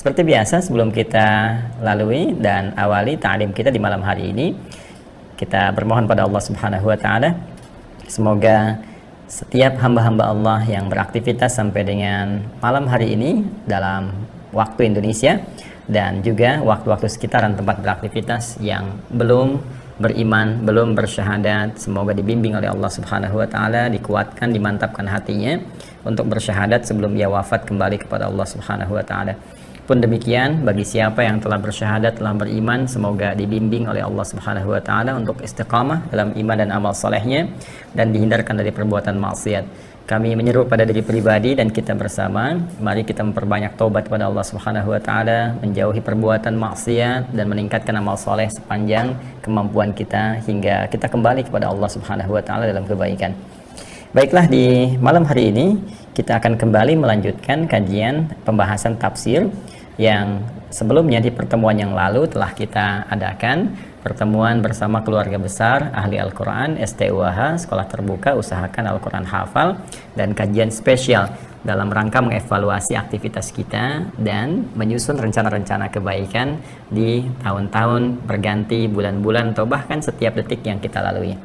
Seperti biasa, sebelum kita lalui dan awali ta'lim kita di malam hari ini, kita bermohon pada Allah Subhanahu wa taala semoga setiap hamba-hamba Allah yang beraktivitas sampai dengan malam hari ini dalam waktu Indonesia dan juga waktu-waktu sekitaran tempat beraktivitas yang belum beriman, belum bersyahadat, semoga dibimbing oleh Allah Subhanahu wa taala, dikuatkan, dimantapkan hatinya untuk bersyahadat sebelum ia wafat kembali kepada Allah Subhanahu wa taala. Pun demikian bagi siapa yang telah bersyahadat, telah beriman, semoga dibimbing oleh Allah Subhanahu wa taala untuk istiqamah dalam iman dan amal salehnya dan dihindarkan dari perbuatan maksiat. Kami menyeru pada diri pribadi dan kita bersama, mari kita memperbanyak taubat kepada Allah Subhanahu wa taala, menjauhi perbuatan maksiat dan meningkatkan amal saleh sepanjang kemampuan kita hingga kita kembali kepada Allah Subhanahu wa taala dalam kebaikan. Baiklah, di malam hari ini kita akan kembali melanjutkan kajian pembahasan tafsir yang sebelumnya di pertemuan yang lalu telah kita adakan pertemuan bersama keluarga besar ahli Al-Quran STUAH, Sekolah Terbuka Usahakan Al-Quran Hafal, dan kajian spesial dalam rangka mengevaluasi aktivitas kita dan menyusun rencana-rencana kebaikan di tahun-tahun berganti, bulan-bulan, atau bahkan setiap detik yang kita lalui.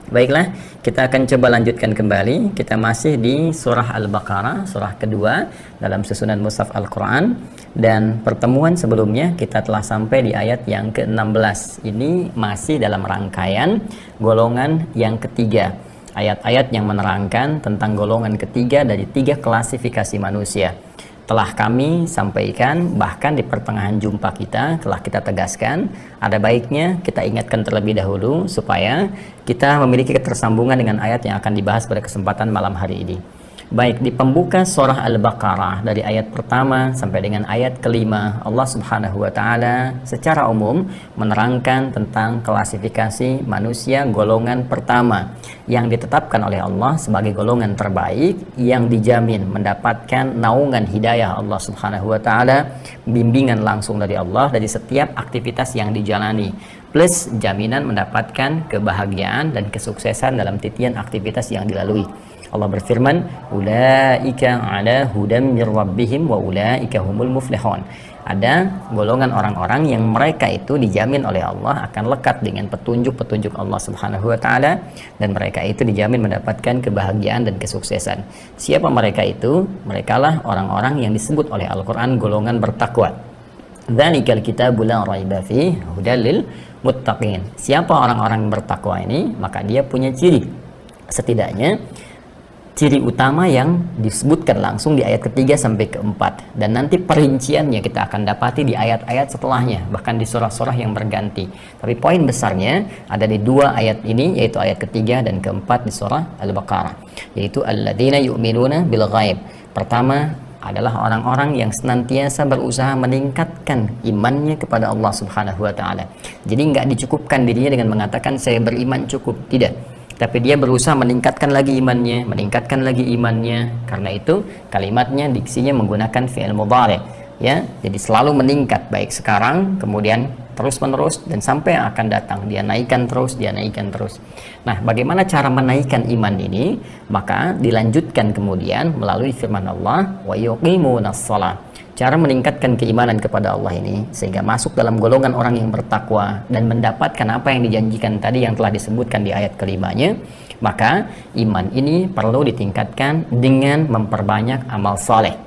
Baiklah, kita akan coba lanjutkan kembali. Kita masih di surah Al-Baqarah, surah kedua dalam susunan mushaf Al-Quran, dan pertemuan sebelumnya kita telah sampai di ayat yang ke-16. Ini masih dalam rangkaian golongan yang ketiga, ayat-ayat yang menerangkan tentang golongan ketiga dari 3 klasifikasi manusia. Telah kami sampaikan, bahkan di pertengahan jumpa kita telah kita tegaskan, ada baiknya kita ingatkan terlebih dahulu supaya kita memiliki ketersambungan dengan ayat yang akan dibahas pada kesempatan malam hari ini. Baik, di pembuka surah Al-Baqarah dari ayat pertama sampai dengan ayat kelima, Allah Subhanahu wa taala secara umum menerangkan tentang klasifikasi manusia golongan pertama yang ditetapkan oleh Allah sebagai golongan terbaik, yang dijamin mendapatkan naungan hidayah Allah Subhanahu wa taala, bimbingan langsung dari Allah dari setiap aktivitas yang dijalani, plus jaminan mendapatkan kebahagiaan dan kesuksesan dalam titian aktivitas yang dilalui. Allah berfirman, ulaika ala hudam mir rabbihim wa ulaika humul muflihun. Ada golongan orang-orang yang mereka itu dijamin oleh Allah akan lekat dengan petunjuk-petunjuk Allah Subhanahu wa taala, dan mereka itu dijamin mendapatkan kebahagiaan dan kesuksesan. Siapa mereka itu? Merekalah orang-orang yang disebut oleh Al-Qur'an golongan bertakwa. Dzalikal kitabu la raiba fihi hudal lil muttaqin. Siapa orang-orang yang bertakwa ini? Maka dia punya ciri. Setidaknya ciri utama yang disebutkan langsung di ayat ketiga sampai keempat, dan nanti perinciannya kita akan dapati di ayat-ayat setelahnya, bahkan di surah-surah yang berganti. Tapi poin besarnya ada di 2 ayat ini, yaitu ayat ketiga dan keempat di surah Al-Baqarah, yaitu alladzina yu'minuna bil ghaib. Pertama adalah orang-orang yang senantiasa berusaha meningkatkan imannya kepada Allah Subhanahu wa taala. Jadi nggak dicukupkan dirinya dengan mengatakan saya beriman cukup, tidak. Tapi dia berusaha meningkatkan lagi imannya, Karena itu kalimatnya, diksinya menggunakan fi'il mudhari', ya. Jadi selalu meningkat, baik sekarang, kemudian terus-menerus, dan sampai yang akan datang. Dia naikkan terus. Nah, bagaimana cara menaikkan iman ini? Maka dilanjutkan kemudian melalui firman Allah, wa yuqimunas shalah. Cara meningkatkan keimanan kepada Allah ini sehingga masuk dalam golongan orang yang bertakwa dan mendapatkan apa yang dijanjikan tadi yang telah disebutkan di ayat kelimanya, maka iman ini perlu ditingkatkan dengan memperbanyak amal saleh.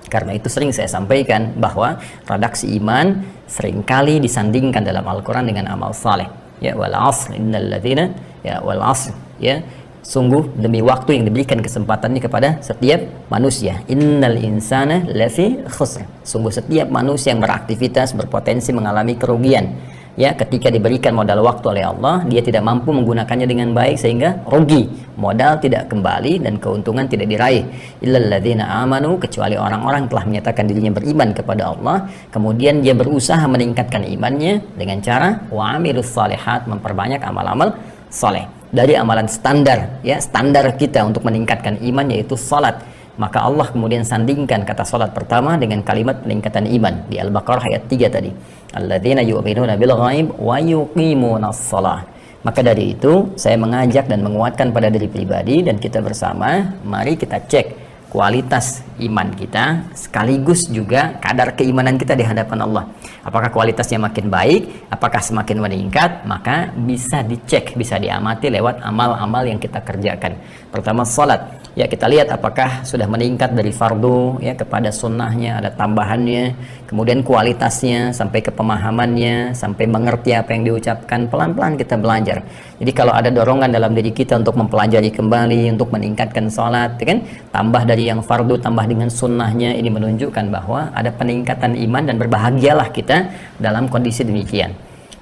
Karena itu sering saya sampaikan bahwa redaksi iman seringkali disandingkan dalam Al-Quran dengan amal saleh. Ya, wal asr innal ladzina, ya wal asr, ya. Sungguh demi waktu yang diberikan kesempatannya kepada setiap manusia. Innal insana lafi khusr. Sungguh setiap manusia yang beraktivitas berpotensi mengalami kerugian. Ya, ketika diberikan modal waktu oleh Allah, dia tidak mampu menggunakannya dengan baik sehingga rugi. Modal tidak kembali dan keuntungan tidak diraih. Illal ladzina amanu, kecuali orang-orang telah menyatakan dirinya beriman kepada Allah, kemudian dia berusaha meningkatkan imannya dengan cara wa amilus shalihat, memperbanyak amal-amal saleh. Dari amalan standar, ya, standar kita untuk meningkatkan iman yaitu salat. Maka Allah kemudian sandingkan kata salat pertama dengan kalimat peningkatan iman di Al-Baqarah ayat 3 tadi. Alladzina yu'minuna bil ghaib wa yuqimunas shalah. Maka dari itu saya mengajak dan menguatkan pada diri pribadi dan kita bersama, mari kita cek kualitas iman kita sekaligus juga kadar keimanan kita di hadapan Allah. Apakah kualitasnya makin baik, apakah semakin meningkat, maka bisa dicek, bisa diamati lewat amal-amal yang kita kerjakan. Pertama salat, ya kita lihat apakah sudah meningkat dari fardu ya kepada sunnahnya, ada tambahannya, kemudian kualitasnya sampai ke pemahamannya, sampai mengerti apa yang diucapkan, pelan-pelan kita belajar. Jadi kalau ada dorongan dalam diri kita untuk mempelajari kembali, untuk meningkatkan salat, ya kan, tambah dari yang fardu tambah dengan sunnahnya, ini menunjukkan bahwa ada peningkatan iman dan berbahagialah kita dalam kondisi demikian.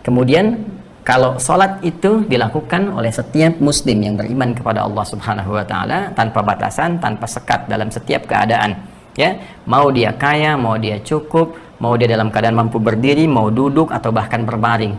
Kemudian kalau sholat itu dilakukan oleh setiap muslim yang beriman kepada Allah Subhanahu wa taala tanpa batasan, tanpa sekat dalam setiap keadaan, ya, mau dia kaya, mau dia cukup, mau dia dalam keadaan mampu berdiri, mau duduk atau bahkan berbaring,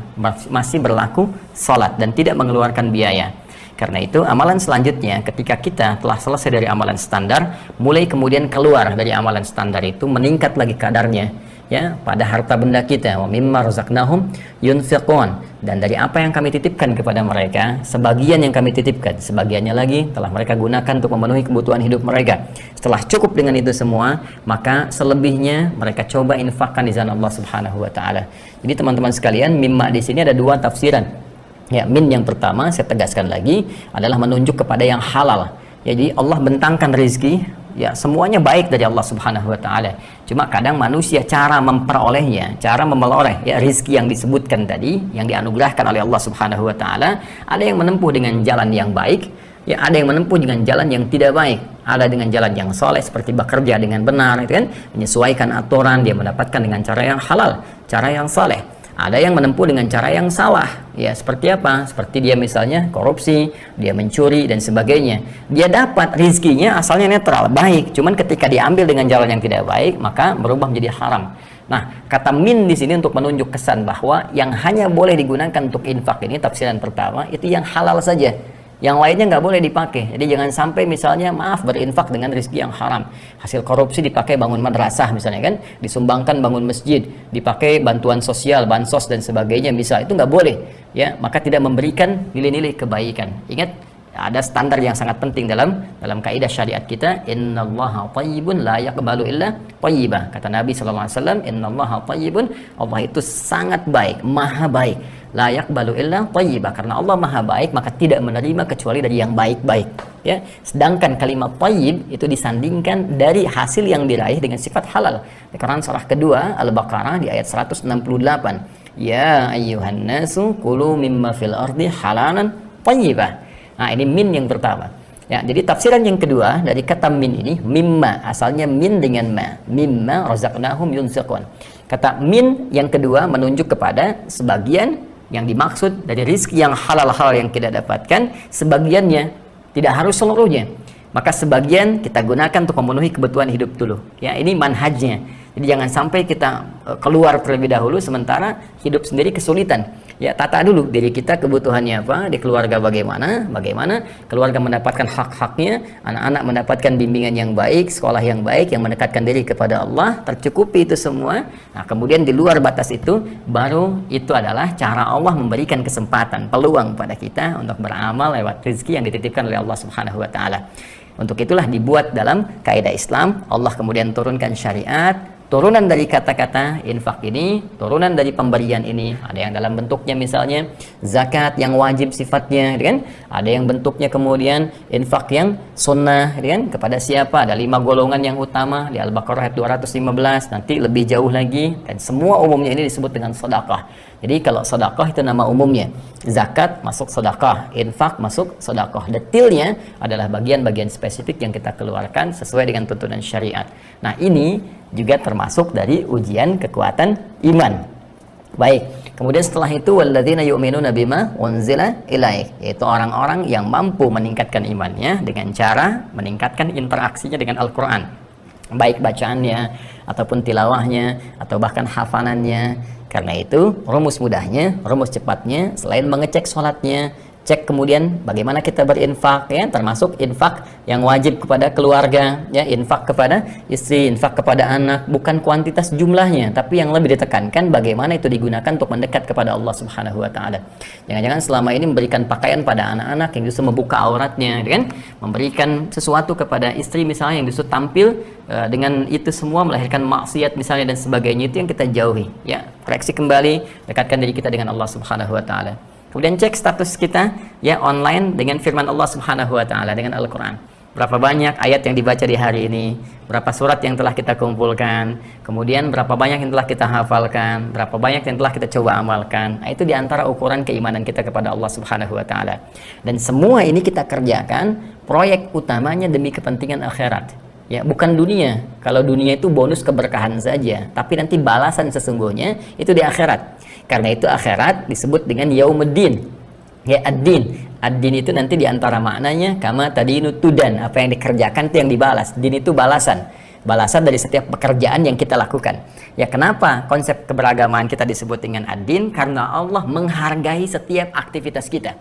masih berlaku sholat dan tidak mengeluarkan biaya. Karena itu amalan selanjutnya, ketika kita telah selesai dari amalan standar, mulai kemudian keluar dari amalan standar itu, meningkat lagi kadarnya, ya, pada harta benda kita. Wa mimma razaqnahum yunfiqun, dan dari apa yang kami titipkan kepada mereka, sebagian yang kami titipkan, sebagiannya lagi telah mereka gunakan untuk memenuhi kebutuhan hidup mereka. Setelah cukup dengan itu semua, maka selebihnya mereka coba infakkan di jalan Allah Subhanahu wa taala. Jadi teman-teman sekalian, mimma di sini ada dua tafsiran. Ya, min yang pertama saya tegaskan lagi adalah menunjuk kepada yang halal. Jadi Allah bentangkan rezeki, ya semuanya baik dari Allah Subhanahu wa taala. Cuma kadang manusia cara memperolehnya, cara memeloreh ya rezeki yang disebutkan tadi, yang dianugerahkan oleh Allah Subhanahu wa taala, ada yang menempuh dengan jalan yang baik, ya ada yang menempuh dengan jalan yang tidak baik. Ada dengan jalan yang soleh seperti bekerja dengan benar, itu kan, menyesuaikan aturan, dia mendapatkan dengan cara yang halal, cara yang soleh. Ada yang menempuh dengan cara yang salah, ya seperti apa? Seperti dia misalnya korupsi, dia mencuri dan sebagainya. Dia dapat rizkinya asalnya netral, baik, cuman ketika diambil dengan jalan yang tidak baik, maka berubah menjadi haram. Nah, kata min di sini untuk menunjuk kesan bahwa yang hanya boleh digunakan untuk infak ini, tafsiran pertama, itu yang halal saja. Yang lainnya nggak boleh dipakai. Jadi jangan sampai misalnya maaf berinfak dengan rezeki yang haram. Hasil korupsi dipakai bangun madrasah misalnya kan, disumbangkan bangun masjid, dipakai bantuan sosial, bansos dan sebagainya, bisa, itu nggak boleh. Ya, maka tidak memberikan nilai-nilai kebaikan. Ingat, ada standar yang sangat penting dalam kaidah syariat kita, innallaha thayyibun la yaqbalu illa thayyibah. Kata Nabi sallallahu alaihi wasallam, innallaha thayyibun, Allah itu sangat baik, maha baik. La yaqbalu illa thayyibah, karena Allah maha baik maka tidak menerima kecuali dari yang baik-baik, ya. Sedangkan kalimat thayyib itu disandingkan dari hasil yang diraih dengan sifat halal. Di Quran surah kedua Al-Baqarah di ayat 168, ya ayyuhan nasu kulu mimma fil ardi halalan thayyibah. Nah, ini min yang pertama. Ya, jadi tafsiran yang kedua dari kata min ini, mimma, asalnya min dengan ma. Mimma razaqnahum yunfiqun. Kata min yang kedua menunjuk kepada sebagian yang dimaksud dari rizki yang halal-halal yang kita dapatkan, sebagiannya, tidak harus seluruhnya. Maka sebagian kita gunakan untuk memenuhi kebutuhan hidup dulu. Ya, ini manhajnya. Jadi jangan sampai kita keluar terlebih dahulu sementara hidup sendiri kesulitan. Ya, tata dulu diri kita kebutuhannya apa, di keluarga bagaimana keluarga mendapatkan hak-haknya, anak-anak mendapatkan bimbingan yang baik, sekolah yang baik yang mendekatkan diri kepada Allah, tercukupi itu semua. Nah, kemudian di luar batas itu baru itu adalah cara Allah memberikan kesempatan, peluang pada kita untuk beramal lewat rezeki yang dititipkan oleh Allah Subhanahu wa taala. Untuk itulah dibuat dalam kaidah Islam, Allah kemudian turunkan syariat, turunan dari kata-kata infak ini, turunan dari pemberian ini. Ada yang dalam bentuknya misalnya zakat yang wajib sifatnya, kan? Ada yang bentuknya kemudian infak yang sunnah, kan? Kepada siapa? Ada 5 golongan yang utama di Al-Baqarah ayat 215, nanti lebih jauh lagi, dan semua umumnya ini disebut dengan sedekah. Jadi kalau sedekah itu nama umumnya, zakat masuk sedekah, infak masuk sedekah. Detailnya adalah bagian-bagian spesifik yang kita keluarkan sesuai dengan tuntunan syariat. Nah, ini juga termasuk dari ujian kekuatan iman. Baik, kemudian setelah itu walladzina yu'minuna bima unzila ilaik, yaitu orang-orang yang mampu meningkatkan imannya dengan cara meningkatkan interaksinya dengan Al-Qur'an, baik bacaannya ataupun tilawahnya atau bahkan hafalannya. Karena itu rumus mudahnya, rumus cepatnya, selain mengecek sholatnya, Cek kemudian bagaimana kita berinfak, ya, termasuk infak yang wajib kepada keluarga, ya, infak kepada istri, infak kepada anak, bukan kuantitas jumlahnya, tapi yang lebih ditekankan bagaimana itu digunakan untuk mendekat kepada Allah Subhanahu wa taala. Jangan-jangan selama ini memberikan pakaian pada anak-anak yang justru membuka auratnya, kan? Memberikan sesuatu kepada istri misalnya yang justru tampil dengan itu semua melahirkan maksiat misalnya dan sebagainya, itu yang kita jauhi, ya. Koreksi kembali, dekatkan diri kita dengan Allah Subhanahu wa taala. Kemudian cek status kita, ya, online dengan firman Allah Subhanahu wa taala, dengan Al-Qur'an. Berapa banyak ayat yang dibaca di hari ini, berapa surat yang telah kita kumpulkan, kemudian berapa banyak yang telah kita hafalkan, berapa banyak yang telah kita coba amalkan. Nah, itu diantara ukuran keimanan kita kepada Allah Subhanahu wa taala. Dan semua ini kita kerjakan, proyek utamanya demi kepentingan akhirat, ya, bukan dunia. Kalau dunia itu bonus keberkahan saja, tapi nanti balasan sesungguhnya itu di akhirat. Karena itu akhirat disebut dengan yaumuddin, ya, ad-din. Ad-din itu nanti diantara maknanya kama tadinu tudan, apa yang dikerjakan itu yang dibalas. Din itu balasan dari setiap pekerjaan yang kita lakukan. Ya, kenapa konsep keberagamaan kita disebut dengan ad-din? Karena Allah menghargai setiap aktivitas kita.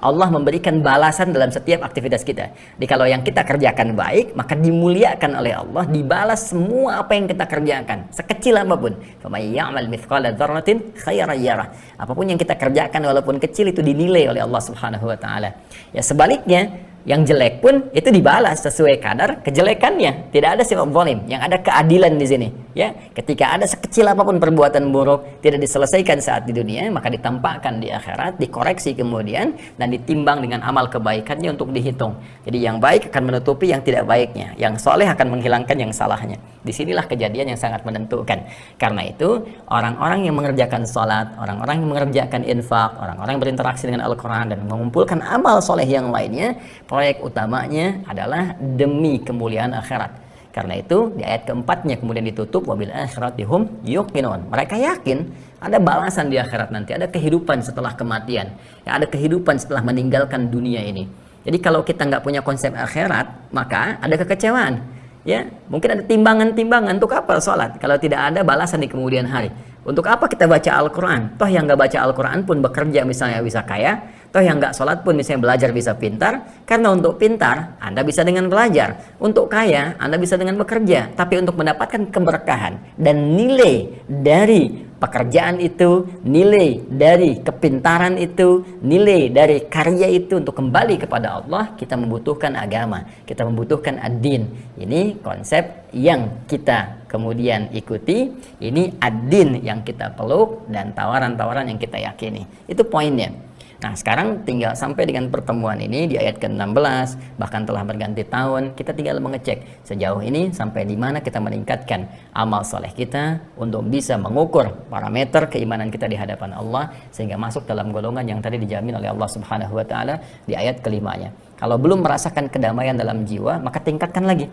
Allah memberikan balasan dalam setiap aktivitas kita. Jadi kalau yang kita kerjakan baik, maka dimuliakan oleh Allah, dibalas semua apa yang kita kerjakan, sekecil apapun. Faman ya'mal mithqala dzarratin khairan yarah. Apapun yang kita kerjakan walaupun kecil itu dinilai oleh Allah Subhanahu wa taala. Ya, sebaliknya, yang jelek pun itu dibalas sesuai kadar kejelekannya. Tidak ada sifat zalim, yang ada keadilan di sini, ya. Ketika ada sekecil apapun perbuatan buruk tidak diselesaikan saat di dunia, maka ditampakkan di akhirat, dikoreksi kemudian dan ditimbang dengan amal kebaikannya untuk dihitung. Jadi yang baik akan menutupi yang tidak baiknya, yang soleh akan menghilangkan yang salahnya. Disinilah kejadian yang sangat menentukan. Karena itu orang-orang yang mengerjakan sholat, orang-orang yang mengerjakan infak, orang-orang yang berinteraksi dengan Al-Quran dan mengumpulkan amal soleh yang lainnya, proyek utamanya adalah demi kemuliaan akhirat. Karena itu di ayat keempatnya kemudian ditutup wabil akhiratihum yuqinun. Mereka yakin ada balasan di akhirat nanti, ada kehidupan setelah kematian, ya, ada kehidupan setelah meninggalkan dunia ini. Jadi kalau kita nggak punya konsep akhirat, maka ada kekecewaan. Ya, mungkin ada timbangan-timbangan. Untuk apa sholat kalau tidak ada balasan di kemudian hari? Untuk apa kita baca Al-Quran? Toh yang nggak baca Al-Quran pun bekerja misalnya bisa kaya. Toh yang nggak sholat pun misalnya belajar bisa pintar. Karena untuk pintar Anda bisa dengan belajar, untuk kaya Anda bisa dengan bekerja. Tapi untuk mendapatkan keberkahan dan nilai dari pekerjaan itu, nilai dari kepintaran itu, nilai dari karya itu untuk kembali kepada Allah, kita membutuhkan agama, kita membutuhkan ad-din. Ini konsep yang kita kemudian ikuti, ini ad-din yang kita peluk dan tawaran-tawaran yang kita yakini. Itu poinnya. Nah, sekarang tinggal sampai dengan pertemuan ini di ayat ke-16, bahkan telah berganti tahun, kita tinggal mengecek sejauh ini sampai di mana kita meningkatkan amal soleh kita untuk bisa mengukur parameter keimanan kita di hadapan Allah sehingga masuk dalam golongan yang tadi dijamin oleh Allah Subhanahu wa taala di ayat kelimanya. Kalau belum merasakan kedamaian dalam jiwa, maka tingkatkan lagi.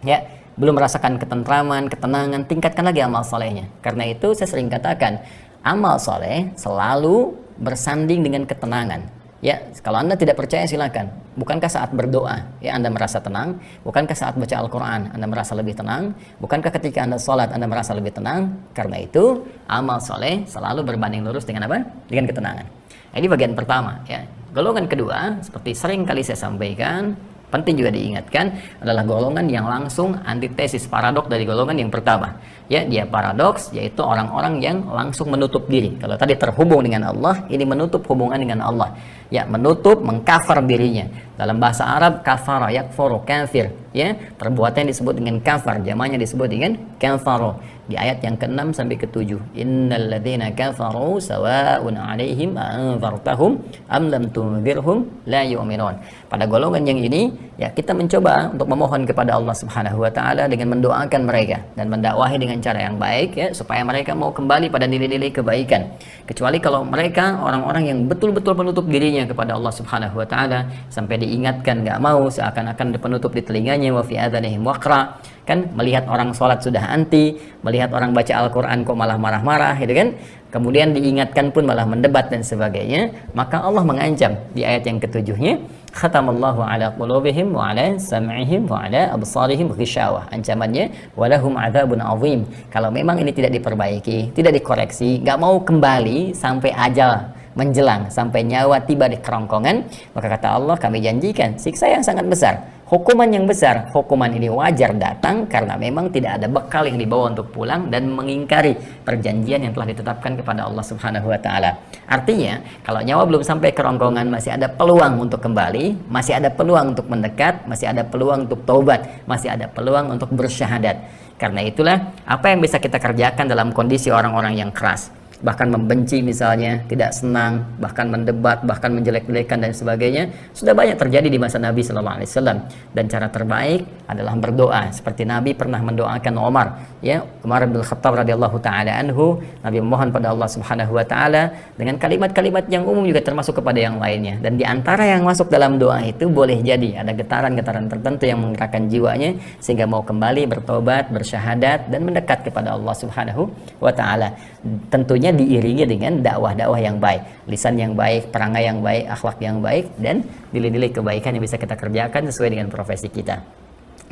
Ya, belum merasakan ketentraman, ketenangan, tingkatkan lagi amal solehnya. Karena itu saya sering katakan, amal soleh selalu bersanding dengan ketenangan. Ya, kalau Anda tidak percaya silakan. Bukankah saat berdoa ya Anda merasa tenang? Bukankah saat baca Al-Quran Anda merasa lebih tenang? Bukankah ketika Anda sholat Anda merasa lebih tenang? Karena itu amal soleh selalu berbanding lurus dengan apa? Dengan ketenangan. Ini bagian pertama. Ya. Golongan kedua, seperti sering kali saya sampaikan, penting juga diingatkan, adalah golongan yang langsung antitesis, paradoks dari golongan yang pertama. Ya, dia paradoks, yaitu orang-orang yang langsung menutup diri. Kalau tadi terhubung dengan Allah, ini menutup hubungan dengan Allah. Ya, menutup, mengkafar dirinya. Dalam bahasa Arab, kafara, yakfuru, kafir. Ya, perbuatan disebut dengan kafar, jamaknya disebut dengan kafaru. Di ayat yang ke-6 sampai ke-7. Innal ladzina kafaru sawa'un 'alaihim anzartahum am lam tunzirhum la yu'minun. Pada golongan yang ini, ya kita mencoba untuk memohon kepada Allah Subhanahu wa taala dengan mendoakan mereka dan mendakwahi dengan cara yang baik ya supaya mereka mau kembali pada nilai-nilai kebaikan. Kecuali kalau mereka orang-orang yang betul-betul menutup dirinya kepada Allah Subhanahu wa taala sampai diingatkan enggak mau, seakan-akan penutup di telinganya, wa fi adhanihim waqra. Kan melihat orang sholat sudah anti, melihat orang baca Al-Quran kok malah marah-marah gitu kan, kemudian diingatkan pun malah mendebat dan sebagainya. Maka Allah mengancam di ayat yang ketujuhnya, khatamallahu ala qulubihim wa ala sam'ihim wa ala absarihim ghishawah. Ancamannya walahum adzabun azim. Kalau memang ini tidak diperbaiki, tidak dikoreksi, nggak mau kembali sampai ajal menjelang sampai nyawa tiba di kerongkongan, maka kata Allah, kami janjikan siksa yang sangat besar, hukuman yang besar. Hukuman ini wajar datang karena memang tidak ada bekal yang dibawa untuk pulang dan mengingkari perjanjian yang telah ditetapkan kepada Allah Subhanahu wa taala. Artinya, kalau nyawa belum sampai kerongkongan, masih ada peluang untuk kembali, masih ada peluang untuk mendekat, masih ada peluang untuk taubat, masih ada peluang untuk bersyahadat. Karena itulah apa yang bisa kita kerjakan dalam kondisi orang-orang yang keras, bahkan membenci misalnya, tidak senang, bahkan mendebat, bahkan menjelek-jelekan dan sebagainya, sudah banyak terjadi di masa Nabi Sallallahu Alaihi Wasallam. Dan cara terbaik adalah berdoa, seperti Nabi pernah mendoakan Umar, ya, Umar bin Khattab radhiyallahu taala anhu. Nabi memohon pada Allah Subhanahu wa taala dengan kalimat-kalimat yang umum juga termasuk kepada yang lainnya. Dan di antara yang masuk dalam doa itu boleh jadi ada getaran-getaran tertentu yang menggerakkan jiwanya sehingga mau kembali bertobat, bersyahadat dan mendekat kepada Allah Subhanahu wa taala. Tentunya diiringi dengan dakwah-dakwah yang baik, lisan yang baik, perangai yang baik, akhlak yang baik, dan nilai-nilai kebaikan yang bisa kita kerjakan sesuai dengan profesi kita.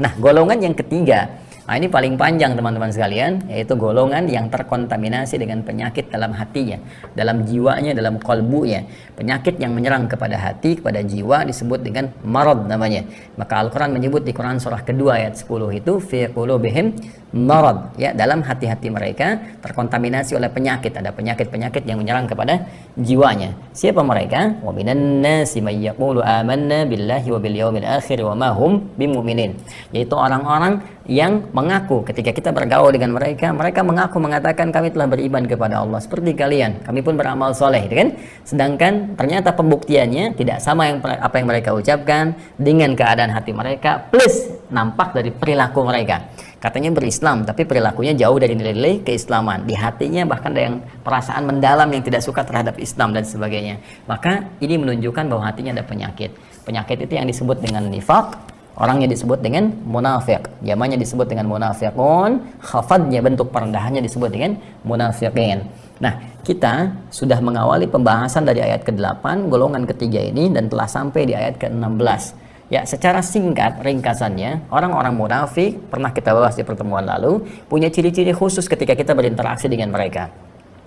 Nah, golongan yang ketiga, nah ini paling panjang teman-teman sekalian, yaitu golongan yang terkontaminasi dengan penyakit dalam hatinya, dalam jiwanya, dalam qalbunya. Penyakit yang menyerang kepada hati, kepada jiwa disebut dengan marad namanya. Maka Al-Quran menyebut di Quran surah kedua ayat 10 itu, fi qulubihim marad, ya, dalam hati-hati mereka terkontaminasi oleh penyakit. Ada penyakit-penyakit yang menyerang kepada jiwanya. Siapa mereka? Wa minan nasi may yaqulu amanna billahi wa bil yaumil akhir wa ma hum bimumin. Yaitu orang-orang yang mengaku ketika kita bergaul dengan mereka, mereka mengaku mengatakan kami telah beriman kepada Allah seperti kalian, kami pun beramal soleh, kan? Sedangkan ternyata pembuktiannya tidak sama apa yang mereka ucapkan dengan keadaan hati mereka plus nampak dari perilaku mereka. Katanya berislam, tapi perilakunya jauh dari nilai-nilai keislaman. Di hatinya bahkan ada yang perasaan mendalam yang tidak suka terhadap Islam dan sebagainya. Maka ini menunjukkan bahwa hatinya ada penyakit. Penyakit itu yang disebut dengan nifaq, orangnya disebut dengan munafik, jamannya disebut dengan munafiqun, khafadnya bentuk perendahannya disebut dengan munafiqin. Nah, kita sudah mengawali pembahasan dari ayat ke-8 golongan ketiga ini dan telah sampai di ayat ke-16. Ya, secara singkat ringkasannya, orang-orang munafik pernah kita bahas di pertemuan lalu, punya ciri-ciri khusus ketika kita berinteraksi dengan mereka.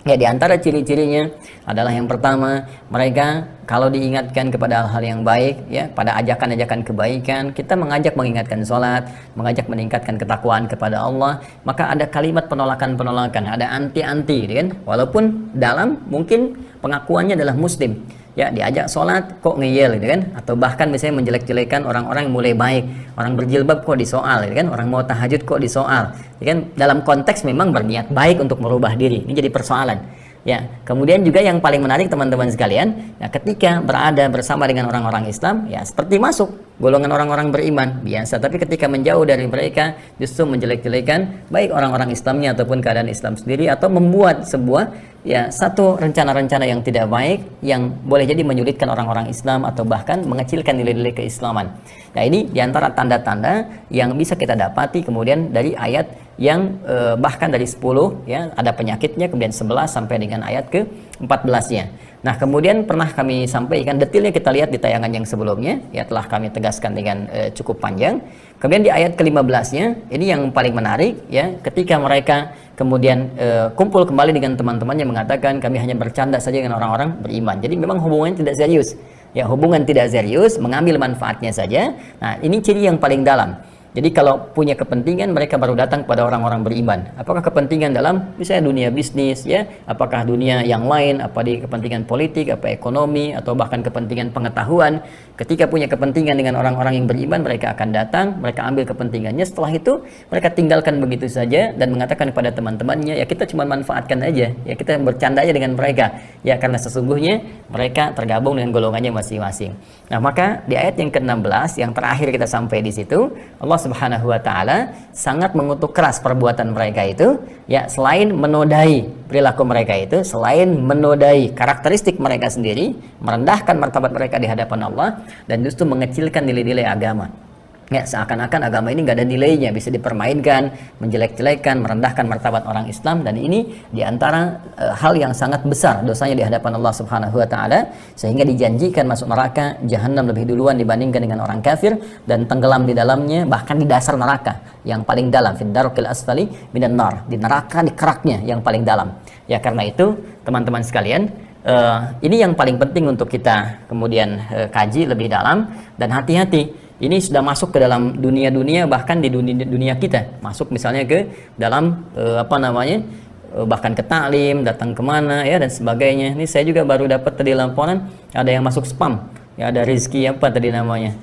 Ya, di antara ciri-cirinya adalah yang pertama, mereka kalau diingatkan kepada hal-hal yang baik, ya, pada ajakan-ajakan kebaikan, kita mengajak mengingatkan sholat, mengajak meningkatkan ketakwaan kepada Allah, maka ada kalimat penolakan-penolakan, ada anti-anti, kan? Walaupun dalam mungkin pengakuannya adalah muslim. Ya, diajak sholat kok ngeyel gitu kan, atau bahkan misalnya menjelek-jelekan orang-orang yang mulai baik, orang berjilbab kok disoal gitu kan, orang mau tahajud kok disoal gitu kan. Dalam konteks memang berniat baik untuk merubah diri, ini jadi persoalan. Ya, kemudian juga yang paling menarik teman-teman sekalian, ya, ketika berada bersama dengan orang-orang Islam, ya seperti masuk golongan orang-orang beriman biasa, tapi ketika menjauh dari mereka justru menjelek-jelekan baik orang-orang Islamnya ataupun keadaan Islam sendiri, atau membuat sebuah, ya, satu rencana-rencana yang tidak baik yang boleh jadi menyulitkan orang-orang Islam atau bahkan mengecilkan nilai-nilai keislaman. Nah, ini diantara tanda-tanda yang bisa kita dapati kemudian dari ayat yang bahkan dari 10, ya, ada penyakitnya, kemudian 11 sampai dengan ayat ke-14-nya. Nah, kemudian pernah kami sampaikan detailnya, kita lihat di tayangan yang sebelumnya, ya, telah kami tegaskan dengan cukup panjang. Kemudian di ayat ke-15-nya, ini yang paling menarik, ya, ketika mereka kemudian kumpul kembali dengan teman-temannya mengatakan kami hanya bercanda saja dengan orang-orang beriman. Jadi memang hubungannya tidak serius. Ya, hubungan tidak serius, mengambil manfaatnya saja. Nah, ini ciri yang paling dalam. Jadi kalau punya kepentingan, mereka baru datang kepada orang-orang beriman. Apakah kepentingan dalam misalnya dunia bisnis, ya, apakah dunia yang lain, apa di kepentingan politik, apa ekonomi, atau bahkan kepentingan pengetahuan. Ketika punya kepentingan dengan orang-orang yang beriman, mereka akan datang, mereka ambil kepentingannya. Setelah itu mereka tinggalkan begitu saja dan mengatakan kepada teman-temannya, ya kita cuma manfaatkan aja, ya kita bercanda aja dengan mereka, ya, karena sesungguhnya mereka tergabung dengan golongannya masing-masing. Nah, maka di ayat yang ke-16 yang terakhir kita sampai di situ, Allah Subhanahu wa taala sangat mengutuk keras perbuatan mereka itu, ya, selain menodai perilaku mereka itu, selain menodai karakteristik mereka sendiri, merendahkan martabat mereka di hadapan Allah, dan justru mengecilkan nilai-nilai agama. Ya, seakan-akan agama ini nggak ada nilainya, bisa dipermainkan, menjelek-jelekan, merendahkan martabat orang Islam, dan ini diantara hal yang sangat besar dosanya di hadapan Allah Subhanahu wa taala, sehingga dijanjikan masuk neraka jahanam lebih duluan dibandingkan dengan orang kafir, dan tenggelam di dalamnya, bahkan di dasar neraka yang paling dalam, fid darqil asfali minan nar, di neraka, di keraknya yang paling dalam. Ya, karena itu teman-teman sekalian, Ini yang paling penting untuk kita kemudian kaji lebih dalam dan hati-hati. Ini sudah masuk ke dalam dunia-dunia, bahkan di dunia kita, masuk misalnya ke dalam bahkan ke taklim, datang kemana ya dan sebagainya. Ini saya juga baru dapat tadi laporan ada yang masuk spam, ya ada Rizky apa tadi namanya,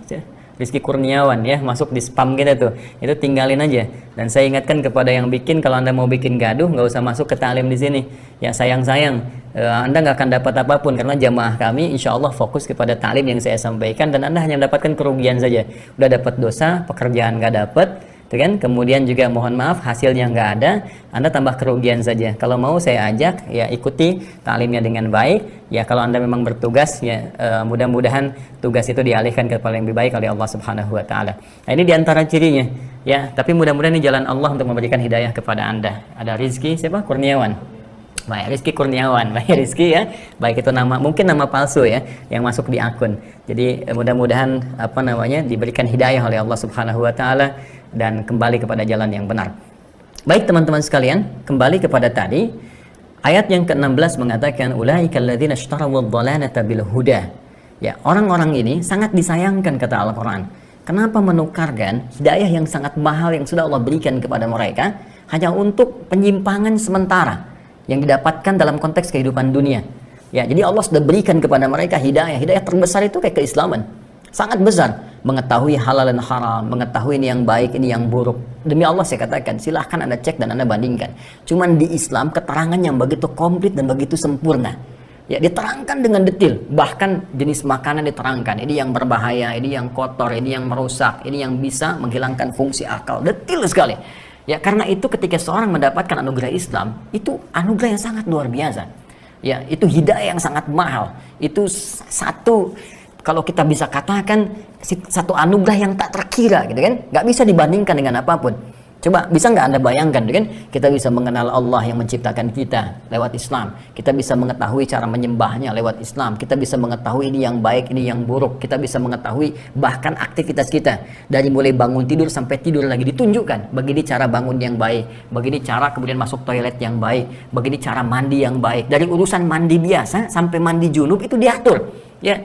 Rizky Kurniawan ya, masuk di spam kita tuh. Itu tinggalin aja. Dan saya ingatkan kepada yang bikin, kalau Anda mau bikin gaduh nggak usah masuk ke taklim di sini. Ya sayang-sayang, Anda nggak akan dapat apapun, karena jamaah kami insya Allah fokus kepada taklim yang saya sampaikan, dan Anda hanya mendapatkan kerugian saja. Udah dapat dosa, pekerjaan nggak dapat, kan? Kemudian juga mohon maaf hasilnya nggak ada, Anda tambah kerugian saja. Kalau mau saya ajak ya ikuti taklimnya dengan baik. Ya kalau Anda memang bertugas ya mudah-mudahan tugas itu dialihkan kepada yang lebih baik oleh Allah Subhanahu wa taala. Nah, ini diantara cirinya ya, tapi mudah-mudahan ini jalan Allah untuk memberikan hidayah kepada Anda. Ada Rizky siapa? Kurniawan. Baik, Rizky Kurniawan, baik Rizky ya, baik itu nama, mungkin nama palsu ya, yang masuk di akun. Jadi mudah-mudahan diberikan hidayah oleh Allah Subhanahu Wa Taala dan kembali kepada jalan yang benar. Baik teman-teman sekalian, kembali kepada tadi ayat yang ke-16 mengatakan ulaikal ladzina ishtaraw ad-dhalalata bil huda. Ya, orang-orang ini sangat disayangkan kata Al-Qur'an. Kenapa menukarkan hidayah yang sangat mahal yang sudah Allah berikan kepada mereka hanya untuk penyimpangan sementara yang didapatkan dalam konteks kehidupan dunia. Ya, jadi Allah sudah berikan kepada mereka hidayah. Hidayah terbesar itu kayak keislaman. Sangat besar. Mengetahui halal dan haram, mengetahui ini yang baik, ini yang buruk. Demi Allah saya katakan, silahkan Anda cek dan Anda bandingkan. Cuman di Islam keterangan yang begitu komplit dan begitu sempurna. Ya, diterangkan dengan detail. Bahkan jenis makanan diterangkan. Ini yang berbahaya, ini yang kotor, ini yang merusak, ini yang bisa menghilangkan fungsi akal. Detail sekali. Ya, karena itu ketika seorang mendapatkan anugerah Islam, itu anugerah yang sangat luar biasa. Ya, itu hidayah yang sangat mahal. Itu satu, kalau kita bisa katakan, satu anugerah yang tak terkira, gitu kan? Gak bisa dibandingkan dengan apapun. Coba, bisa nggak Anda bayangkan, gitu kan? Kita bisa mengenal Allah yang menciptakan kita lewat Islam. Kita bisa mengetahui cara menyembahnya lewat Islam. Kita bisa mengetahui ini yang baik, ini yang buruk. Kita bisa mengetahui bahkan aktivitas kita. Dari mulai bangun tidur sampai tidur lagi ditunjukkan. Begini cara bangun yang baik. Begini cara kemudian masuk toilet yang baik. Begini cara mandi yang baik. Dari urusan mandi biasa sampai mandi junub itu diatur. Ya,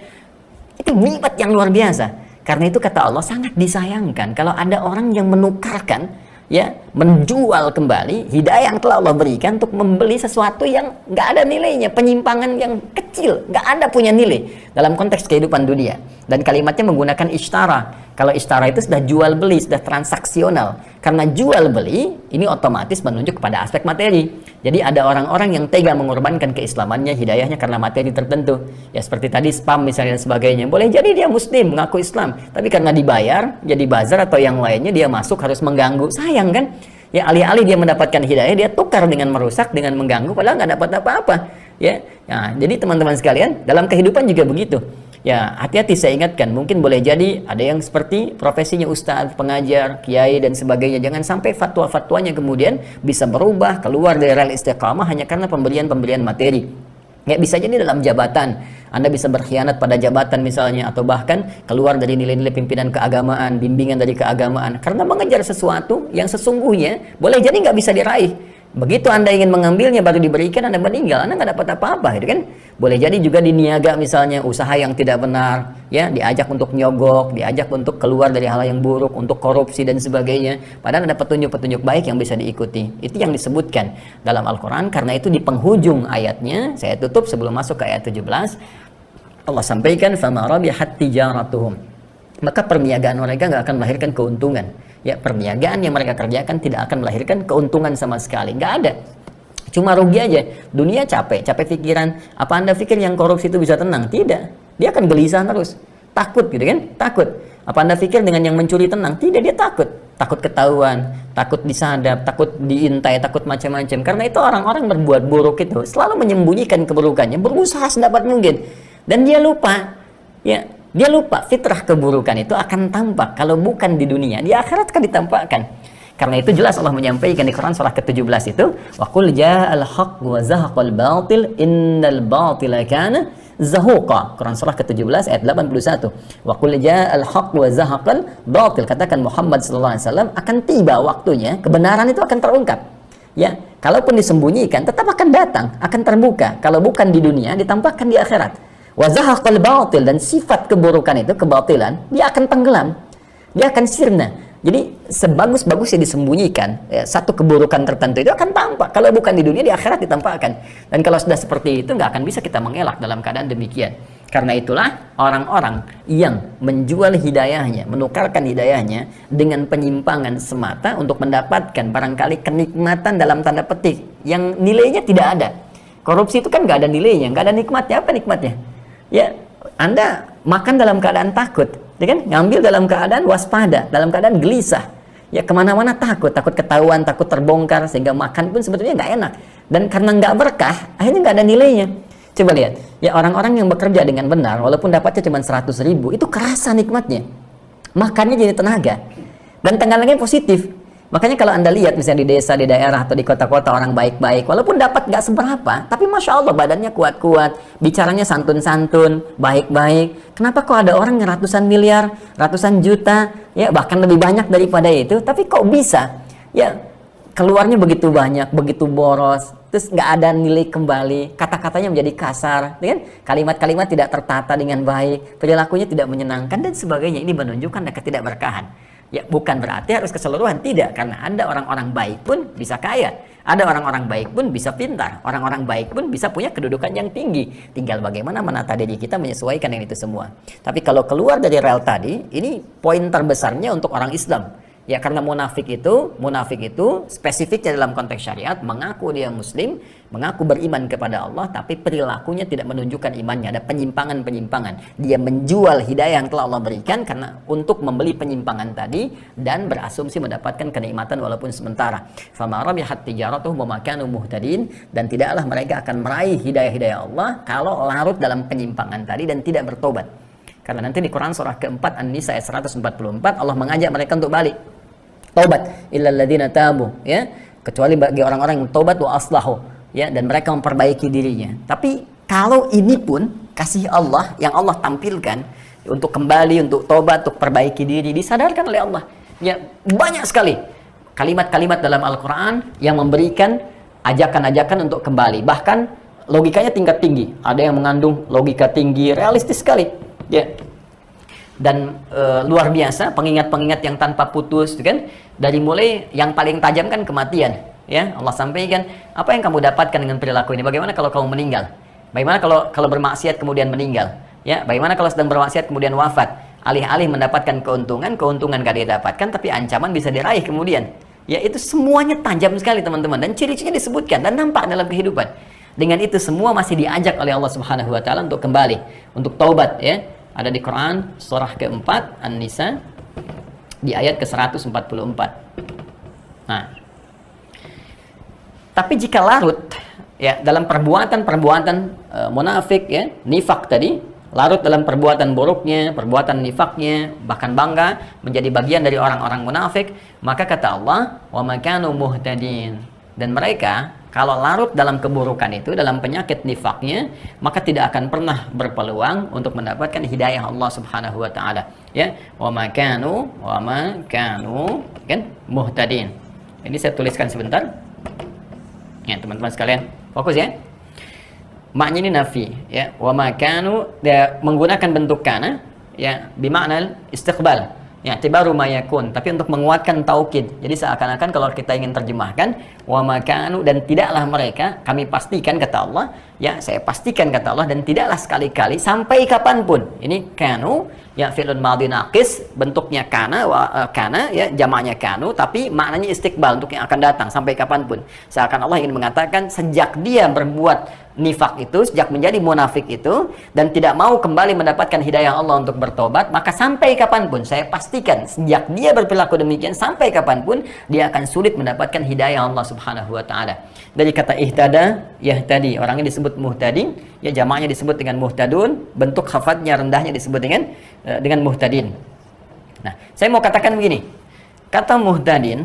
itu nikmat yang luar biasa. Karena itu kata Allah sangat disayangkan kalau ada orang yang menukarkan, ya, menjual kembali hidayah yang telah Allah berikan untuk membeli sesuatu yang nggak ada nilainya, penyimpangan yang kecil, nggak ada punya nilai dalam konteks kehidupan dunia. Dan kalimatnya menggunakan ishtara. Kalau ishtara itu sudah jual beli, sudah transaksional. Karena jual beli ini otomatis menunjuk kepada aspek materi. Jadi ada orang-orang yang tega mengorbankan keislamannya, hidayahnya karena materi tertentu. Ya seperti tadi spam misalnya dan sebagainya. Boleh jadi dia muslim, mengaku Islam, tapi karena dibayar, jadi bazar atau yang lainnya dia masuk harus mengganggu. Sayang kan? Ya alih-alih dia mendapatkan hidayah, dia tukar dengan merusak, dengan mengganggu, padahal nggak dapat apa-apa. Ya, nah, jadi teman-teman sekalian, dalam kehidupan juga begitu. Ya, hati-hati saya ingatkan, mungkin boleh jadi ada yang seperti profesinya ustadz, pengajar, kiai dan sebagainya. Jangan sampai fatwa-fatwanya kemudian bisa berubah, keluar dari rel istiqamah hanya karena pemberian-pemberian materi. Ya, bisa jadi dalam jabatan, Anda bisa berkhianat pada jabatan misalnya, atau bahkan keluar dari nilai-nilai pimpinan keagamaan, bimbingan dari keagamaan, karena mengejar sesuatu yang sesungguhnya boleh jadi nggak bisa diraih. Begitu Anda ingin mengambilnya baru diberikan, Anda meninggal, Anda nggak dapat apa-apa, gitu kan? Boleh jadi juga di niaga misalnya, usaha yang tidak benar, ya, diajak untuk nyogok, diajak untuk keluar dari hal yang buruk, untuk korupsi dan sebagainya. Padahal ada petunjuk-petunjuk baik yang bisa diikuti. Itu yang disebutkan dalam Al-Quran. Karena itu di penghujung ayatnya, saya tutup sebelum masuk ke ayat 17, Allah sampaikan, فَمَا رَبِحَتْ تِجَارَتُهُمْ. Maka perniagaan mereka nggak akan melahirkan keuntungan. Ya, perniagaan yang mereka kerjakan tidak akan melahirkan keuntungan sama sekali. Nggak ada. Cuma rugi aja. Dunia capek pikiran. Apa Anda pikir yang korupsi itu bisa tenang? Tidak. Dia akan gelisah terus. Takut gitu kan? Takut. Apa Anda pikir dengan yang mencuri tenang? Tidak, dia takut. Takut ketahuan, takut disadap, takut diintai, takut macam-macam. Karena itu orang-orang berbuat buruk itu selalu menyembunyikan keburukannya, berusaha sedapat mungkin. Dan dia lupa. Ya, dia lupa fitrah keburukan itu akan tampak. Kalau bukan di dunia, di akhirat akan ditampakkan. Karena itu jelas Allah menyampaikan di Quran surah ke-17 itu, wa qul ja'al haqq wa zahaqal batil innal batila kana zahuqa. Quran surah ke-17 ayat 81. Wa qul ja'al haqq wa zahaqal batil. Katakan Muhammad sallallahu alaihi wasallam, akan tiba waktunya kebenaran itu akan terungkap. Ya, Kalaupun disembunyikan, tetap akan datang, akan terbuka. Kalau bukan di dunia, ditampakkan di akhirat. Wa zahaqal batil, dan sifat keburukan itu, kebatilan, dia akan tenggelam. Dia akan sirna. Jadi sebagus-bagusnya disembunyikan, ya, satu keburukan tertentu itu akan tampak. Kalau bukan di dunia, di akhirat ditampakkan. Dan kalau sudah seperti itu, nggak akan bisa kita mengelak dalam keadaan demikian. Karena itulah orang-orang yang menjual hidayahnya, menukarkan hidayahnya dengan penyimpangan semata untuk mendapatkan barangkali kenikmatan dalam tanda petik yang nilainya tidak ada. Korupsi itu kan nggak ada nilainya, nggak ada nikmatnya. Apa nikmatnya? Ya, Anda makan dalam keadaan takut, ya kan? Ngambil dalam keadaan waspada, dalam keadaan gelisah. Ya, kemana-mana takut ketahuan, takut terbongkar, sehingga makan pun sebetulnya nggak enak. Dan karena nggak berkah, akhirnya nggak ada nilainya. Coba lihat, ya orang-orang yang bekerja dengan benar, walaupun dapatnya cuma 100.000, itu kerasa nikmatnya. Makannya jadi tenaga. Dan tenggalannya positif. Makanya kalau Anda lihat misalnya di desa, di daerah, atau di kota-kota orang baik-baik, walaupun dapat nggak seberapa, tapi Masya Allah badannya kuat-kuat, bicaranya santun-santun, baik-baik. Kenapa kok ada orang yang ratusan miliar, ratusan juta, ya bahkan lebih banyak daripada itu, tapi kok bisa? Ya, keluarnya begitu banyak, begitu boros, terus nggak ada nilai kembali, kata-katanya menjadi kasar, kan? Kalimat-kalimat tidak tertata dengan baik, perilakunya tidak menyenangkan, dan sebagainya. Ini menunjukkan ketidakberkahan. Ya, bukan berarti harus keseluruhan, tidak, karena ada orang-orang baik pun bisa kaya, ada orang-orang baik pun bisa pintar, orang-orang baik pun bisa punya kedudukan yang tinggi. Tinggal bagaimana menata diri kita menyesuaikan dengan itu semua. Tapi kalau keluar dari rel tadi, ini poin terbesarnya untuk orang Islam. Ya, karena munafik itu spesifiknya dalam konteks syariat, mengaku dia muslim, mengaku beriman kepada Allah, tapi perilakunya tidak menunjukkan imannya. Ada penyimpangan-penyimpangan. Dia menjual hidayah yang telah Allah berikan karena untuk membeli penyimpangan tadi dan berasumsi mendapatkan kenikmatan walaupun sementara. Fama rabihat tijaratuhum wa ma kanu muhtadin, dan tidaklah mereka akan meraih hidayah-hidayah Allah kalau larut dalam penyimpangan tadi dan tidak bertobat. Karena nanti di Quran surah keempat An-Nisa ayat 144 Allah mengajak mereka untuk balik. Taubat illal ladzina tabu, ya, kecuali bagi orang-orang yang taubat wa aslahu, ya, dan mereka memperbaiki dirinya. Tapi kalau ini pun kasih Allah yang Allah tampilkan untuk kembali, untuk taubat, untuk perbaiki diri, disadarkan oleh Allah. Ya, banyak sekali kalimat-kalimat dalam Al-Qur'an yang memberikan ajakan-ajakan untuk kembali. Bahkan logikanya tingkat tinggi. Ada yang mengandung logika tinggi, realistis sekali. Ya. Dan luar biasa, pengingat-pengingat yang tanpa putus, kan? Dari mulai yang paling tajam kan kematian, ya. Allah sampaikan, apa yang kamu dapatkan dengan perilaku ini? Bagaimana kalau kamu meninggal? Bagaimana kalau bermaksiat kemudian meninggal? Ya, bagaimana kalau sedang bermaksiat kemudian wafat? Alih-alih mendapatkan keuntungan gak didapatkan, tapi ancaman bisa diraih kemudian. Ya, itu semuanya tajam sekali, teman-teman, dan ciri-cirinya disebutkan dan nampak dalam kehidupan. Dengan itu semua masih diajak oleh Allah Subhanahu wa taala untuk kembali, untuk taubat, ya. Ada di Quran surah keempat An-Nisa di ayat ke-144. Nah, tapi jika larut, ya, dalam perbuatan-perbuatan munafik, ya, nifak tadi, larut dalam perbuatan buruknya, perbuatan nifaknya, bahkan bangga menjadi bagian dari orang-orang munafik, maka kata Allah, wa ma kanu muhtadin, dan mereka kalau larut dalam keburukan itu, dalam penyakit nifaknya, maka tidak akan pernah berpeluang untuk mendapatkan hidayah Allah Subhanahu wa taala. Ya, wa ma kanu kan muhtadin. Ini saya tuliskan sebentar. Ya, teman-teman sekalian, fokus ya. Maknanya ini nafi, ya. Wa ma kanu, dia menggunakan bentuk kana, ya, bimakna istiqbal. Ya, tibaru ma yakun, tapi untuk menguatkan taukid. Jadi seakan-akan kalau kita ingin terjemahkan wa ma kanu, dan tidaklah mereka, kami pastikan kata Allah, ya, saya pastikan kata Allah, dan tidaklah sekali-kali sampai kapanpun. Ini kanu, ya, fi'lun madhi naqis, bentuknya kana, kana, ya, jamaknya kanu, tapi maknanya istiqbal, untuk yang akan datang sampai kapanpun. Seakan Allah ingin mengatakan sejak dia berbuat nifak itu, sejak menjadi munafik itu, dan tidak mau kembali mendapatkan hidayah Allah untuk bertobat, maka sampai kapanpun, saya pastikan sejak dia berperilaku demikian, sampai kapanpun dia akan sulit mendapatkan hidayah Allah Subhanahu wa taala. Dari kata ihtada, yahtadi, orangnya disebut muhtadi, ya, jamaknya disebut dengan muhtadun, bentuk khafadnya, rendahnya disebut dengan muhtadin. Nah, saya mau katakan begini, kata muhtadin,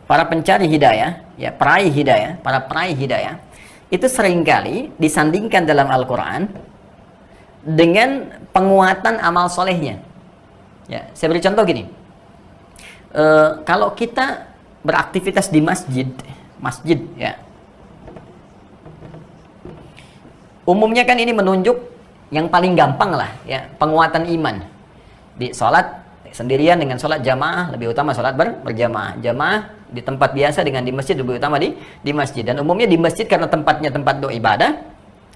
para pencari hidayah, ya, peraih hidayah, para peraih hidayah, itu seringkali disandingkan dalam Al-Quran dengan penguatan amal solehnya. Ya, saya beri contoh gini. Kalau kita beraktivitas di masjid, masjid, ya. Umumnya kan ini menunjuk yang paling gampang lah, ya, penguatan iman. Di sholat sendirian dengan sholat jamaah lebih utama sholat berjamaah. Jamaah di tempat biasa dengan di masjid lebih utama di masjid. Dan umumnya di masjid karena tempatnya tempat untuk ibadah,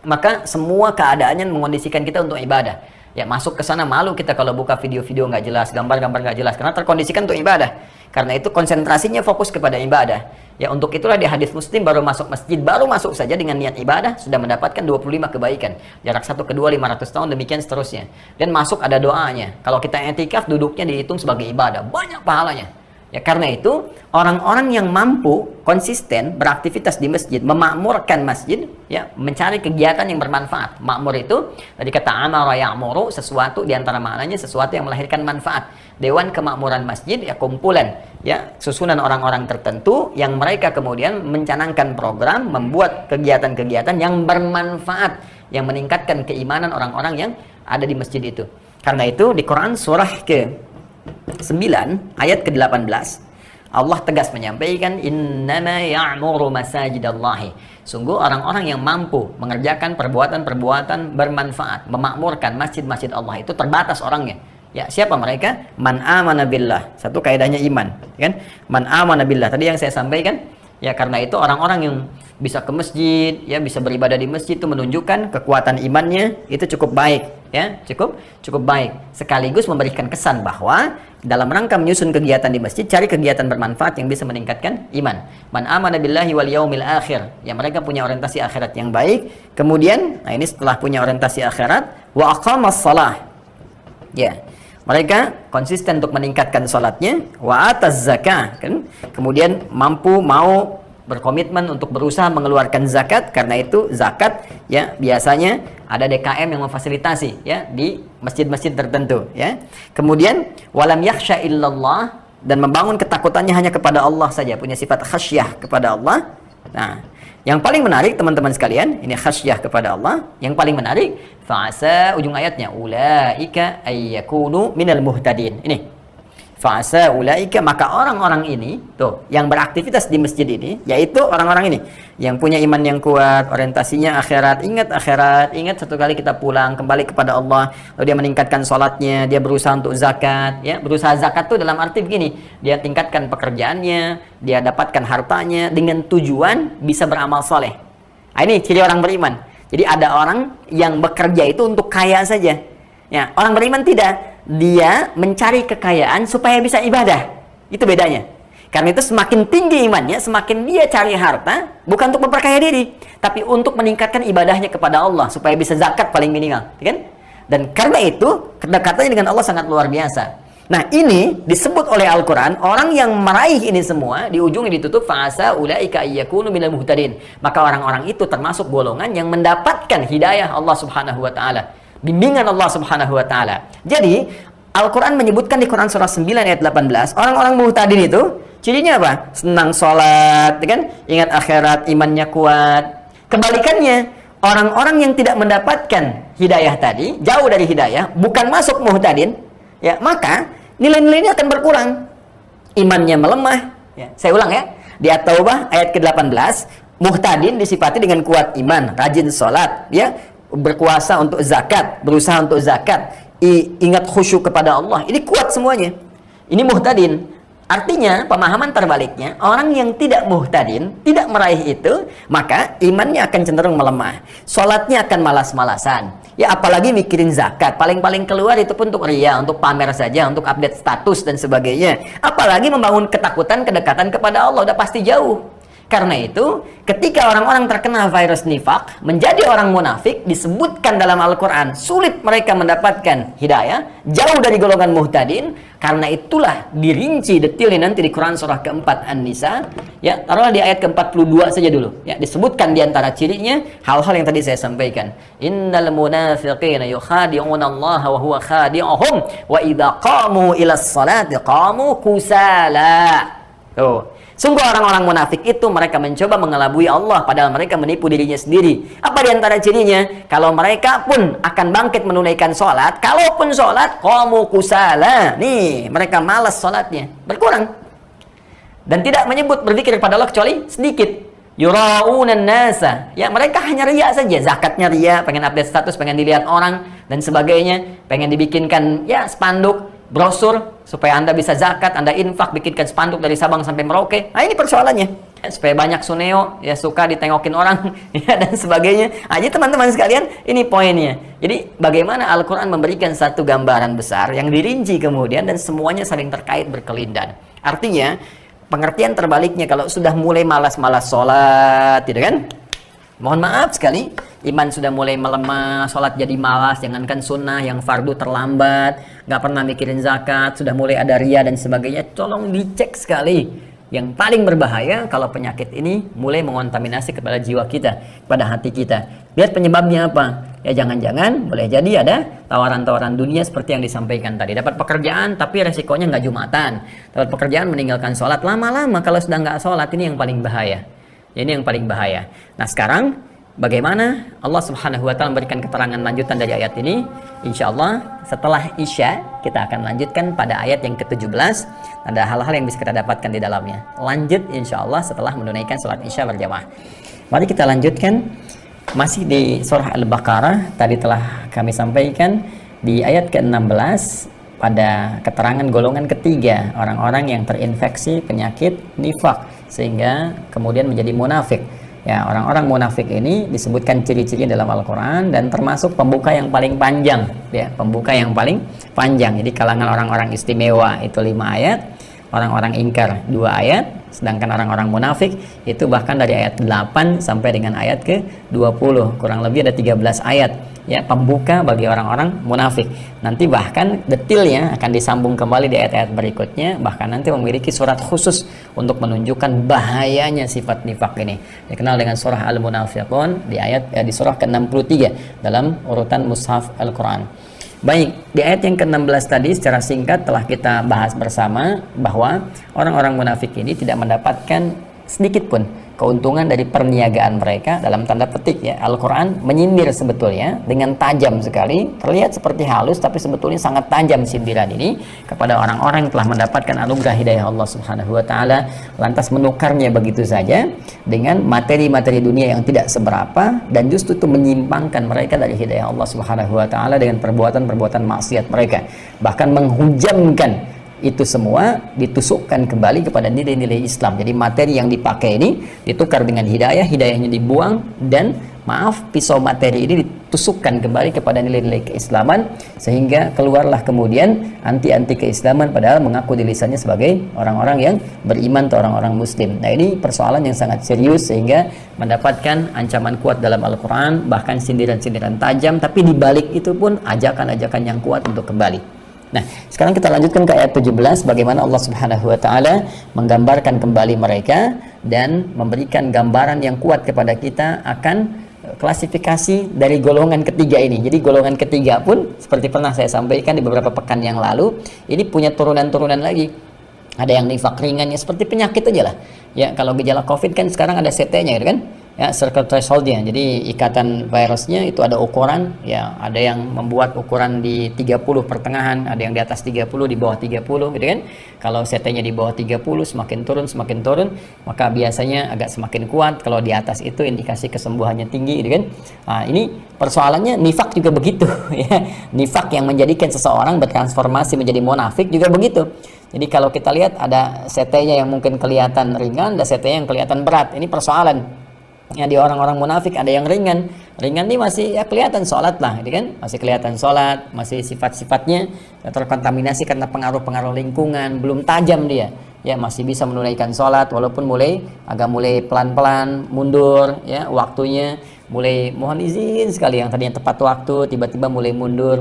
maka semua keadaannya mengondisikan kita untuk ibadah. Ya, masuk ke sana malu kita kalau buka video-video nggak jelas, gambar-gambar nggak jelas, karena terkondisikan untuk ibadah. Karena itu konsentrasinya fokus kepada ibadah. Ya, untuk itulah di hadis Muslim baru masuk masjid, baru masuk saja dengan niat ibadah sudah mendapatkan 25 kebaikan. Jarak 1 ke 2 500 tahun, demikian seterusnya. Dan masuk ada doanya. Kalau kita i'tikaf duduknya dihitung sebagai ibadah, banyak pahalanya. Ya, karena itu orang-orang yang mampu konsisten beraktivitas di masjid, memakmurkan masjid, ya, mencari kegiatan yang bermanfaat. Makmur itu tadi kata amara ya'muru, sesuatu di antara maknanya sesuatu yang melahirkan manfaat. Dewan Kemakmuran Masjid, ya, kumpulan, ya, susunan orang-orang tertentu yang mereka kemudian mencanangkan program, membuat kegiatan-kegiatan yang bermanfaat, yang meningkatkan keimanan orang-orang yang ada di masjid itu. Karena itu di Quran surah ke-9 ayat ke-18 Allah tegas menyampaikan, innama ya'muru masajidallahi, sungguh orang-orang yang mampu mengerjakan perbuatan-perbuatan bermanfaat, memakmurkan masjid-masjid Allah itu terbatas orangnya. Ya, siapa mereka? Man amana billah. Satu kaidahnya iman, kan? Man amana billah. Tadi yang saya sampaikan, ya, karena itu orang-orang yang bisa ke masjid, ya, bisa beribadah di masjid itu menunjukkan kekuatan imannya itu cukup baik, ya, cukup baik. Sekaligus memberikan kesan bahwa dalam rangka menyusun kegiatan di masjid, cari kegiatan bermanfaat yang bisa meningkatkan iman. Man amana billahi wal yaumil akhir. Ya, mereka punya orientasi akhirat yang baik. Kemudian, nah ini setelah punya orientasi akhirat, wa aqamas shalah. Ya, mereka konsisten untuk meningkatkan sholatnya, wa ataz zakah, kan? Kemudian mau berkomitmen untuk berusaha mengeluarkan zakat. Karena itu zakat, ya, biasanya ada DKM yang memfasilitasi, ya, di masjid-masjid tertentu, ya. Kemudian walam yakhsha illallah, dan membangun ketakutannya hanya kepada Allah saja, punya sifat khasyah kepada Allah. Nah, yang paling menarik teman-teman sekalian, ini khasyah kepada Allah. Yang paling menarik, fa'asa, ujung ayatnya, ulaika ayyakunu minal muhtadin. Ini, fa'asa ulaika, maka orang-orang ini, tuh, yang beraktivitas di masjid ini, yaitu orang-orang ini, yang punya iman yang kuat, orientasinya akhirat, ingat satu kali kita pulang, kembali kepada Allah, lalu dia meningkatkan sholatnya, dia berusaha untuk zakat, ya, berusaha zakat tuh dalam arti begini, dia tingkatkan pekerjaannya, dia dapatkan hartanya, dengan tujuan bisa beramal soleh. Nah, ini ciri orang beriman. Jadi ada orang yang bekerja itu untuk kaya saja, ya, orang beriman tidak, dia mencari kekayaan supaya bisa ibadah. Itu bedanya. Karena itu semakin tinggi imannya, semakin dia cari harta bukan untuk memperkaya diri, tapi untuk meningkatkan ibadahnya kepada Allah supaya bisa zakat paling minimal, kan? Dan karena itu kedekatannya dengan Allah sangat luar biasa. Nah, ini disebut oleh Al-Quran, orang yang meraih ini semua di ujungnya ditutup fa'asa ulaika ayyakunu minal muhtadin. Maka orang-orang itu termasuk golongan yang mendapatkan hidayah Allah Subhanahu wa taala, bimbingan Allah Subhanahu wa taala. Jadi Al-Quran menyebutkan di Quran surah 9 ayat 18, orang-orang muhtadin itu cirinya apa? Senang sholat, kan? Ingat akhirat, imannya kuat. Kebalikannya, orang-orang yang tidak mendapatkan hidayah tadi, jauh dari hidayah, bukan masuk muhtadin, ya, maka nilai-nilainya akan berkurang. Imannya melemah. Ya, saya ulang, ya. Di At-Taubah ayat ke-18, muhtadin disifati dengan kuat iman, rajin sholat, ya, berkuasa untuk zakat, berusaha untuk zakat, ingat khusyuk kepada Allah. Ini kuat semuanya. Ini muhtadin. Artinya, pemahaman terbaliknya, orang yang tidak muhtadin, tidak meraih itu, maka imannya akan cenderung melemah. Sholatnya akan malas-malasan. Ya, apalagi mikirin zakat. Paling-paling keluar itu pun untuk ria, untuk pamer saja, untuk update status dan sebagainya. Apalagi membangun ketakutan, kedekatan kepada Allah, udah pasti jauh. Karena itu, ketika orang-orang terkena virus nifak, menjadi orang munafik, disebutkan dalam Al-Quran, sulit mereka mendapatkan hidayah, jauh dari golongan muhtadin. Karena itulah dirinci detailnya nanti di Quran surah keempat An-Nisa. Ya, taruhlah di ayat ke-42 saja dulu. Ya, disebutkan di antara cirinya hal-hal yang tadi saya sampaikan. Innal munafiqina yukhadi'una Allah wa huwa khadi'uhum wa idza qamu ila sholati qamu kusala. Tuh. Sungguh orang-orang munafik itu mereka mencoba mengelabui Allah padahal mereka menipu dirinya sendiri. Apa di antara cirinya? Kalau mereka pun akan bangkit menunaikan sholat, kalaupun sholat qamu kusala. Nih, mereka malas sholatnya, berkurang. dan tidak menyebut berzikir kepada Allah kecuali sedikit. Yura'unan nasa, ya mereka hanya riya saja, zakatnya riya, pengen update status, pengen dilihat orang dan sebagainya, pengen dibikinkan ya spanduk, brosur supaya Anda bisa zakat, Anda infak, bikinkan spanduk dari Sabang sampai Merauke. Nah ini persoalannya, ya, supaya banyak suneo, ya suka ditengokin orang ya, dan sebagainya. Nah, jadi teman-teman sekalian, ini poinnya. Jadi bagaimana Al-Quran memberikan satu gambaran besar yang dirinci kemudian dan semuanya saling terkait berkelindan. Artinya pengertian terbaliknya, kalau sudah mulai malas-malas sholat, tidak kan? Mohon maaf sekali, iman sudah mulai melemah, sholat jadi malas, jangankan sunnah, yang fardu terlambat, nggak pernah mikirin zakat, sudah mulai ada riya dan sebagainya. Tolong dicek sekali. Yang paling berbahaya kalau penyakit ini mulai mengontaminasi kepada jiwa kita, kepada hati kita. Lihat penyebabnya apa? Ya jangan-jangan boleh jadi ada tawaran-tawaran dunia seperti yang disampaikan tadi. Dapat pekerjaan tapi resikonya nggak jumatan. Dapat pekerjaan meninggalkan sholat. Lama-lama kalau sudah nggak sholat, ini yang paling bahaya. Ini yang paling bahaya. Nah sekarang bagaimana Allah Subhanahu wa Ta'ala memberikan keterangan lanjutan dari ayat ini? Insya Allah setelah Isya kita akan lanjutkan pada ayat yang ke-17. Ada hal-hal yang bisa kita dapatkan di dalamnya. Lanjut insya Allah setelah menunaikan sholat Isya berjamaah. Mari kita lanjutkan. Masih di surah Al-Baqarah, tadi telah kami sampaikan di ayat ke-16 pada keterangan golongan ketiga, orang-orang yang terinfeksi penyakit nifak sehingga kemudian menjadi munafik. Ya, orang-orang munafik ini disebutkan ciri-ciri dalam Al-Quran dan termasuk pembuka yang paling panjang, ya, pembuka yang paling panjang. Jadi kalangan orang-orang istimewa itu 5 ayat, orang-orang ingkar 2 ayat, sedangkan orang-orang munafik itu bahkan dari ayat 8 sampai dengan ayat ke-20, kurang lebih ada 13 ayat, ya, pembuka bagi orang-orang munafik. Nanti bahkan detailnya akan disambung kembali di ayat-ayat berikutnya, bahkan nanti memiliki surat khusus untuk menunjukkan bahayanya sifat nifak ini, dikenal dengan surah Al-Munafiqun di surah ke-63 dalam urutan mushaf Al-Quran. Baik, di ayat yang ke-16 tadi secara singkat telah kita bahas bersama bahwa orang-orang munafik ini tidak mendapatkan sedikit pun keuntungan dari perniagaan mereka, dalam tanda petik ya. Al-Quran menyindir sebetulnya dengan tajam sekali, terlihat seperti halus tapi sebetulnya sangat tajam sindiran ini kepada orang-orang yang telah mendapatkan anugerah hidayah Allah Subhanahu wa Ta'ala, lantas menukarnya begitu saja dengan materi-materi dunia yang tidak seberapa, dan justru itu menyimpangkan mereka dari hidayah Allah Subhanahu wa Ta'ala dengan perbuatan-perbuatan maksiat mereka, bahkan menghujamkan itu semua ditusukkan kembali kepada nilai-nilai Islam. Jadi materi yang dipakai ini ditukar dengan hidayah, hidayahnya dibuang, dan maaf, pisau materi ini ditusukkan kembali kepada nilai-nilai keislaman, sehingga keluarlah kemudian anti-anti keislaman padahal mengaku di lisannya sebagai orang-orang yang beriman atau orang-orang muslim. Nah ini persoalan yang sangat serius sehingga mendapatkan ancaman kuat dalam Al-Quran, bahkan sindiran-sindiran tajam, tapi dibalik itu pun ajakan-ajakan yang kuat untuk kembali. Nah, sekarang kita lanjutkan ke ayat 17, bagaimana Allah Subhanahu wa Ta'ala menggambarkan kembali mereka dan memberikan gambaran yang kuat kepada kita akan klasifikasi dari golongan ketiga ini. Jadi golongan ketiga pun seperti pernah saya sampaikan di beberapa pekan yang lalu, ini punya turunan-turunan lagi. Ada yang nifak ringannya seperti penyakit aja lah. Ya, kalau gejala COVID kan sekarang ada CT-nya gitu kan. Ya, circle threshold-nya. Jadi ikatan virusnya itu ada ukuran, ya, ada yang membuat ukuran di 30 pertengahan, ada yang di atas 30, di bawah 30 gitu kan. Kalau CT-nya di bawah 30 semakin turun, maka biasanya agak semakin kuat. Kalau di atas itu indikasi kesembuhannya tinggi gitu kan. Nah, ini persoalannya nifak juga begitu ya. Nifak yang menjadikan seseorang bertransformasi menjadi munafik juga begitu. Jadi kalau kita lihat ada CT-nya yang mungkin kelihatan ringan, ada CT-nya yang kelihatan berat. Ini persoalan. Ya, di orang-orang munafik ada yang ringan ini masih ya kelihatan sholat lah, gitu kan? Masih kelihatan sholat, masih sifat-sifatnya terkontaminasi karena pengaruh-pengaruh lingkungan, belum tajam dia, ya masih bisa menunaikan sholat walaupun mulai pelan-pelan mundur, ya waktunya mulai mohon izin sekali, yang tadinya tepat waktu tiba-tiba mulai mundur,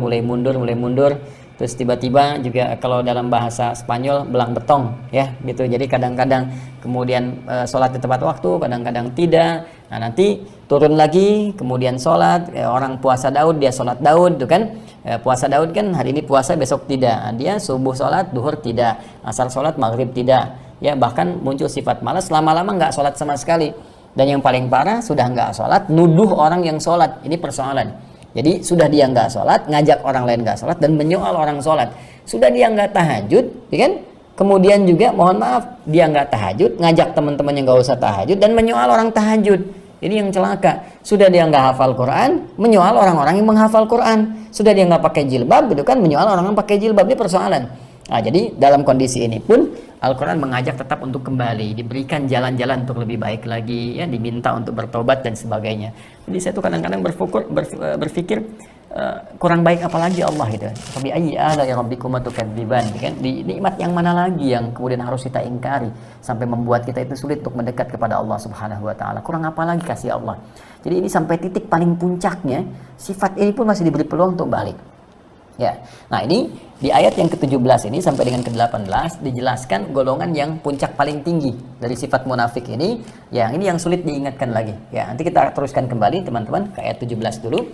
terus tiba-tiba juga kalau dalam bahasa Spanyol belang betong, ya gitu. Jadi kadang-kadang kemudian sholat di tepat waktu, kadang-kadang tidak. Nah nanti turun lagi, kemudian sholat, orang puasa Daud, dia sholat Daud tuh kan, puasa Daud kan hari ini puasa besok tidak, dia subuh sholat, duhur tidak, asar sholat, maghrib tidak, ya bahkan muncul sifat malas, lama-lama nggak sholat sama sekali. Dan yang paling parah sudah nggak sholat, nuduh orang yang sholat, ini persoalan. Jadi sudah dia nggak sholat, ngajak orang lain nggak sholat dan menyoal orang sholat. Sudah dia nggak tahajud, ya kan? Kemudian juga mohon maaf, dia nggak tahajud, ngajak teman-temannya nggak usah tahajud, dan menyoal orang tahajud. Ini yang celaka. Sudah dia nggak hafal Quran, menyoal orang-orang yang menghafal Quran. Sudah dia nggak pakai jilbab, gitu kan, menyoal orang yang pakai jilbab. Ini persoalan. Nah, jadi dalam kondisi ini pun Al-Quran mengajak tetap untuk kembali, diberikan jalan-jalan untuk lebih baik lagi, ya, diminta untuk bertobat dan sebagainya. Jadi saya tuh kadang-kadang berpikir kurang baik apalagi Allah itu. Fabi ayyi ala rabbikuma tukadziban, kan? Di nikmat yang mana lagi yang kemudian harus kita ingkari sampai membuat kita itu sulit untuk mendekat kepada Allah Subhanahu wa taala. Kurang apa lagi kasih Allah. Jadi ini sampai titik paling puncaknya, sifat ini pun masih diberi peluang untuk balik. Ya. Nah, ini di ayat yang ke-17 ini sampai dengan ke-18 dijelaskan golongan yang puncak paling tinggi dari sifat munafik ini. Yang ini yang sulit diingatkan lagi. Ya, nanti kita teruskan kembali teman-teman ke ayat 17 dulu.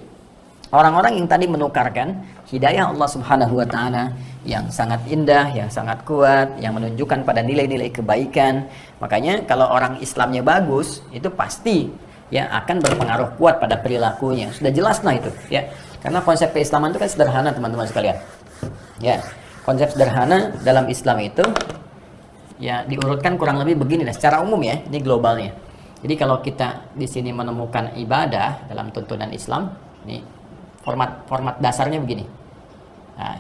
Orang-orang yang tadi menukarkan hidayah Allah Subhanahu wa taala yang sangat indah, yang sangat kuat, yang menunjukkan pada nilai-nilai kebaikan. Makanya kalau orang Islamnya bagus, itu pasti ya akan berpengaruh kuat pada perilakunya. Sudah jelas lah itu, ya. Karena konsep keislaman itu kan sederhana, teman-teman sekalian. Ya, konsep sederhana dalam Islam itu ya diurutkan kurang lebih begini lah secara umum ya, ini globalnya. Jadi kalau kita di sini menemukan ibadah dalam tuntunan Islam, ini format dasarnya begini. Nah,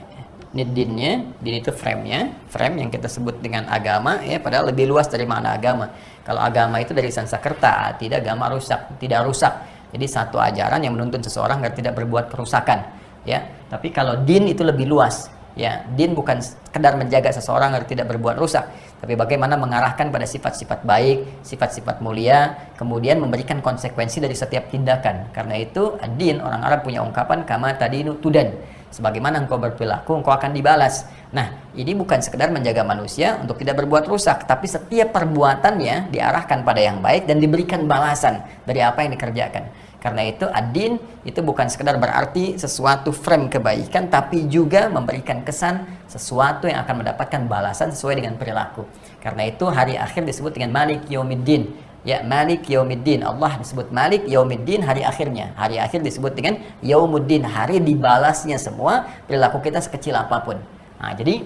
ini din itu frame yang kita sebut dengan agama ya, padahal lebih luas dari makna agama. Kalau agama itu dari Sanskerta, tidak agama rusak, tidak rusak. Jadi satu ajaran yang menuntun seseorang agar tidak berbuat kerusakan, ya. Tapi kalau din itu lebih luas, ya. Din bukan sekedar menjaga seseorang agar tidak berbuat rusak, tapi bagaimana mengarahkan pada sifat-sifat baik, sifat-sifat mulia, kemudian memberikan konsekuensi dari setiap tindakan. Karena itu, din, orang Arab punya ungkapan kama tadinu tudan. Sebagaimana engkau berperilaku, engkau akan dibalas. Nah, ini bukan sekedar menjaga manusia untuk tidak berbuat rusak, tapi setiap perbuatannya diarahkan pada yang baik dan diberikan balasan dari apa yang dikerjakan. Karena itu, ad-din itu bukan sekedar berarti sesuatu frame kebaikan, tapi juga memberikan kesan sesuatu yang akan mendapatkan balasan sesuai dengan perilaku. Karena itu, hari akhir disebut dengan Malik Yaumiddin. Ya, Malik Yaumiddin. Allah disebut Malik Yaumiddin, hari akhirnya. Hari akhir disebut dengan Yaumuddin, hari dibalasnya semua perilaku kita sekecil apapun. Nah, jadi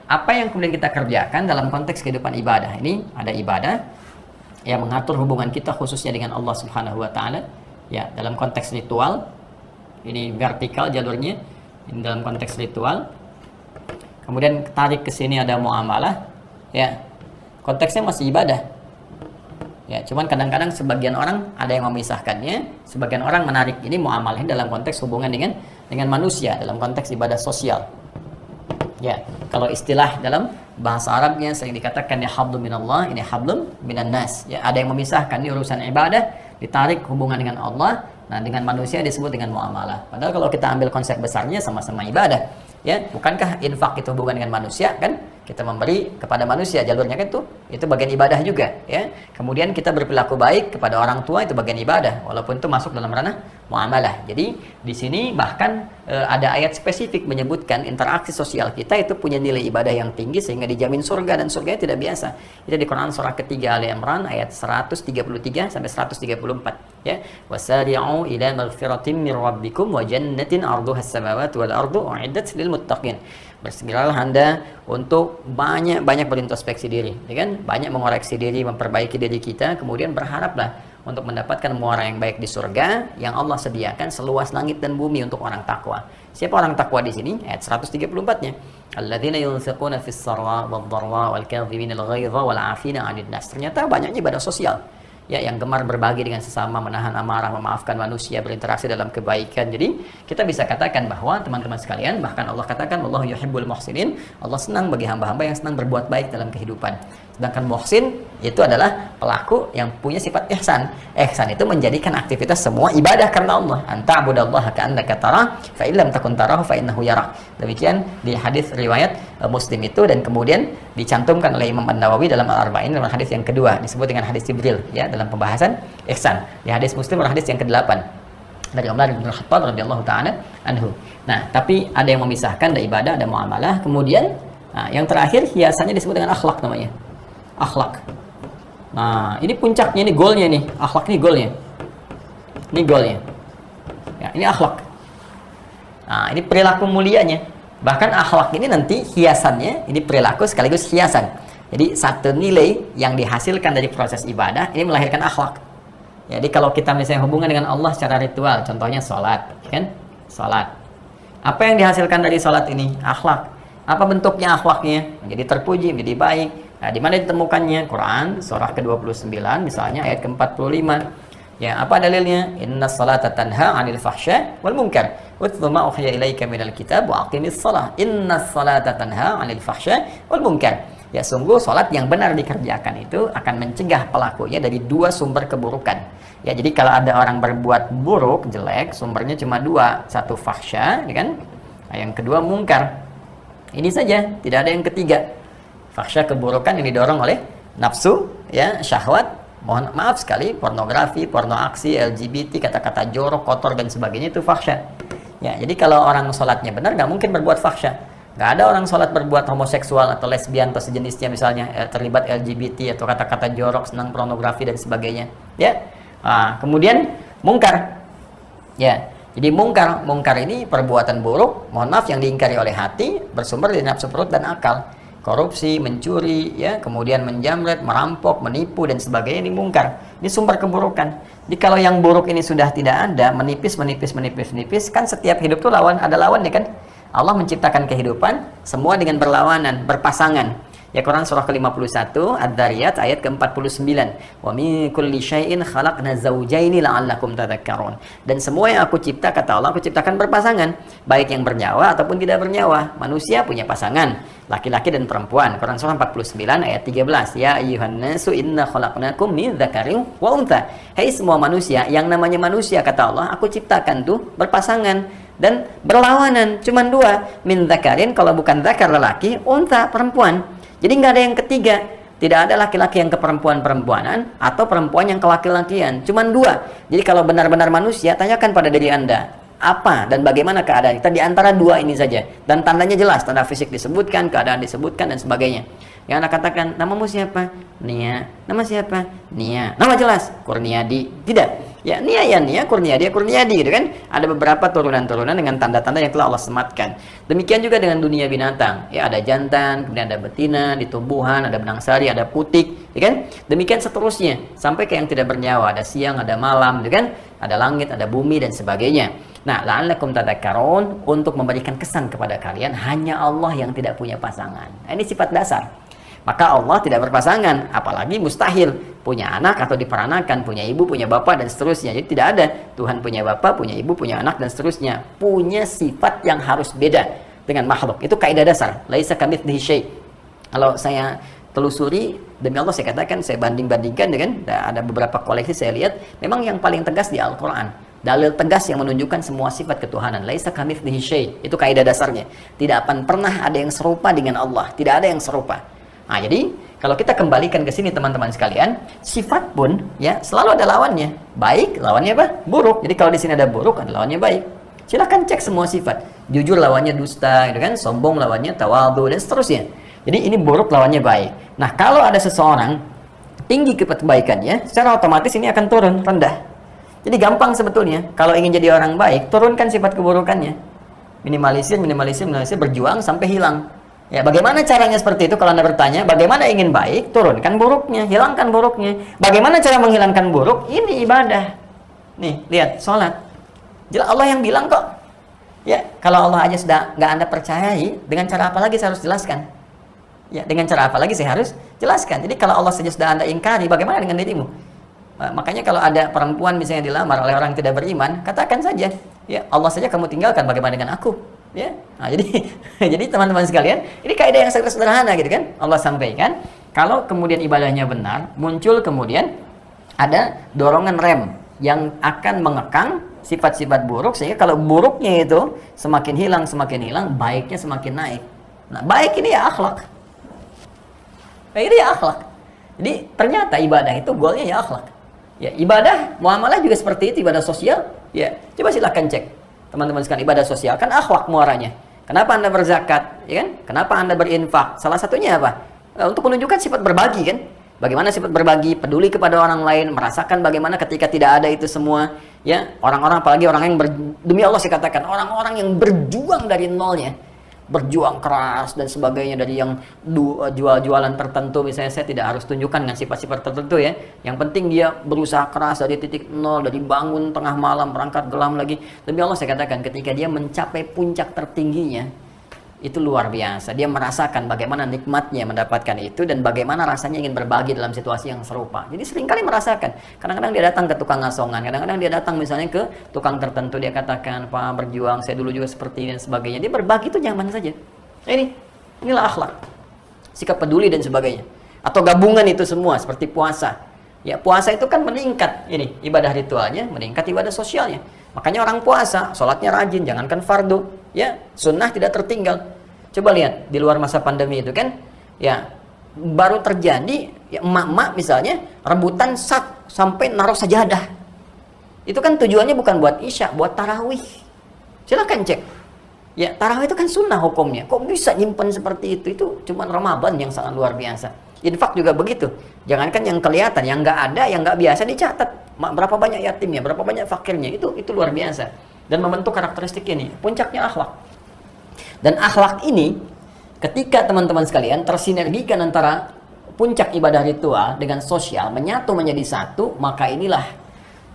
apa yang kemudian kita kerjakan dalam konteks kehidupan ibadah ini, ada ibadah yang mengatur hubungan kita khususnya dengan Allah Subhanahu wa taala, ya, dalam konteks ritual. Ini vertikal jalurnya, ini dalam konteks ritual. Kemudian tarik ke sini ada muamalah, ya. Konteksnya masih ibadah. Ya, cuman kadang-kadang sebagian orang ada yang memisahkannya, sebagian orang menarik ini muamalahnya dalam konteks hubungan dengan manusia, dalam konteks ibadah sosial. Ya, kalau istilah dalam bahasa Arabnya sering dikatakan ya hablum minallah, ini hablum minan nas. Ya, ada yang memisahkan ini urusan ibadah, ditarik hubungan dengan Allah, nah dengan manusia disebut dengan muamalah. Padahal kalau kita ambil konsep besarnya sama-sama ibadah. Ya, bukankah infak itu hubungan dengan manusia kan? Kita memberi kepada manusia, jalurnya kan itu bagian ibadah juga, ya. Kemudian kita berperilaku baik kepada orang tua, itu bagian ibadah, walaupun itu masuk dalam ranah muamalah. Jadi di sini bahkan ada ayat spesifik menyebutkan interaksi sosial kita itu punya nilai ibadah yang tinggi sehingga dijamin surga, dan surganya tidak biasa. Itu di Quran surah ketiga Ali Imran ayat 133 sampai 134, ya. Wasari'u ila maghfiratin min rabbikum wa jannatin 'arduha as-samawati wal ardu u'iddat lil muttaqin. Bersegeralah Anda untuk banyak berintrospeksi diri, ya kan? Banyak mengoreksi diri, memperbaiki diri kita, kemudian berharaplah untuk mendapatkan muara yang baik di surga yang Allah sediakan seluas langit dan bumi untuk orang takwa. Siapa orang takwa di sini? Ayat 134-nya. Alladzina yunfiquna fis sarra wad dharra wal kadhibina al ghaidha wal 'afina 'anil nas. Ternyata banyaknya ibadah sosial. Ya, yang gemar berbagi dengan sesama, menahan amarah, memaafkan manusia, berinteraksi dalam kebaikan. Jadi kita bisa katakan bahwa teman-teman sekalian, bahkan Allah katakan wallahu yuhibbul muhsinin, Allah senang bagi hamba-hamba yang senang berbuat baik dalam kehidupan. Sedangkan muhsin itu adalah pelaku yang punya sifat ihsan. Ihsan itu menjadikan aktivitas semua ibadah karena Allah. Anta'budallaha ka'annaka tarah fa illam takun tarahu fa innahu yarak. Demikian di hadis riwayat Muslim itu, dan kemudian dicantumkan oleh Imam An-Nawawi dalam Al-Arba'in dalam hadis yang kedua, disebut dengan hadis Jibril, ya, dalam pembahasan ihsan. Di hadis Muslim hadis yang ke-8 dari Umar bin Khattab radhiyallahu ta'ala anhu. Nah, tapi ada yang memisahkan, ada ibadah, ada muamalah. Kemudian yang terakhir hiasannya disebut dengan akhlak namanya. Akhlak. Nah, ini puncaknya, ini goalnya nih. Akhlak ini goalnya. Ini goalnya. Ya, ini akhlak. Nah, ini perilaku mulianya. Bahkan akhlak ini nanti hiasannya, ini perilaku sekaligus hiasan. Jadi satu nilai yang dihasilkan dari proses ibadah ini melahirkan akhlak. Jadi kalau kita misalnya hubungan dengan Allah secara ritual, contohnya sholat, kan? Sholat. Apa yang dihasilkan dari sholat ini? Akhlak. Apa bentuknya akhlaknya? Menjadi terpuji, menjadi baik. Nah, di mana ditemukannya? Quran surah ke-29 misalnya ayat ke-45. Ya, apa dalilnya? Inna salata tanha 'anil fahsya wal munkar. Utlu ma uhiya ilaika minal kitab wa aqimis shalah. Inna salata tanha 'anil fahsya wal munkar. Ya, sungguh salat yang benar dikerjakan itu akan mencegah pelakunya dari dua sumber keburukan. Ya, jadi kalau ada orang berbuat buruk, jelek, sumbernya cuma dua. Satu fahsya, ya kan? Nah, yang kedua mungkar. Ini saja, tidak ada yang ketiga. Fahsya keburukan yang didorong oleh nafsu, ya, syahwat. Mohon maaf sekali, pornografi, porno aksi, LGBT, kata-kata jorok, kotor dan sebagainya itu fahsya. Ya, jadi kalau orang sholatnya benar, nggak mungkin berbuat fahsya. Nggak ada orang sholat berbuat homoseksual atau lesbian atau sejenisnya misalnya, terlibat LGBT atau kata-kata jorok, senang pornografi dan sebagainya. Ya, kemudian mungkar. Ya, jadi mungkar ini perbuatan buruk, mohon maaf, yang diingkari oleh hati, bersumber dari nafsu perut dan akal. Korupsi, mencuri, ya, kemudian menjamret, merampok, menipu dan sebagainya, ini mungkar. Ini sumber keburukan. Jadi kalau yang buruk ini sudah tidak ada, menipis, kan setiap hidup itu ada lawannya kan? Allah menciptakan kehidupan semua dengan berlawanan, berpasangan. Ya, Quran surah ke-51 Ad-Dzariyat ayat ke-49. Wa min kulli syai'in khalaqna zawjaini la'allakum tadhakkarun. Dan semua yang aku cipta, kata Allah, aku ciptakan berpasangan, baik yang bernyawa ataupun tidak bernyawa. Manusia punya pasangan, laki-laki dan perempuan. Quran surah 49 ayat 13. Ya ayyuhan nasu inna khalaqnakum min dzakarin wa untha. Hai semua manusia, yang namanya manusia, kata Allah, aku ciptakan tuh berpasangan dan berlawanan, cuman dua. Min dzakarin, kalau bukan dzakar lelaki, untha perempuan. Jadi nggak ada yang ketiga. Tidak ada laki-laki yang ke perempuan-perempuanan atau perempuan yang ke laki-lakian. Cuman dua. Jadi kalau benar-benar manusia, tanyakan pada diri Anda, apa dan bagaimana keadaan kita di antara dua ini saja. Dan tandanya jelas, tanda fisik disebutkan, keadaan disebutkan, dan sebagainya. Yang Anda katakan, namamu siapa? Nia. Nama siapa? Nia. Nama jelas? Kurniadi. Tidak. Ya, Nia ya Nia, Kurniadi ya Kurniadi, gitu kan? Ada beberapa turunan-turunan dengan tanda-tanda yang telah Allah sematkan. Demikian juga dengan dunia binatang. Ya, ada jantan, kemudian ada betina, di tumbuhan, ada benang sari, ada putik, ya kan? Demikian seterusnya, sampai ke yang tidak bernyawa, ada siang, ada malam, gitu kan? Ada langit, ada bumi dan sebagainya. Nah, la'allakum tadhakkarun, untuk memberikan kesan kepada kalian, hanya Allah yang tidak punya pasangan. Nah, ini sifat dasar. Maka Allah tidak berpasangan, apalagi mustahil punya anak atau diperanakan, punya ibu, punya bapak dan seterusnya. Jadi tidak ada Tuhan punya bapak, punya ibu, punya anak dan seterusnya. Punya sifat yang harus beda dengan makhluk. Itu kaidah dasar. Laisa kamitslihi syai'. Kalau saya telusuri, demi Allah saya katakan, saya banding-bandingkan dengan ada beberapa koleksi saya lihat, memang yang paling tegas di Al-Qur'an. Dalil tegas yang menunjukkan semua sifat ketuhanan. Laisa kamitslihi syai'. Itu kaidah dasarnya. Tidak akan pernah ada yang serupa dengan Allah. Tidak ada yang serupa. Nah, jadi kalau kita kembalikan ke sini teman-teman sekalian, sifat pun ya selalu ada lawannya. Baik, lawannya apa? Buruk. Jadi kalau di sini ada buruk, ada lawannya baik. Silahkan cek semua sifat. Jujur lawannya dusta, gitu kan? Sombong lawannya tawadhu dan seterusnya. Jadi ini buruk lawannya baik. Nah, kalau ada seseorang tinggi kebaikannya, secara otomatis ini akan turun rendah. Jadi gampang sebetulnya. Kalau ingin jadi orang baik, turunkan sifat keburukannya. Minimalisir, berjuang sampai hilang. Ya, bagaimana caranya seperti itu? Kalau Anda bertanya, bagaimana ingin baik? Turunkan buruknya, hilangkan buruknya. Bagaimana cara menghilangkan buruk? Ini ibadah. Nih, lihat, sholat. Jelas Allah yang bilang kok. Ya, kalau Allah aja sudah nggak Anda percayai, dengan cara apa lagi saya harus jelaskan? Ya, dengan cara apa lagi saya harus jelaskan? Jadi kalau Allah saja sudah Anda ingkari, bagaimana dengan dirimu? Makanya kalau ada perempuan misalnya dilamar oleh orang yang tidak beriman, katakan saja, ya Allah saja kamu tinggalkan, bagaimana dengan aku? Ya, nah, jadi jadi teman-teman sekalian, ini kaidah yang sangat sederhana gitu kan. Allah sampaikan, kalau kemudian ibadahnya benar, muncul kemudian ada dorongan rem yang akan mengekang sifat-sifat buruk, sehingga kalau buruknya itu semakin hilang, baiknya semakin naik. Nah, baik ini ya akhlak. Baik ini ya akhlak. Jadi ternyata ibadah itu goalnya ya akhlak. Ya, ibadah muamalah juga seperti itu, ibadah sosial. Ya, coba silahkan cek. Teman-teman sekalian, ibadah sosial kan akhlak muaranya. Kenapa Anda berzakat, ya kan? Kenapa Anda berinfak? Salah satunya apa? Untuk menunjukkan sifat berbagi kan? Bagaimana sifat berbagi, peduli kepada orang lain, merasakan bagaimana ketika tidak ada itu semua, ya, orang-orang apalagi orang yang demi Allah saya katakan, orang-orang yang berjuang dari nolnya, berjuang keras dan sebagainya, dari yang jual-jualan tertentu misalnya, saya tidak harus tunjukkan dengan sifat-sifat tertentu ya. Yang penting dia berusaha keras dari titik nol, dari bangun tengah malam, berangkat gelam lagi. Demi Allah saya katakan, ketika dia mencapai puncak tertingginya, itu luar biasa. Dia merasakan bagaimana nikmatnya mendapatkan itu dan bagaimana rasanya ingin berbagi dalam situasi yang serupa. Jadi seringkali merasakan. Kadang-kadang dia datang ke tukang asongan, kadang-kadang dia datang misalnya ke tukang tertentu, dia katakan, Pak, berjuang, saya dulu juga seperti ini dan sebagainya. Dia berbagi itu nyaman saja. Inilah akhlak, sikap peduli dan sebagainya. Atau gabungan itu semua seperti puasa. Ya, puasa itu kan meningkat ini ibadah ritualnya, meningkat ibadah sosialnya. Makanya orang puasa, sholatnya rajin, jangankan fardu, ya, sunnah tidak tertinggal. Coba lihat di luar masa pandemi itu kan, ya, baru terjadi ya, emak-emak misalnya rebutan sampai naruh sajadah. Itu kan tujuannya bukan buat isya, buat tarawih. Silakan cek. Ya, tarawih itu kan sunnah hukumnya. Kok bisa nyimpen seperti itu? Itu cuma Ramadan yang sangat luar biasa. Infak juga begitu. Jangankan yang kelihatan, yang nggak ada, yang nggak biasa dicatat. Berapa banyak yatimnya, berapa banyak fakirnya, itu luar biasa. Dan membentuk karakteristik ini. Puncaknya akhlak. Dan akhlak ini, ketika teman-teman sekalian tersinergikan antara puncak ibadah ritual dengan sosial, menyatu menjadi satu, maka inilah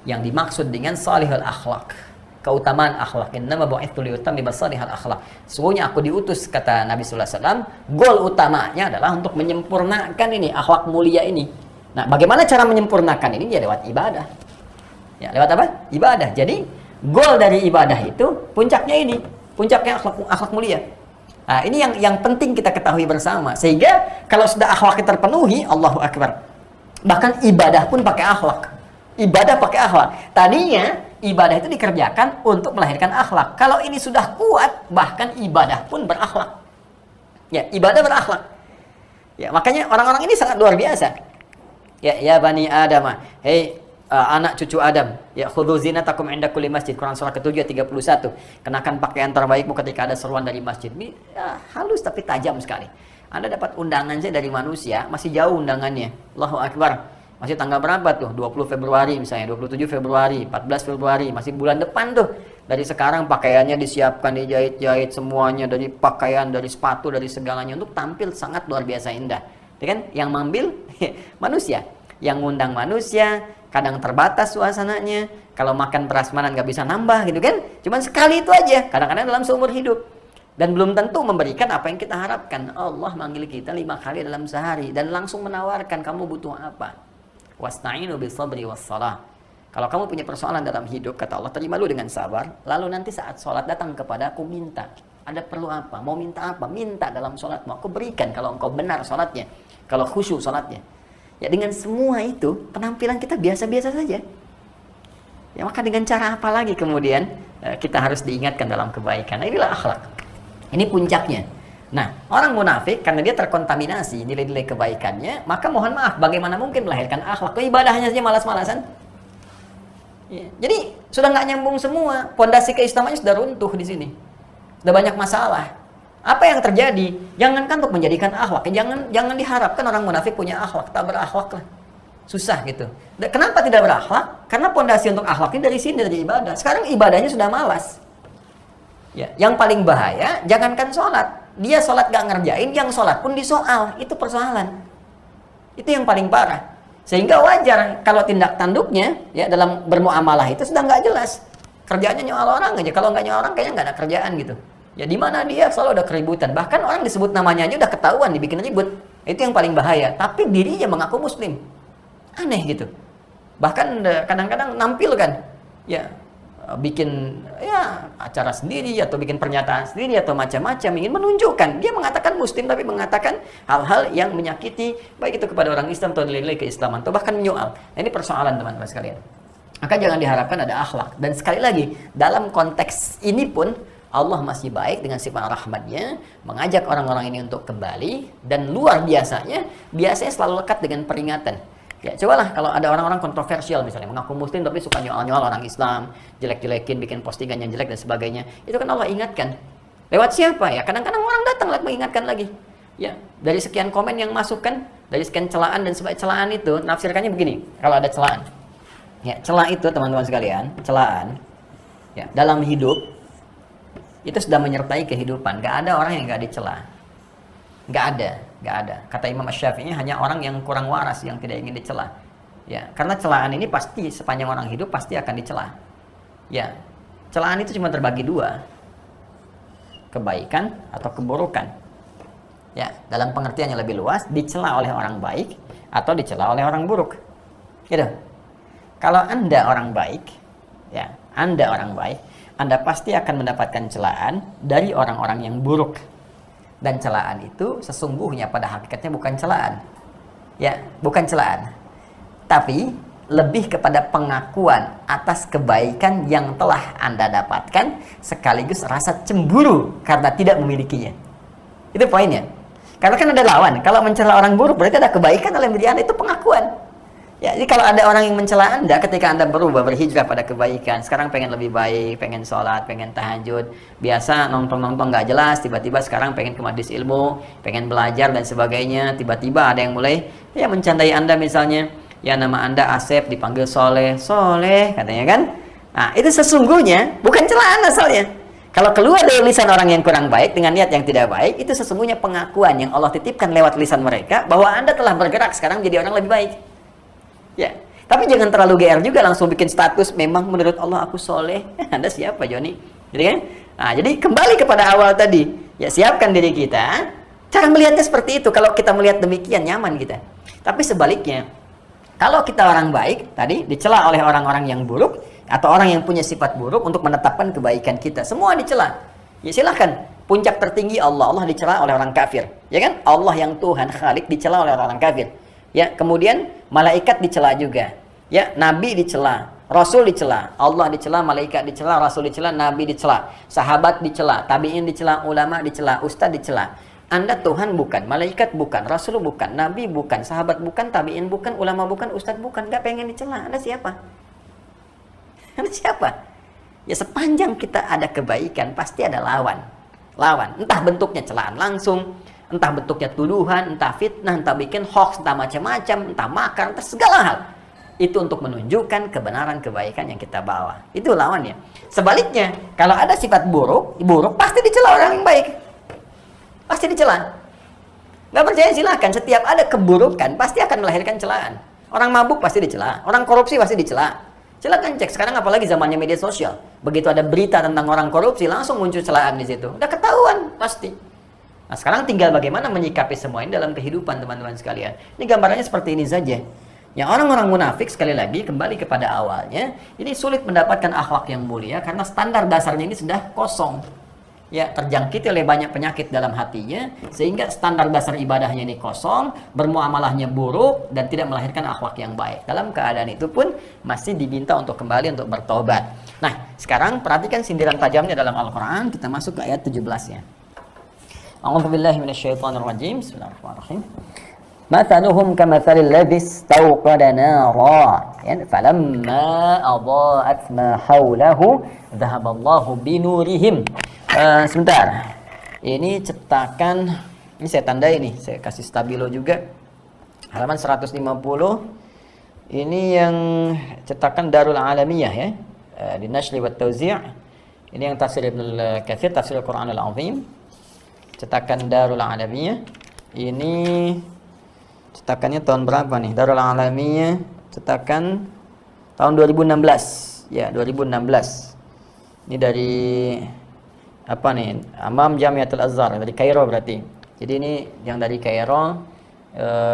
yang dimaksud dengan salihul akhlak. Keutamaan akhlak. Innama bu'itsu liutammima salihal akhlak. Sesungguhnya aku diutus, kata Nabi sallallahu alaihi wasallam, goal utamanya adalah untuk menyempurnakan ini akhlak mulia ini. Nah, bagaimana cara menyempurnakan ini? Ya lewat ibadah. Ya, lewat apa? Ibadah. Jadi, goal dari ibadah itu puncaknya ini, puncaknya akhlak mulia. Nah, ini yang penting kita ketahui bersama. Sehingga kalau sudah akhlaknya terpenuhi, Allahu Akbar. Bahkan ibadah pun pakai akhlak. Ibadah pakai akhlak. Tadinya ibadah itu dikerjakan untuk melahirkan akhlak. Kalau ini sudah kuat, bahkan ibadah pun berakhlak. Ya, ibadah berakhlak. Ya, makanya orang-orang ini sangat luar biasa. Ya bani Adam, hei anak cucu Adam, ya khudzu zinatakum inda kulli masjid. Quran surah ke-7 ayat 31. Kenakan pakaian terbaikmu ketika ada seruan dari masjid. Ini ya, halus tapi tajam sekali. Anda dapat undangan saya dari manusia, masih jauh undangannya. Allahu Akbar. Masih tanggal berapa tuh? 20 Februari misalnya, 27 Februari, 14 Februari, masih bulan depan tuh. Dari sekarang pakaiannya disiapkan, dijahit-jahit semuanya, dari pakaian, dari sepatu, dari segalanya untuk tampil sangat luar biasa indah. Ya kan? Yang mengambil manusia, yang ngundang manusia, kadang terbatas suasananya. Kalau makan prasmanan nggak bisa nambah gitu kan? Cuman sekali itu aja, kadang-kadang dalam seumur hidup. Dan belum tentu memberikan apa yang kita harapkan. Allah manggil kita 5 kali dalam sehari dan langsung menawarkan, kamu butuh apa? Wasta'inu bis-sabri was-shalah. Kalau kamu punya persoalan dalam hidup, kata Allah, terima lu dengan sabar, lalu nanti saat sholat datang kepada aku, minta. Ada perlu apa? Mau minta apa? Minta dalam sholatmu, aku berikan kalau engkau benar sholatnya, kalau khusyuk sholatnya. Ya, dengan semua itu penampilan kita biasa-biasa saja. Ya, maka dengan cara apa lagi kemudian kita harus diingatkan dalam kebaikan. Nah, inilah akhlak. Ini puncaknya. Nah, orang munafik karena dia terkontaminasi nilai-nilai kebaikannya, maka mohon maaf, bagaimana mungkin melahirkan akhlak? Ibadahnya saja malas-malasan. Ya, jadi sudah nggak nyambung semua. Pondasi keislamannya sudah runtuh di sini. Sudah banyak masalah. Apa yang terjadi? Jangankan untuk menjadikan akhlak, jangan diharapkan orang munafik punya akhlak, tak berakhlak lah. Susah gitu. Kenapa tidak berakhlak? Karena pondasi untuk akhlak ini dari sini, dari ibadah. Sekarang ibadahnya sudah malas. Ya, yang paling bahaya, jangankan sholat. Dia sholat gak ngerjain, yang sholat pun disoal. Itu persoalan. Itu yang paling parah. Sehingga wajar kalau tindak tanduknya ya dalam bermuamalah itu sudah nggak jelas. Kerjaannya nyoal orang aja. Kalau nggak nyoal orang, kayaknya nggak ada kerjaan gitu. Ya di mana dia selalu ada keributan. Bahkan orang disebut namanya aja udah ketahuan, dibikin ribut. Itu yang paling bahaya. Tapi dirinya mengaku muslim. Aneh gitu. Bahkan kadang-kadang nampil kan, ya bikin ya acara sendiri atau bikin pernyataan sendiri atau macam-macam ingin menunjukkan dia mengatakan muslim tapi mengatakan hal-hal yang menyakiti baik itu kepada orang Islam atau nilai-nilai keislaman atau bahkan menyoal. Nah, ini persoalan teman-teman sekalian. Maka jangan diharapkan ada akhlak. Dan sekali lagi dalam konteks ini pun Allah masih baik dengan sifat rahmatnya mengajak orang-orang ini untuk kembali, dan luar biasanya selalu lekat dengan peringatan. Ya, cobalah kalau ada orang-orang kontroversial misalnya mengaku muslim tapi suka nyoal-nyoal orang Islam, jelek-jelekin, bikin postingan yang jelek dan sebagainya. Itu kan Allah ingatkan. Lewat siapa ya? Kadang-kadang orang datang lagi mengingatkan lagi. Ya, dari sekian komen yang masuk kan, dari sekian celaan dan sebagainya, celaan itu nafsirkannya begini. Kalau ada celaan. Ya, celah itu teman-teman sekalian, celaan ya dalam hidup itu sudah menyertai kehidupan. Gak ada orang yang gak dicela. Gak ada. Kata Imam Asy-Syafi'i, hanya orang yang kurang waras yang tidak ingin dicela. Ya, karena celaan ini pasti sepanjang orang hidup pasti akan dicela. Ya, celaan itu cuma terbagi dua, kebaikan atau keburukan. Ya, dalam pengertian yang lebih luas, dicela oleh orang baik atau dicela oleh orang buruk. Gitu. Kalau Anda orang baik, ya, Anda orang baik, Anda pasti akan mendapatkan celaan dari orang-orang yang buruk. Dan celaan itu sesungguhnya pada hakikatnya bukan celaan. Ya, bukan celaan. Tapi lebih kepada pengakuan atas kebaikan yang telah Anda dapatkan sekaligus rasa cemburu karena tidak memilikinya. Itu poinnya. Karena kan ada lawan. Kalau mencela orang buruk berarti ada kebaikan dalam diri Anda, itu pengakuan. Ya, jadi kalau ada orang yang mencela Anda ketika Anda berubah, berhijrah pada kebaikan, sekarang pengen lebih baik, pengen sholat, pengen tahajud, biasa nonton-nonton nggak jelas, tiba-tiba sekarang pengen ke majelis ilmu, pengen belajar dan sebagainya, tiba-tiba ada yang mulai ya mencandai Anda misalnya, ya nama Anda Asep dipanggil Soleh, Soleh katanya kan. Nah, itu sesungguhnya bukan celaan asalnya. Kalau keluar dari lisan orang yang kurang baik dengan niat yang tidak baik, itu sesungguhnya pengakuan yang Allah titipkan lewat lisan mereka bahwa Anda telah bergerak sekarang jadi orang lebih baik. Ya, tapi jangan terlalu GR juga langsung bikin status memang menurut Allah aku soleh. Anda siapa Joni? Gitu kan? Nah, jadi kembali kepada awal tadi. Ya, siapkan diri kita. Cara melihatnya seperti itu. Kalau kita melihat demikian nyaman kita. Tapi sebaliknya, kalau kita orang baik tadi dicela oleh orang-orang yang buruk atau orang yang punya sifat buruk untuk menetapkan kebaikan kita, semua dicela. Ya silahkan. Puncak tertinggi Allah dicela oleh orang kafir. Ya kan? Allah yang Tuhan Khalik dicela oleh orang kafir. Ya, kemudian malaikat dicela juga. Ya, nabi dicela, rasul dicela, Allah dicela, malaikat dicela, rasul dicela, nabi dicela, sahabat dicela, tabi'in dicela, ulama dicela, ustaz dicela. Anda Tuhan bukan, malaikat bukan, rasul bukan, nabi bukan, sahabat bukan, tabi'in bukan, ulama bukan, ustaz bukan, enggak pengen dicela. Anda siapa? Anda siapa? Ya sepanjang kita ada kebaikan pasti ada lawan. Lawan, entah bentuknya celaan langsung, entah bentuknya tuduhan, entah fitnah, entah bikin hoax, entah macam-macam, entah makar, entah segala hal. Itu untuk menunjukkan kebenaran kebaikan yang kita bawa. Itu lawannya. Sebaliknya, kalau ada sifat buruk pasti dicela orang yang baik. Pasti dicela. Gak percaya silahkan. Setiap ada keburukan pasti akan melahirkan celaan. Orang mabuk pasti dicela. Orang korupsi pasti dicela. Silakan cek. Sekarang apalagi zamannya media sosial. Begitu ada berita tentang orang korupsi, langsung muncul celaan di situ. Udah ketahuan pasti. Nah, sekarang tinggal bagaimana menyikapi semua ini dalam kehidupan teman-teman sekalian. Ini gambarannya seperti ini saja. Yang orang-orang munafik sekali lagi kembali kepada awalnya, ini sulit mendapatkan akhlak yang mulia karena standar dasarnya ini sudah kosong. Ya, terjangkiti oleh banyak penyakit dalam hatinya sehingga standar dasar ibadahnya ini kosong, bermuamalahnya buruk dan tidak melahirkan akhlak yang baik. Dalam keadaan itu pun masih diminta untuk kembali untuk bertobat. Nah, sekarang perhatikan sindiran tajamnya dalam Al-Qur'an. Kita masuk ke ayat 17-nya. A'udzu billahi minasyaitonir rajim. Bismillahirrahmanirrahim. Mathaluhum kamathalil ladzi istawqada nara falamma adaa'at ma hawlahu dhahaballahu binurihim. Sebentar. Ini cetakan, ini saya tandai nih, saya kasih stabilo juga. Halaman 150. Ini yang cetakan Darul Alamiyah ya. Di Nashri wa Tawzi'. Ini yang tafsir Ibnu Katsir, tafsir Al-Qur'an Al-Azim. Cetakan Darul Alamiyah. Ini cetakannya tahun berapa nih? Darul Alamiyah cetakan tahun 2016. Ya, 2016. Ini dari apa nih? Amam Jamiatul Azhar dari Kairo berarti. Jadi ini yang dari Kairo.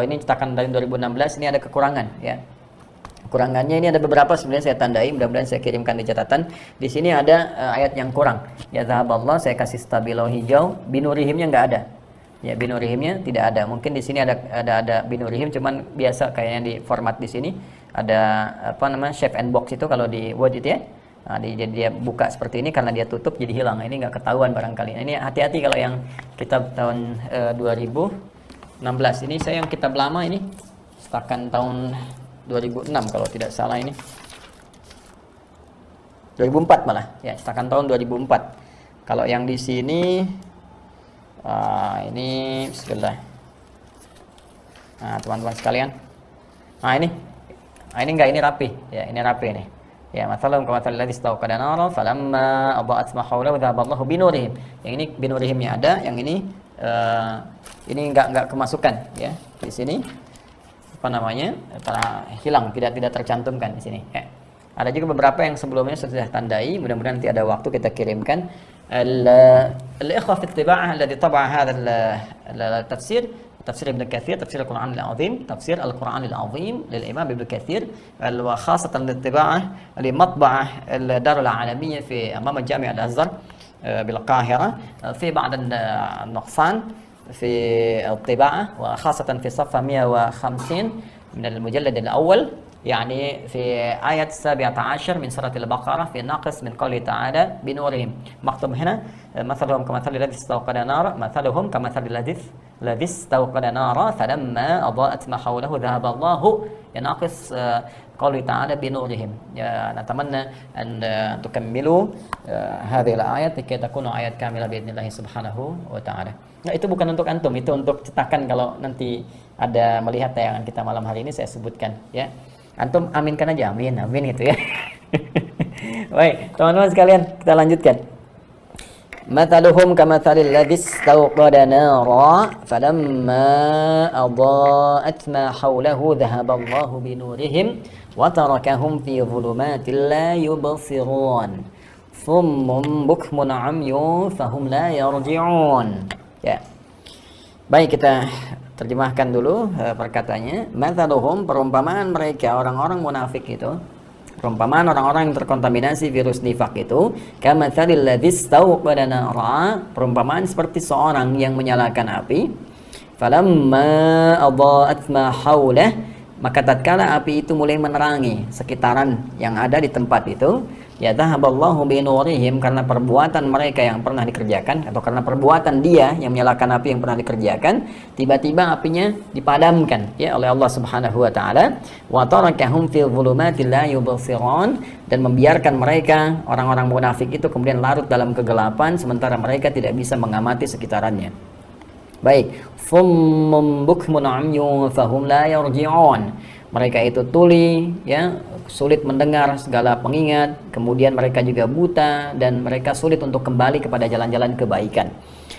Ini cetakan dari 2016. Ini ada kekurangan ya. Kekurangannya ini ada beberapa sebenarnya saya tandai, mudah-mudahan saya kirimkan di catatan. Di sini ada ayat yang kurang. Ya zahaballah, saya kasih stabilo hijau, binurihimnya enggak ada. Ya binurihimnya tidak ada. Mungkin di sini ada binurihim, cuman biasa kayaknya di format di sini ada apa namanya shape and box itu kalau di Word itu ya. Nah, jadi dia buka seperti ini karena dia tutup jadi hilang. Ini enggak ketahuan barangkali. Nah, ini hati-hati kalau yang kitab tahun 2016. Ini saya yang kitab lama ini cetakan tahun 2006 kalau tidak salah ini. 2004 malah. Ya, cetakan tahun 2004. Kalau yang di sini ini bismillah. Nah, teman-teman sekalian. Nah, ini enggak, ini rapi. Ya, ini rapi ini. Ya, mathaluhum kamathalil ladzi istawqada nara falamma adha'at ma hawlahu dhahaballahu binurihim. Yang ini binurihimnya ada, yang ini enggak kemasukan ya. Di sini apa namanya? Hilang, tidak tercantumkan di sini. Ada juga beberapa yang sebelumnya sudah tandai, mudah-mudahan nanti ada waktu kita kirimkan. Al-ikhwah fi at-tiba'ah alladhi taba'a hadha al-tafsir تفسير ابن كثير تفسير القرآن العظيم تفسير القرآن العظيم للإمام ابن كثير وخاصة الطباعة لمطبعة الدار العالمية في أمام الجامع الأزهر بالقاهرة في بعض النقصان في الطباعة وخاصة في صفحة 150 من المجلد الأول يعني في آية 17 من سورة البقرة في ناقص من قوله تعالى بنورهم مكتوب هنا مثلهم كمثل الذي استوقد نارا مثلهم كمثل الذي استوقد نارا فلما أضاءت ما حوله ذهب الله يناقص قوله تعالى بنورهم. نتمنى أن تكملوا هذه الآيات لكي تكون آيات كاملة بإذن الله سبحانه وتعالى. Nah, itu bukan untuk antum, itu untuk cetakan kalau nanti ada melihat tayangan kita malam hari ini saya sebutkan ya. Antum aminkan aja, amin gitu ya. Baik, teman-teman sekalian, kita lanjutkan. Mathaluhum kamathalil ladzi istawqada nara falamma adha'at ma hawlahu dhahaballahu binurihim wa tarakahum fi dhulumatin la yubsirun summun bukmun 'umyun fahum la yarji'un. Ya. Baik, kita terjemahkan dulu perkataannya. Mathaluhum, perumpamaan mereka orang-orang munafik itu, perumpamaan orang-orang yang terkontaminasi virus nifak itu, kamathalil ladzi istawqada nara, perumpamaan seperti seorang yang menyalakan api. Falamma adha'at ma haulah, maka tatkala api itu mulai menerangi sekitaran yang ada di tempat itu, ya dhahaballahu binurihim, karena perbuatan mereka yang pernah dikerjakan atau karena perbuatan dia yang menyalakan api yang pernah dikerjakan, tiba-tiba apinya dipadamkan ya oleh Allah Subhanahu wa taala. Wa tarakahum fi dhulumatin la yubsirun, dan membiarkan mereka orang-orang munafik itu kemudian larut dalam kegelapan sementara mereka tidak bisa mengamati sekitarannya. Baik, summum bukmun 'umyun fahum la yarji'un. Mereka itu tuli ya, sulit mendengar segala pengingat, kemudian mereka juga buta dan mereka sulit untuk kembali kepada jalan-jalan kebaikan.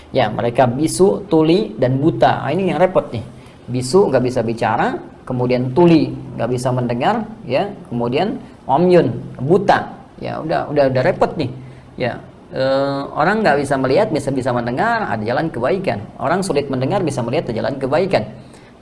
Ya, mereka bisu, tuli dan buta. Ini yang repot nih. Bisu nggak bisa bicara, kemudian tuli nggak bisa mendengar, ya, kemudian umyun, buta. Ya, udah repot nih. Ya. Orang nggak bisa melihat bisa mendengar, ada jalan kebaikan. Orang sulit mendengar bisa melihat ada jalan kebaikan.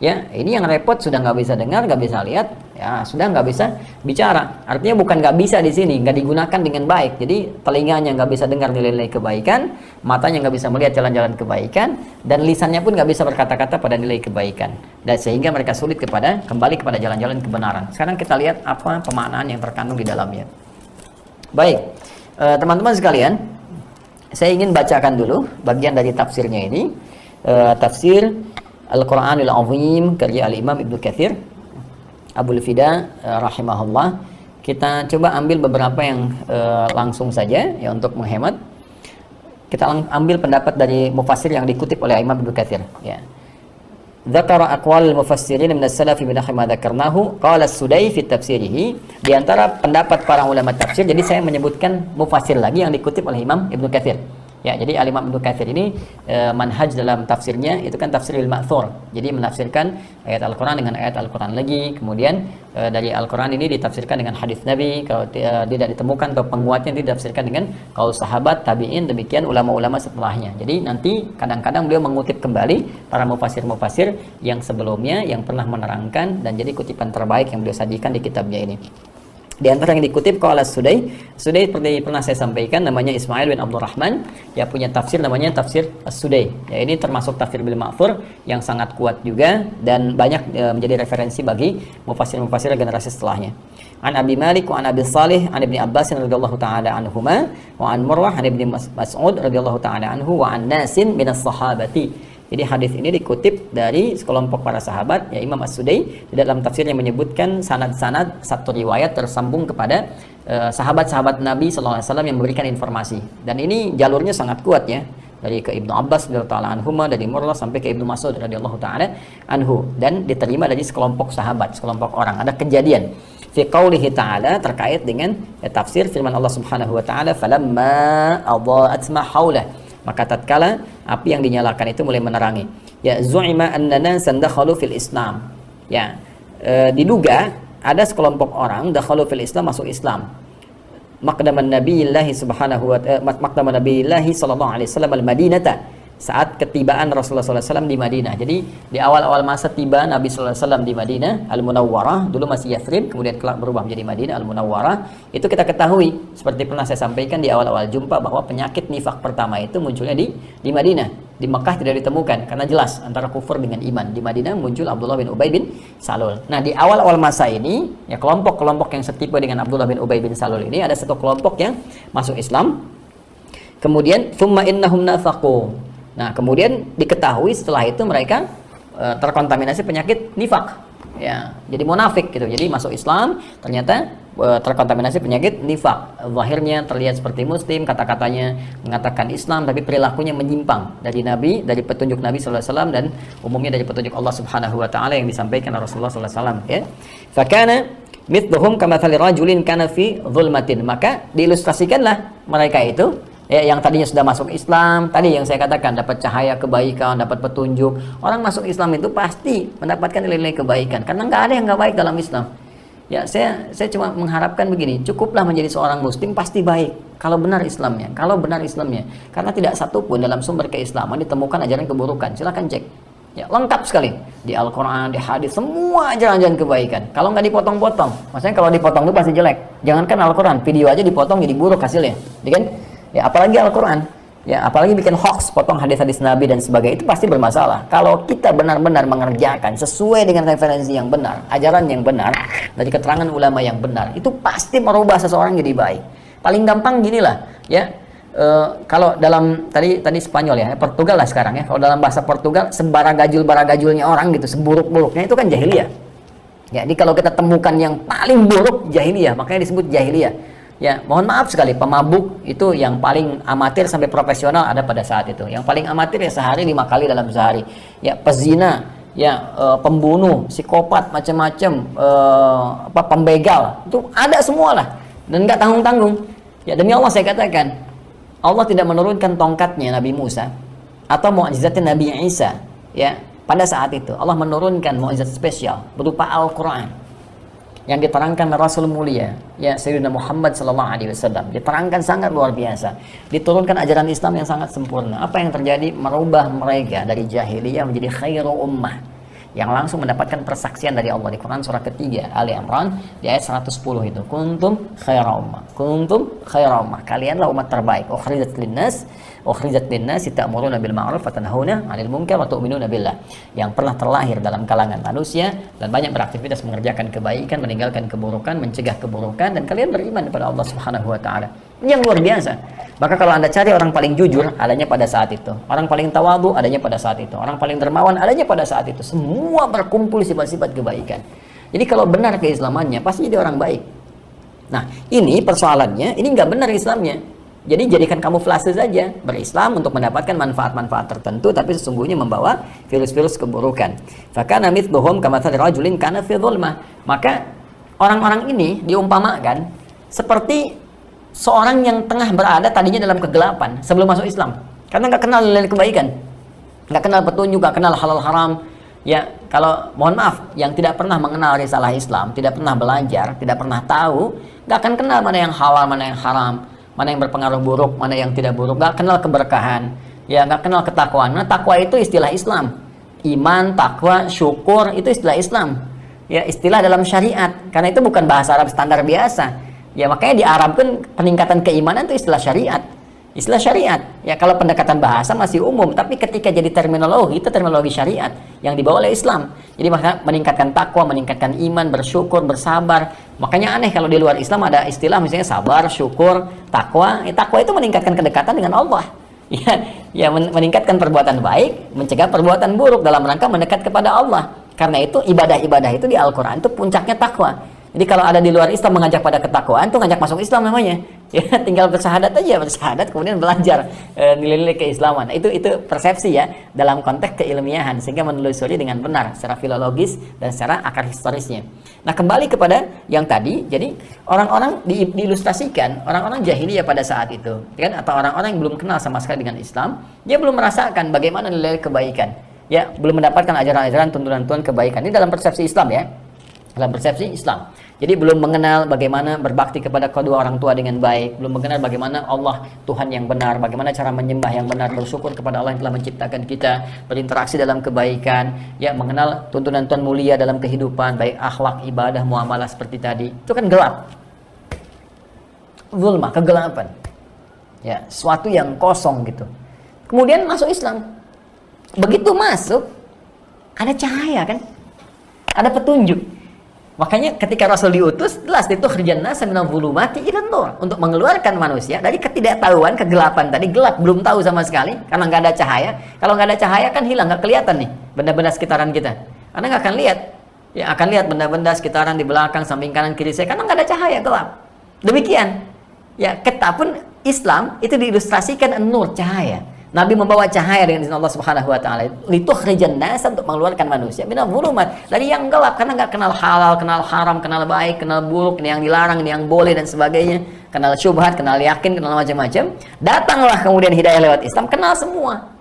Ya, ini yang repot, sudah nggak bisa dengar, nggak bisa lihat, ya sudah nggak bisa bicara. Artinya bukan nggak bisa di sini, nggak digunakan dengan baik. Jadi telinganya nggak bisa dengar nilai-nilai kebaikan, matanya nggak bisa melihat jalan-jalan kebaikan, dan lisannya pun nggak bisa berkata-kata pada nilai kebaikan. Dan sehingga mereka sulit kembali kepada jalan-jalan kebenaran. Sekarang kita lihat apa pemaknaan yang terkandung di dalamnya. Baik, teman-teman sekalian, saya ingin bacakan dulu bagian dari tafsirnya ini, tafsir Al-Quranul Azim karya Al-Imam Ibnu Katsir Abul Fida rahimahullah. Kita coba ambil beberapa yang langsung saja ya untuk menghemat. Kita ambil pendapat dari mufassir yang dikutip oleh Imam Ibnu Katsir ya. Dzakara aqwal al-mufassirin min as-salaf min ma dzakarnahu qala as-Sudai fi tafsirihi. Di antara pendapat para ulama tafsir, jadi saya menyebutkan mufassir lagi yang dikutip oleh Imam Ibnu Katsir. Ya, jadi Al-Imam Ibnu Katsir ini manhaj dalam tafsirnya itu kan tafsiril ma'thur. Jadi menafsirkan ayat Al-Qur'an dengan ayat Al-Qur'an lagi. Kemudian dari Al-Qur'an ini ditafsirkan dengan hadis Nabi. Kalau tidak ditemukan atau penguatnya ditafsirkan dengan qaul sahabat, tabi'in, demikian ulama-ulama setelahnya. Jadi nanti kadang-kadang beliau mengutip kembali para mufassir-mufassir yang sebelumnya yang pernah menerangkan, dan jadi kutipan terbaik yang beliau sajikan di kitabnya ini. Di antara yang dikutip qala Sudai seperti pernah saya sampaikan, namanya Ismail bin Abdurrahman, ya punya tafsir namanya tafsir As-Sudai. Ya, ini termasuk tafsir bil ma'thur yang sangat kuat juga dan banyak menjadi referensi bagi mufassir-mufassir generasi setelahnya. An Abi Malik wa an Abi Salih an Ibnu Abbas radhiyallahu taala anhuma wa an Murwah an Ibnu Mas'ud radhiyallahu taala anhu wa an nasin minas sahabati. Jadi hadis ini dikutip dari sekelompok para sahabat, ya Imam As-Sudai di dalam tafsirnya menyebutkan sanad-sanad satu riwayat tersambung kepada sahabat-sahabat Nabi SAW yang memberikan informasi. Dan ini jalurnya sangat kuat ya. dari ke Ibnu Abbas radhiyallahu taala anhuma, dari Murrah sampai ke Ibnu Mas'ud radhiyallahu taala anhu, dan diterima dari sekelompok sahabat, sekelompok orang. Ada kejadian fi qaulihi ta'ala terkait dengan tafsir firman Allah Subhanahu wa taala, falamma adha'at ma haulah, maka tatkala api yang dinyalakan itu mulai menerangi, ya zu'ima annana sandakhalu fil Islam, ya diduga ada sekelompok orang dakhalu fil Islam, masuk Islam, maqdaman nabiyillahi subhanahu wa maqdaman nabiyillahi sallallahu alaihi wasallam al-Madinata, saat ketibaan Rasulullah SAW di Madinah. Jadi di awal-awal masa tiba Nabi SAW di Madinah Al-Munawwarah, dulu masih Yathrib, kemudian kelak berubah menjadi Madinah Al-Munawwarah. Itu kita ketahui, seperti pernah saya sampaikan di awal-awal jumpa, bahwa penyakit nifak pertama itu munculnya di Madinah. Di Mekah tidak ditemukan, karena jelas antara kufur dengan iman. Di Madinah muncul Abdullah bin Ubay bin Salul. Nah, di awal-awal masa ini, ya kelompok-kelompok yang setipe dengan Abdullah bin Ubay bin Salul ini, ada satu kelompok yang masuk Islam. Kemudian thumma innahum nafaqu. Nah, kemudian diketahui setelah itu mereka terkontaminasi penyakit nifak, ya, jadi munafik gitu. Jadi masuk Islam, ternyata terkontaminasi penyakit nifak. Zahirnya terlihat seperti muslim, kata-katanya mengatakan Islam, tapi perilakunya menyimpang dari Nabi, dari petunjuk Nabi sallallahu alaihi wasallam, dan umumnya dari petunjuk Allah Subhanahu wa taala yang disampaikan Rasulullah sallallahu alaihi wasallam, ya. Fakana mithluhum kamathali rajulin kana fi dhulmatin. Maka diilustrasikanlah mereka itu, ya, yang tadinya sudah masuk Islam, tadi yang saya katakan dapat cahaya kebaikan, dapat petunjuk. Orang masuk Islam itu pasti mendapatkan nilai-nilai kebaikan, karena nggak ada yang nggak baik dalam Islam. Ya, saya cuma mengharapkan begini, cukuplah menjadi seorang muslim pasti baik kalau benar Islamnya, karena tidak satu pun dalam sumber keislaman ditemukan ajaran keburukan. Silakan cek, ya, lengkap sekali di Al-Quran, di hadis, semua ajaran-ajaran kebaikan. Kalau nggak dipotong-potong, maksudnya kalau dipotong itu pasti jelek. Jangankan Al-Quran, video aja dipotong jadi buruk hasilnya, kan? Ya, apalagi Al-Quran, ya, apalagi bikin hoax, potong hadis-hadis Nabi dan sebagainya, itu pasti bermasalah. Kalau kita benar-benar mengerjakan sesuai dengan referensi yang benar, ajaran yang benar, dari keterangan ulama yang benar, itu pasti merubah seseorang jadi baik. Paling gampang ginilah, ya, kalau dalam tadi Spanyol, ya, Portugal lah sekarang, ya, kalau dalam bahasa Portugal, sebaragajul-baragajulnya orang gitu, seburuk-buruknya itu kan jahiliyah. Ya, jadi kalau kita temukan yang paling buruk, jahiliyah, makanya disebut jahiliyah. Ya, mohon maaf sekali, pemabuk itu yang paling amatir sampai profesional ada pada saat itu. Yang paling amatir ya sehari 5 kali dalam sehari. Ya, pezina, ya, pembunuh, psikopat, macam-macam, pembegal, itu ada semua lah, dan nggak tanggung-tanggung. Ya, demi Allah saya katakan, Allah tidak menurunkan tongkatnya Nabi Musa atau mukjizatnya Nabi Isa, ya, pada saat itu. Allah menurunkan mukjizat spesial berupa Al-Quran yang diterangkan Rasul mulia, ya, Sayyidina Muhammad sallallahu alaihi wasallam, diterangkan sangat luar biasa. Diturunkan ajaran Islam yang sangat sempurna. Apa yang terjadi? Merubah mereka dari jahiliyah menjadi khairu ummah, yang langsung mendapatkan persaksian dari Allah di Quran surah ketiga Ali Imran di ayat 110 itu, kuntum khairu ummah, kalianlah umat terbaik, ukhrijat linnas ta'muruna bil ma'ruf wa tanhauna 'anil munkar wa tu'minuna billah, yang pernah terlahir dalam kalangan manusia dan banyak beraktivitas mengerjakan kebaikan, meninggalkan keburukan, mencegah keburukan, dan kalian beriman kepada Allah Subhanahu wa taala. Ini yang luar biasa. Maka kalau Anda cari orang paling jujur, adanya pada saat itu. Orang paling tawadhu, adanya pada saat itu. Orang paling dermawan, adanya pada saat itu. Semua berkumpul sifat-sifat kebaikan. Jadi kalau benar keislamannya, pasti jadi orang baik. Nah, ini persoalannya, ini nggak benar Islamnya. Jadi jadikan kamuflase saja, berislam untuk mendapatkan manfaat-manfaat tertentu, tapi sesungguhnya membawa virus-virus keburukan. Fakana mithluhum kamathali rajulin kana fi dhulmah. Maka orang-orang ini diumpamakan seperti seorang yang tengah berada tadinya dalam kegelapan sebelum masuk Islam, karena nggak kenal nilai kebaikan, nggak kenal petunjuk, nggak kenal halal haram. Ya, kalau mohon maaf, yang tidak pernah mengenal risalah Islam, tidak pernah belajar, tidak pernah tahu, nggak akan kenal mana yang halal, mana yang haram, mana yang berpengaruh buruk, mana yang tidak buruk, nggak kenal keberkahan, ya, nggak kenal ketakwaan. Nah, takwa itu istilah Islam, iman, takwa, syukur itu istilah Islam, ya, istilah dalam syariat, karena itu bukan bahasa Arab standar biasa. Ya, makanya di Arab kan peningkatan keimanan itu istilah syariat. Istilah syariat. Ya, kalau pendekatan bahasa masih umum, tapi ketika jadi terminologi, itu terminologi syariat yang dibawa oleh Islam. Jadi maka meningkatkan takwa, meningkatkan iman, bersyukur, bersabar. Makanya aneh kalau di luar Islam ada istilah misalnya sabar, syukur, takwa. Takwa itu meningkatkan kedekatan dengan Allah. Ya, meningkatkan perbuatan baik, mencegah perbuatan buruk dalam rangka mendekat kepada Allah. Karena itu ibadah-ibadah itu di Al-Quran itu puncaknya takwa. Jadi kalau ada di luar Islam mengajak pada ketakwaan, tuh ngajak masuk Islam namanya. Ya, tinggal bersyahadat aja, bersyahadat kemudian belajar nilai-nilai keislaman. Nah, itu persepsi ya dalam konteks keilmiahan, sehingga menelusuri dengan benar secara filologis dan secara akar historisnya. Nah, kembali kepada yang tadi, jadi orang-orang diilustrasikan orang-orang jahiliyah pada saat itu, kan, atau orang-orang yang belum kenal sama sekali dengan Islam, dia belum merasakan bagaimana nilai kebaikan. Ya, belum mendapatkan ajaran-ajaran tuntunan-tuntunan kebaikan. Ini dalam persepsi Islam ya. Dalam persepsi Islam. Jadi belum mengenal bagaimana berbakti kepada kedua orang tua dengan baik, belum mengenal bagaimana Allah Tuhan yang benar, bagaimana cara menyembah yang benar, bersyukur kepada Allah yang telah menciptakan kita, berinteraksi dalam kebaikan, ya, mengenal tuntunan-tuntunan mulia dalam kehidupan, baik akhlak, ibadah, muamalah seperti tadi. Itu kan gelap. Zulma, kegelapan. Ya, sesuatu yang kosong gitu. Kemudian masuk Islam. Begitu masuk, ada cahaya kan? Ada petunjuk. Makanya ketika Rasul diutus, jelas itu khrijan nasa minadh dhulumati ilan nur, untuk mengeluarkan manusia dari ketidaktahuan, kegelapan tadi, gelap, belum tahu sama sekali karena nggak ada cahaya. Kalau nggak ada cahaya kan hilang, nggak kelihatan nih benda-benda sekitaran kita. Anda nggak akan lihat, ya akan lihat benda-benda sekitaran di belakang, samping kanan, kiri saya, karena nggak ada cahaya, gelap. Demikian, ya, ketapun Islam itu diilustrasikan nur, cahaya. Nabi membawa cahaya dengan izin Allah Subhanahu wa taala. Litukhrijan nas, untuk mengeluarkan manusia minadh dhulumat, dari yang gelap karena enggak kenal halal, kenal haram, kenal baik, kenal buruk, ini yang dilarang, ini yang boleh dan sebagainya, kenal syubhat, kenal yakin, kenal macam-macam. Datanglah kemudian hidayah lewat Islam, kenal semua.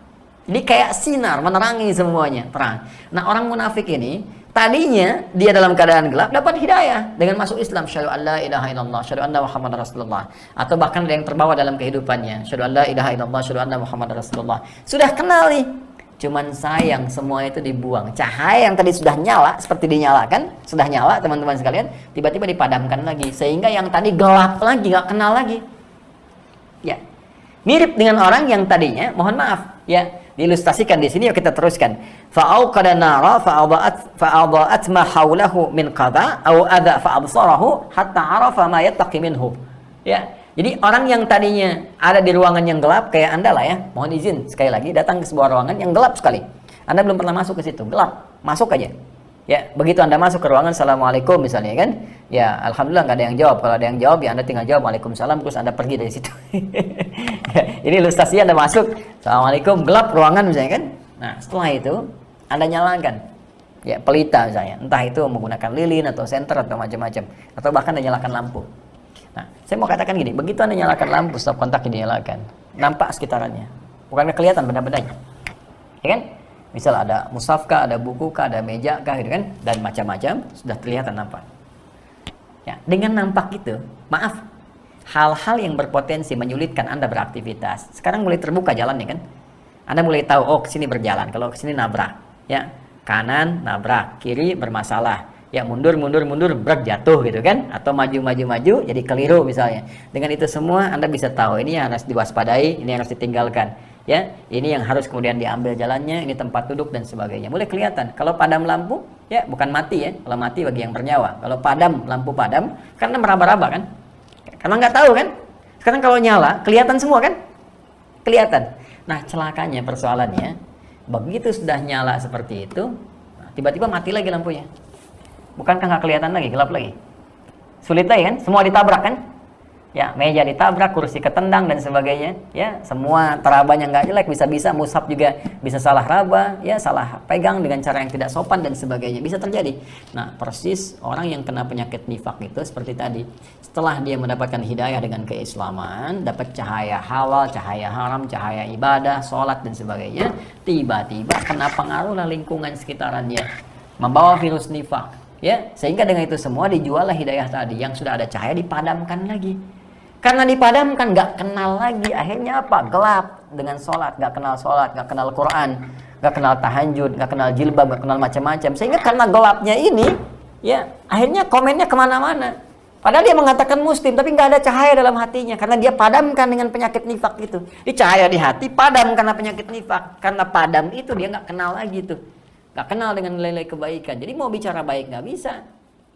Jadi kayak sinar menerangi semuanya, terang. Nah, orang munafik ini tadinya dia dalam keadaan gelap dapat hidayah dengan masuk Islam, syahadu an la ilaha illallah, syahadu anna muhammadar rasulullah, atau bahkan ada yang terbawa dalam kehidupannya, syahadu an la ilaha illallah, syahadu anna muhammadar rasulullah. Sudah kenal nih, cuman sayang semua itu dibuang. Cahaya yang tadi sudah nyala, seperti dinyalakan, sudah nyala teman-teman sekalian, tiba-tiba dipadamkan lagi, sehingga yang tadi gelap lagi, nggak kenal lagi. Ya, mirip dengan orang yang tadinya, mohon maaf, ya, diilustrasikan di sini. Yuk kita teruskan. Fa'auqada nara fa'adha'at ma haulahu min qada aw adha fa'absarahu hatta arafa ma yattaqi minhu. Ya. Jadi orang yang tadinya ada di ruangan yang gelap kayak Anda lah ya. Mohon izin sekali lagi datang ke sebuah ruangan yang gelap sekali. Anda belum pernah masuk ke situ, gelap. Masuk aja. Ya, begitu Anda masuk ke ruangan, assalamualaikum misalnya kan, ya alhamdulillah nggak ada yang jawab. Kalau ada yang jawab, ya Anda tinggal jawab waalaikumsalam, terus Anda pergi dari situ. Ini ilustrasi Anda masuk, assalamualaikum, gelap ruangan misalnya kan. Nah, setelah itu Anda nyalakan, ya, pelita misalnya, entah itu menggunakan lilin atau senter atau macam-macam, atau bahkan Anda nyalakan lampu. Nah, saya mau katakan gini, begitu Anda nyalakan lampu, stop kontak dinyalakan, nampak sekitarannya, bukan kelihatan benda-bendanya, ya kan? Misal ada mushaf kah, ada buku kah, ada meja kah, gitu kan, dan macam-macam sudah kelihatan nampak. Ya, dengan nampak itu, maaf, hal-hal yang berpotensi menyulitkan Anda beraktivitas, sekarang mulai terbuka jalannya kan. Anda mulai tahu, oh kesini berjalan, kalau kesini nabrak, ya, kanan nabrak, kiri bermasalah, ya mundur, brek jatuh gitu kan, atau maju, jadi keliru misalnya. Dengan itu semua Anda bisa tahu ini yang harus diwaspadai, ini yang harus ditinggalkan. Ya, ini yang harus kemudian diambil jalannya, ini tempat duduk dan sebagainya. Mulai kelihatan. Kalau padam lampu, ya bukan mati ya. Kalau mati bagi yang bernyawa. Kalau padam, lampu padam, karena meraba-raba kan. Karena nggak tahu kan. Sekarang kalau nyala, kelihatan semua kan. Kelihatan. Nah, celakanya persoalannya, begitu sudah nyala seperti itu, tiba-tiba mati lagi lampunya. Bukankah nggak kelihatan lagi, gelap lagi. Sulit lagi kan, semua ditabrak kan. Ya, meja ditabrak, kursi ketendang dan sebagainya. Ya, semua terabanya nggak jelek, bisa-bisa mushaf juga bisa salah raba, ya salah pegang dengan cara yang tidak sopan dan sebagainya, bisa terjadi. Nah, persis orang yang kena penyakit nifak itu seperti tadi. Setelah dia mendapatkan hidayah dengan keislaman, dapat cahaya halal, cahaya haram, cahaya ibadah, sholat dan sebagainya, tiba-tiba kena pengaruh lingkungan sekitarannya, membawa virus nifak. Ya, sehingga dengan itu semua dijuallah hidayah tadi yang sudah ada cahaya dipadamkan lagi. Karena dipadamkan, nggak kenal lagi, akhirnya apa? Gelap dengan sholat, nggak kenal Quran, nggak kenal tahajud, nggak kenal jilbab, nggak kenal macam-macam. Sehingga karena gelapnya ini, ya akhirnya komennya kemana-mana. Padahal dia mengatakan muslim, tapi nggak ada cahaya dalam hatinya, karena dia padamkan dengan penyakit nifak itu. Di cahaya di hati, padam karena penyakit nifak. Karena padam itu dia nggak kenal lagi tuh, nggak kenal dengan nilai-nilai kebaikan. Jadi mau bicara baik nggak bisa,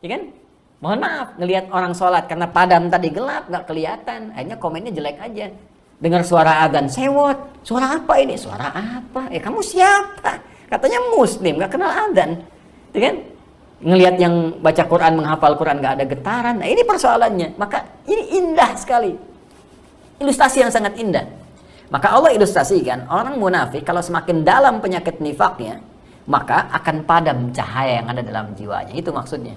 ya kan? Mohon maaf, ngelihat orang sholat karena padam tadi gelap, nggak kelihatan, akhirnya komennya jelek aja. Dengar suara adzan, sewot, suara apa ini? Suara apa? Kamu siapa? Katanya muslim, nggak kenal adzan, ya kan? ngelihat yang baca Quran, menghafal Quran nggak ada getaran. Nah, ini persoalannya. Maka ini indah sekali, ilustrasi yang sangat indah. Maka Allah ilustrasikan orang munafik kalau semakin dalam penyakit nifaknya, maka akan padam cahaya yang ada dalam jiwanya. Itu maksudnya.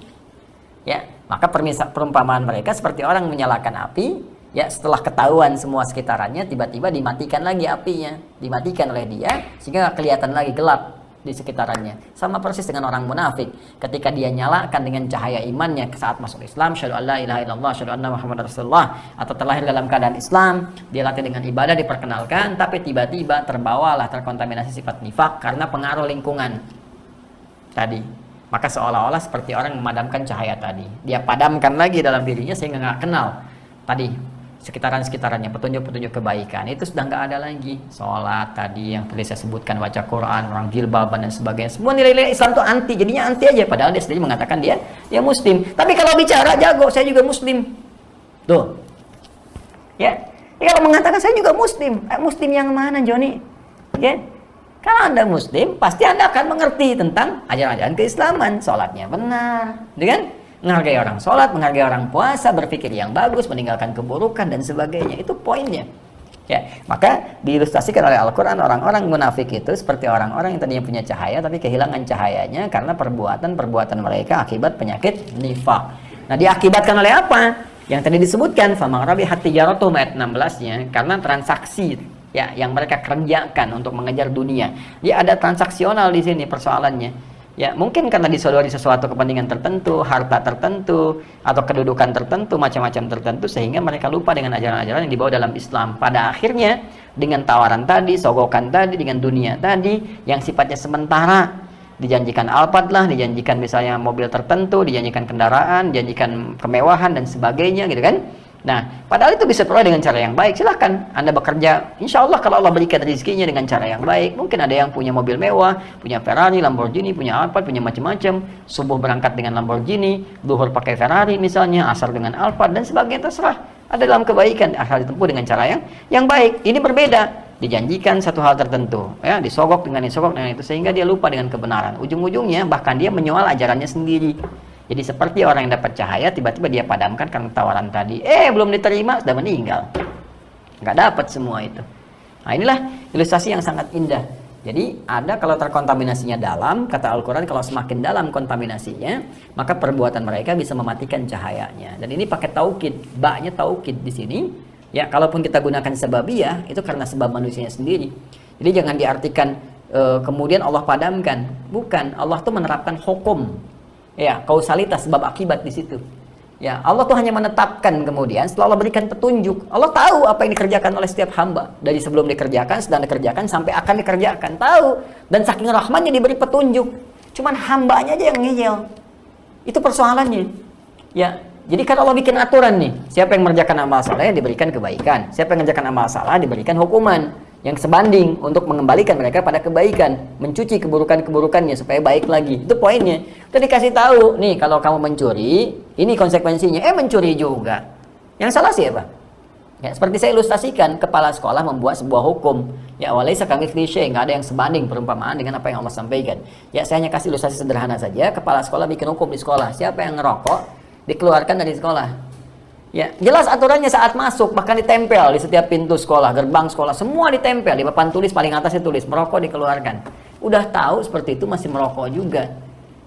Ya, maka perumpamaan mereka seperti orang menyalakan api, ya setelah ketahuan semua sekitarannya, tiba-tiba dimatikan lagi apinya, dimatikan oleh dia sehingga kelihatan lagi gelap di sekitarannya. Sama persis dengan orang munafik, ketika dia nyalakan dengan cahaya imannya saat masuk Islam, syahadu alla ilaha illallah, syahadu anna muhammadar rasulullah, atau terlahir dalam keadaan Islam, dia latih dengan ibadah, diperkenalkan, tapi tiba-tiba terbawalah, terkontaminasi sifat nifak karena pengaruh lingkungan tadi. Maka seolah-olah seperti orang memadamkan cahaya tadi, dia padamkan lagi dalam dirinya sehingga nggak kenal tadi sekitarannya, petunjuk-petunjuk kebaikan itu sudah nggak ada lagi. Sholat tadi yang tadi saya sebutkan, baca Quran, orang jilbaban dan sebagainya, semua nilai-nilai Islam itu anti, jadinya anti aja, padahal dia sendiri mengatakan dia muslim. Tapi kalau bicara jago, saya juga muslim tuh ya. Kalau mengatakan saya juga muslim, muslim yang mana Joni? Ya, kalau Anda muslim, pasti Anda akan mengerti tentang ajaran-ajaran keislaman. Sholatnya benar, dengan menghargai orang sholat, menghargai orang puasa, berpikir yang bagus, meninggalkan keburukan dan sebagainya. Itu poinnya. Ya, maka diilustrasikan oleh Al-Quran, orang-orang munafik itu seperti orang-orang yang tadinya punya cahaya tapi kehilangan cahayanya karena perbuatan mereka akibat penyakit nifak. Nah, diakibatkan oleh apa? Yang tadi disebutkan, famang rabihat tijaratuhum ayat 16-nya, karena transaksi ya yang mereka kerjakan untuk mengejar dunia. Ya, ada transaksional di sini persoalannya. Ya, mungkin karena disodori sesuatu kepentingan tertentu, harta tertentu, atau kedudukan tertentu, macam-macam tertentu, sehingga mereka lupa dengan ajaran-ajaran yang dibawa dalam Islam. Pada akhirnya, dengan tawaran tadi, sogokan tadi, dengan dunia tadi, yang sifatnya sementara, dijanjikan Alphard lah, dijanjikan misalnya mobil tertentu, dijanjikan kendaraan, dijanjikan kemewahan, dan sebagainya, gitu kan. Nah, padahal itu bisa peroleh dengan cara yang baik. Silahkan Anda bekerja, insya Allah kalau Allah berikan rezekinya dengan cara yang baik. Mungkin ada yang punya mobil mewah, punya Ferrari, Lamborghini, punya Alphard, punya macam-macam. Subuh berangkat dengan Lamborghini, zuhur pakai Ferrari misalnya, asar dengan Alphard dan sebagainya, terserah. Ada dalam kebaikan, asal ditempuh dengan cara yang baik. Ini berbeda, dijanjikan satu hal tertentu, ya, disogok dengan itu, sehingga dia lupa dengan kebenaran. Ujung-ujungnya bahkan dia menyoal ajarannya sendiri. Jadi seperti orang yang dapat cahaya, tiba-tiba dia padamkan karena tawaran tadi. Belum diterima, sudah meninggal. Nggak dapat semua itu. Nah, inilah ilustrasi yang sangat indah. Jadi ada kalau terkontaminasinya dalam, kata Al-Quran, kalau semakin dalam kontaminasinya, maka perbuatan mereka bisa mematikan cahayanya. Dan ini pakai taukid, ba'nya taukid di sini. Ya, kalaupun kita gunakan sebabiyah, itu karena sebab manusianya sendiri. Jadi jangan diartikan kemudian Allah padamkan. Bukan, Allah tuh menerapkan hukum. Ya, kausalitas, sebab akibat di situ. Ya, Allah tuh hanya menetapkan, kemudian setelah Allah berikan petunjuk. Allah tahu apa yang dikerjakan oleh setiap hamba, dari sebelum dikerjakan, sedang dikerjakan, sampai akan dikerjakan. Tahu, dan saking rahmannya diberi petunjuk. Cuman hambanya aja yang ngeyel. Itu persoalannya. Ya, jadi kan Allah bikin aturan nih, siapa yang mengerjakan amal saleh diberikan kebaikan, siapa yang mengerjakan amal salah diberikan hukuman yang sebanding untuk mengembalikan mereka pada kebaikan, mencuci keburukan-keburukannya supaya baik lagi. Itu poinnya. Udah dikasih tahu, nih kalau kamu mencuri, ini konsekuensinya. Mencuri juga. Yang salah siapa? Ya, seperti saya ilustrasikan, kepala sekolah membuat sebuah hukum. Ya, walaysa kamitslihi syai', enggak ada yang sebanding perumpamaan dengan apa yang Allah sampaikan. Ya, saya hanya kasih ilustrasi sederhana saja. Kepala sekolah bikin hukum di sekolah. Siapa yang ngerokok dikeluarkan dari sekolah. Ya, jelas aturannya saat masuk, bahkan ditempel di setiap pintu sekolah, gerbang sekolah, semua ditempel, di papan tulis paling atas ditulis merokok dikeluarkan. Udah tahu seperti itu masih merokok juga.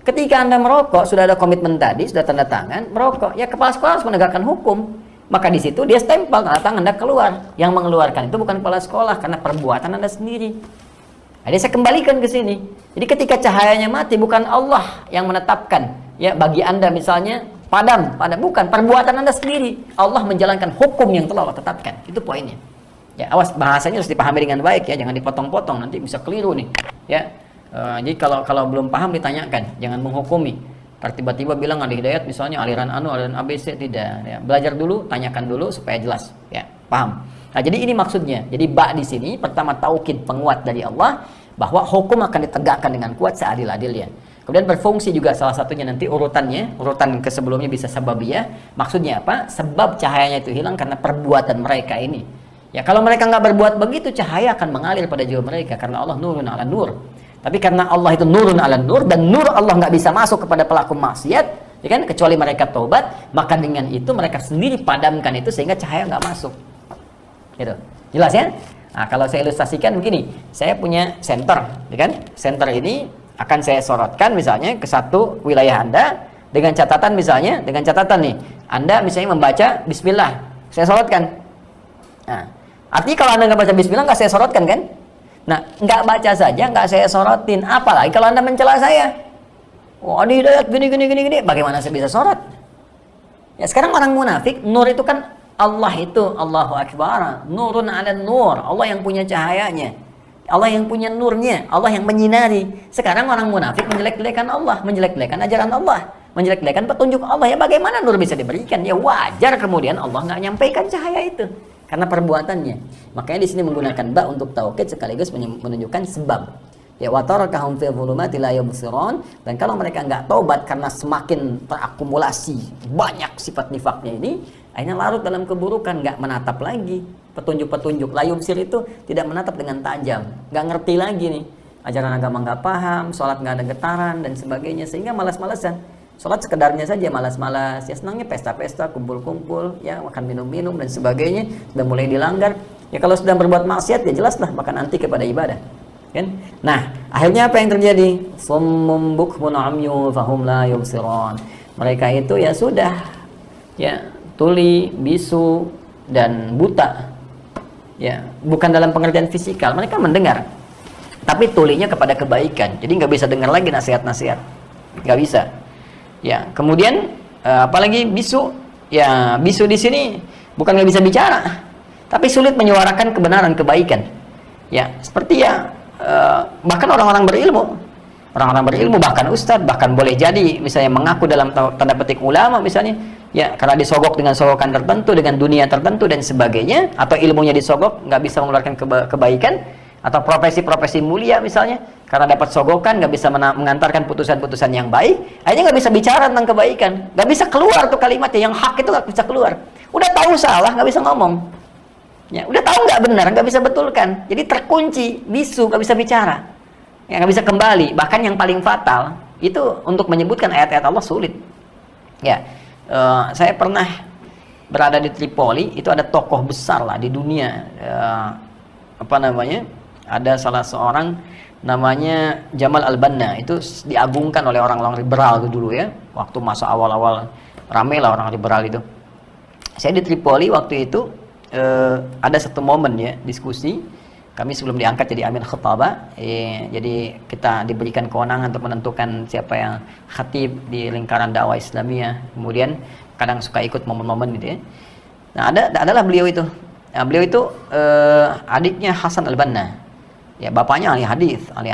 Ketika Anda merokok, sudah ada komitmen tadi, sudah tanda tangan, merokok, ya kepala sekolah harus menegakkan hukum. Maka di situ dia stempel tanda tangan Anda keluar. Yang mengeluarkan itu bukan kepala sekolah karena perbuatan Anda sendiri. Jadi saya kembalikan ke sini. Jadi ketika cahayanya mati, bukan Allah yang menetapkan. Ya, bagi Anda misalnya padam, bukan, perbuatan Anda sendiri. Allah menjalankan hukum yang telah Allah tetapkan. Itu poinnya. Ya, awas, bahasanya harus dipahami dengan baik ya, jangan dipotong-potong, nanti bisa keliru nih. Ya, jadi kalau belum paham ditanyakan, jangan menghukumi. Tiba-tiba bilang ada hidayat misalnya aliran aliran ABC, tidak. Ya, belajar dulu, tanyakan dulu supaya jelas. Ya, paham. Nah, jadi ini maksudnya. Jadi di sini pertama taukid, penguat dari Allah bahwa hukum akan ditegakkan dengan kuat seadil-adilnya. Kemudian berfungsi juga salah satunya nanti urutan ke sebelumnya bisa sababiyah. Maksudnya apa? Sebab cahayanya itu hilang karena perbuatan mereka ini. Ya, kalau mereka nggak berbuat begitu, cahaya akan mengalir pada jiwa mereka karena Allah nurun ala nur. Tapi karena Allah itu nurun ala nur, dan nur Allah nggak bisa masuk kepada pelaku maksiat, ya kan, kecuali mereka taubat, maka dengan itu mereka sendiri padamkan itu sehingga cahaya nggak masuk. Gitu. Jelas ya? Nah, kalau saya ilustrasikan begini, saya punya senter, ya kan? Senter ini akan saya sorotkan misalnya ke satu wilayah Anda dengan catatan misalnya, dengan catatan nih, Anda misalnya membaca Bismillah, saya sorotkan. Nah, artinya kalau Anda nggak baca Bismillah, nggak saya sorotkan kan? Nah, nggak baca saja, nggak saya sorotin, apalagi kalau Anda mencela saya. Wah, di hidayat gini, bagaimana saya bisa sorot? Ya, sekarang orang munafik, nur itu kan Allah itu, Allahu Akbar, nurun ala nur, Allah yang punya cahayanya, Allah yang punya nurnya, Allah yang menyinari. Sekarang orang munafik menjelek-jelekan Allah, menjelek-jelekan ajaran Allah, menjelek-jelekan petunjuk Allah. Ya bagaimana nur bisa diberikan? Ya wajar kemudian Allah nggak nyampaikan cahaya itu karena perbuatannya. Makanya di sini menggunakan ba untuk taukid sekaligus menunjukkan sebab. Ya watarakahum fi dhulumati la yubsirun, dan kalau mereka nggak taubat karena semakin terakumulasi banyak sifat nifaknya ini, akhirnya larut dalam keburukan, nggak menatap lagi petunjuk-petunjuk. La yubsir itu tidak menatap dengan tajam, nggak ngerti lagi nih ajaran agama, nggak paham, sholat nggak ada getaran dan sebagainya, sehingga malas-malasan. Sholat sekedarnya saja malas-malas, ya senangnya pesta-pesta, kumpul-kumpul, ya makan minum-minum dan sebagainya, sudah mulai dilanggar. Ya kalau sedang berbuat maksiat ya jelaslah bahkan anti kepada ibadah. Kan? Nah, akhirnya apa yang terjadi? Summum bukmun umyu fahum la yubsirun. Mereka itu ya sudah ya tuli, bisu dan buta. Ya, bukan dalam pengertian fisikal, mereka mendengar. Tapi tulinya kepada kebaikan. Jadi nggak bisa dengar lagi nasihat-nasihat. Nggak bisa. Ya, kemudian apalagi bisu? Ya, bisu di sini bukan nggak bisa bicara, tapi sulit menyuarakan kebenaran, kebaikan. Ya, seperti ya bahkan orang-orang berilmu, bahkan ustadz, bahkan boleh jadi misalnya mengaku dalam tanda petik ulama misalnya, ya karena disogok dengan sogokan tertentu, dengan dunia tertentu dan sebagainya, atau ilmunya disogok, nggak bisa mengeluarkan kebaikan, atau profesi-profesi mulia misalnya, karena dapat sogokan, nggak bisa mengantarkan putusan-putusan yang baik, akhirnya nggak bisa bicara tentang kebaikan, nggak bisa keluar tuh kalimatnya, yang hak itu nggak bisa keluar, udah tahu salah, nggak bisa ngomong. Ya, udah tahu nggak benar, nggak bisa betulkan, jadi terkunci, bisu, nggak bisa bicara, ya, nggak bisa kembali. Bahkan yang paling fatal itu untuk menyebutkan ayat-ayat Allah sulit. Ya, saya pernah berada di Tripoli, itu ada tokoh besar lah di dunia, apa namanya? Ada salah seorang namanya Jamal Al-Banna, itu diagungkan oleh orang-orang liberal itu dulu ya, waktu masa awal-awal rame lah orang liberal itu. Saya di Tripoli waktu itu. Ada satu momen ya diskusi kami sebelum diangkat jadi Amir Khutbah, jadi kita diberikan kewenangan untuk menentukan siapa yang khatib di lingkaran dakwah Islamiyah, kemudian kadang suka ikut momen-momen gitu ya. Nah adalah beliau itu, nah, beliau itu adiknya Hasan Al-Banna, ya bapaknya ahli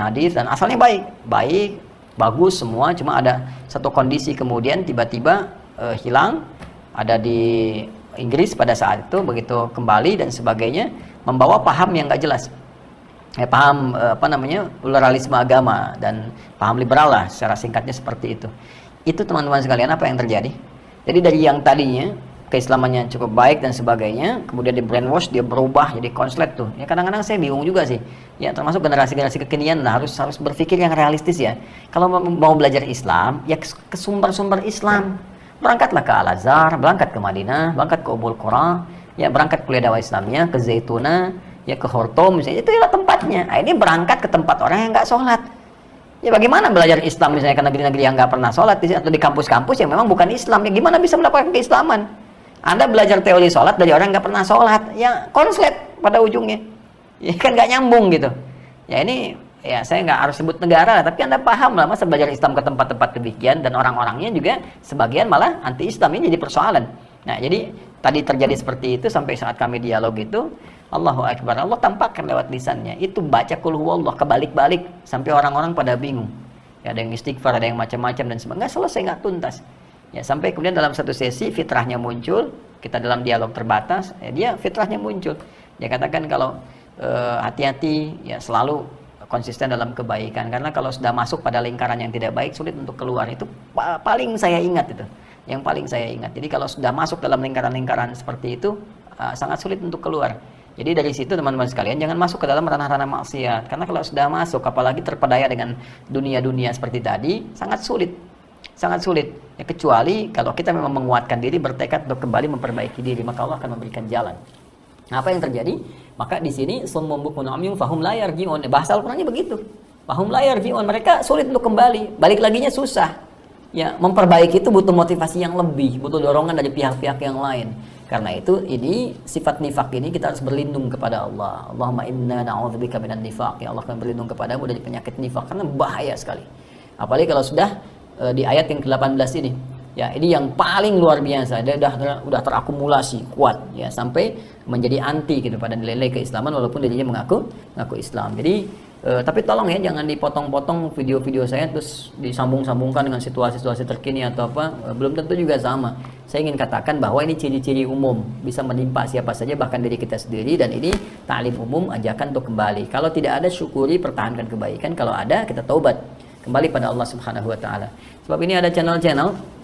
hadis dan asalnya baik bagus semua, cuma ada satu kondisi kemudian tiba-tiba hilang, ada di Inggris pada saat itu, begitu kembali dan sebagainya membawa paham yang nggak jelas, ya, paham apa namanya pluralisme agama dan paham liberal lah secara singkatnya seperti itu. Itu teman-teman sekalian apa yang terjadi? Jadi dari yang tadinya keislamannya cukup baik dan sebagainya, kemudian di brainwash, dia berubah jadi konslet tuh. Ya kadang-kadang saya bingung juga sih. Ya termasuk generasi-generasi kekinian lah, harus berpikir yang realistis ya. Kalau mau belajar Islam, ya ke sumber-sumber Islam. Berangkatlah ke Al-Azhar, berangkat ke Madinah, berangkat ke Ummul Qura, ya berangkat kuliah dakwah Islamnya ke Zaituna, ya ke Khartoum misalnya, itu adalah tempatnya. Nah, ini berangkat ke tempat orang yang nggak sholat. Ya bagaimana belajar Islam misalnya ke negeri-negeri yang nggak pernah sholat, atau di kampus-kampus yang memang bukan Islam, ya gimana bisa mendapatkan keislaman? Anda belajar teori sholat dari orang yang nggak pernah sholat, ya konslet pada ujungnya, ya kan nggak nyambung gitu. Ya ini ya saya nggak harus sebut negara, tapi Anda paham lah masa belajar Islam ke tempat-tempat demikian dan orang-orangnya juga sebagian malah anti Islam, ini jadi persoalan. Nah jadi tadi terjadi seperti itu sampai saat kami dialog itu, Allahu Akbar, Allah tampakkan lewat lisannya, itu baca Qul Huwallah kebalik-balik sampai orang-orang pada bingung. Ya, ada yang istighfar, ada yang macam-macam dan sebagainya, nggak selesai, nggak tuntas. Ya sampai kemudian dalam satu sesi fitrahnya muncul, kita dalam dialog terbatas, ya, dia fitrahnya muncul. Dia katakan kalau hati-hati, ya selalu konsisten dalam kebaikan, karena kalau sudah masuk pada lingkaran yang tidak baik sulit untuk keluar. Itu paling saya ingat itu, yang paling saya ingat. Jadi kalau sudah masuk dalam lingkaran-lingkaran seperti itu sangat sulit untuk keluar. Jadi dari situ teman-teman sekalian jangan masuk ke dalam ranah-ranah maksiat. Karena kalau sudah masuk, apalagi terpedaya dengan dunia-dunia seperti tadi, sangat sulit. Sangat sulit. Ya, kecuali kalau kita memang menguatkan diri, bertekad untuk kembali memperbaiki diri, maka Allah akan memberikan jalan. Nah, apa yang terjadi? Maka di sini summum bukmun umyun fahum la yarji'un. Bahasa Al-Qur'annya begitu. Fahum la yarji'un. Mereka sulit untuk kembali. Balik laginya susah. Ya, memperbaiki itu butuh motivasi yang lebih, butuh dorongan dari pihak-pihak yang lain. Karena itu ini sifat nifak ini kita harus berlindung kepada Allah. Allahumma inna na'udzubika minan nifaq. Ya Allah, kami berlindung kepadamu dari penyakit nifak karena bahaya sekali. Apalagi kalau sudah di ayat yang ke-18 ini. Ya, ini yang paling luar biasa. Dia udah terakumulasi kuat ya sampai menjadi anti gitu pada nilai-nilai keislaman walaupun dirinya mengaku Islam. Jadi tapi tolong ya jangan dipotong-potong video-video saya terus disambung-sambungkan dengan situasi-situasi terkini atau apa, belum tentu juga sama. Saya ingin katakan bahwa ini ciri-ciri umum bisa menimpa siapa saja bahkan diri kita sendiri, dan ini ta'lim umum, ajakan untuk kembali. Kalau tidak ada, syukuri, pertahankan kebaikan. Kalau ada, kita taubat kembali pada Allah Subhanahu wa taala. Sebab ini ada channel-channel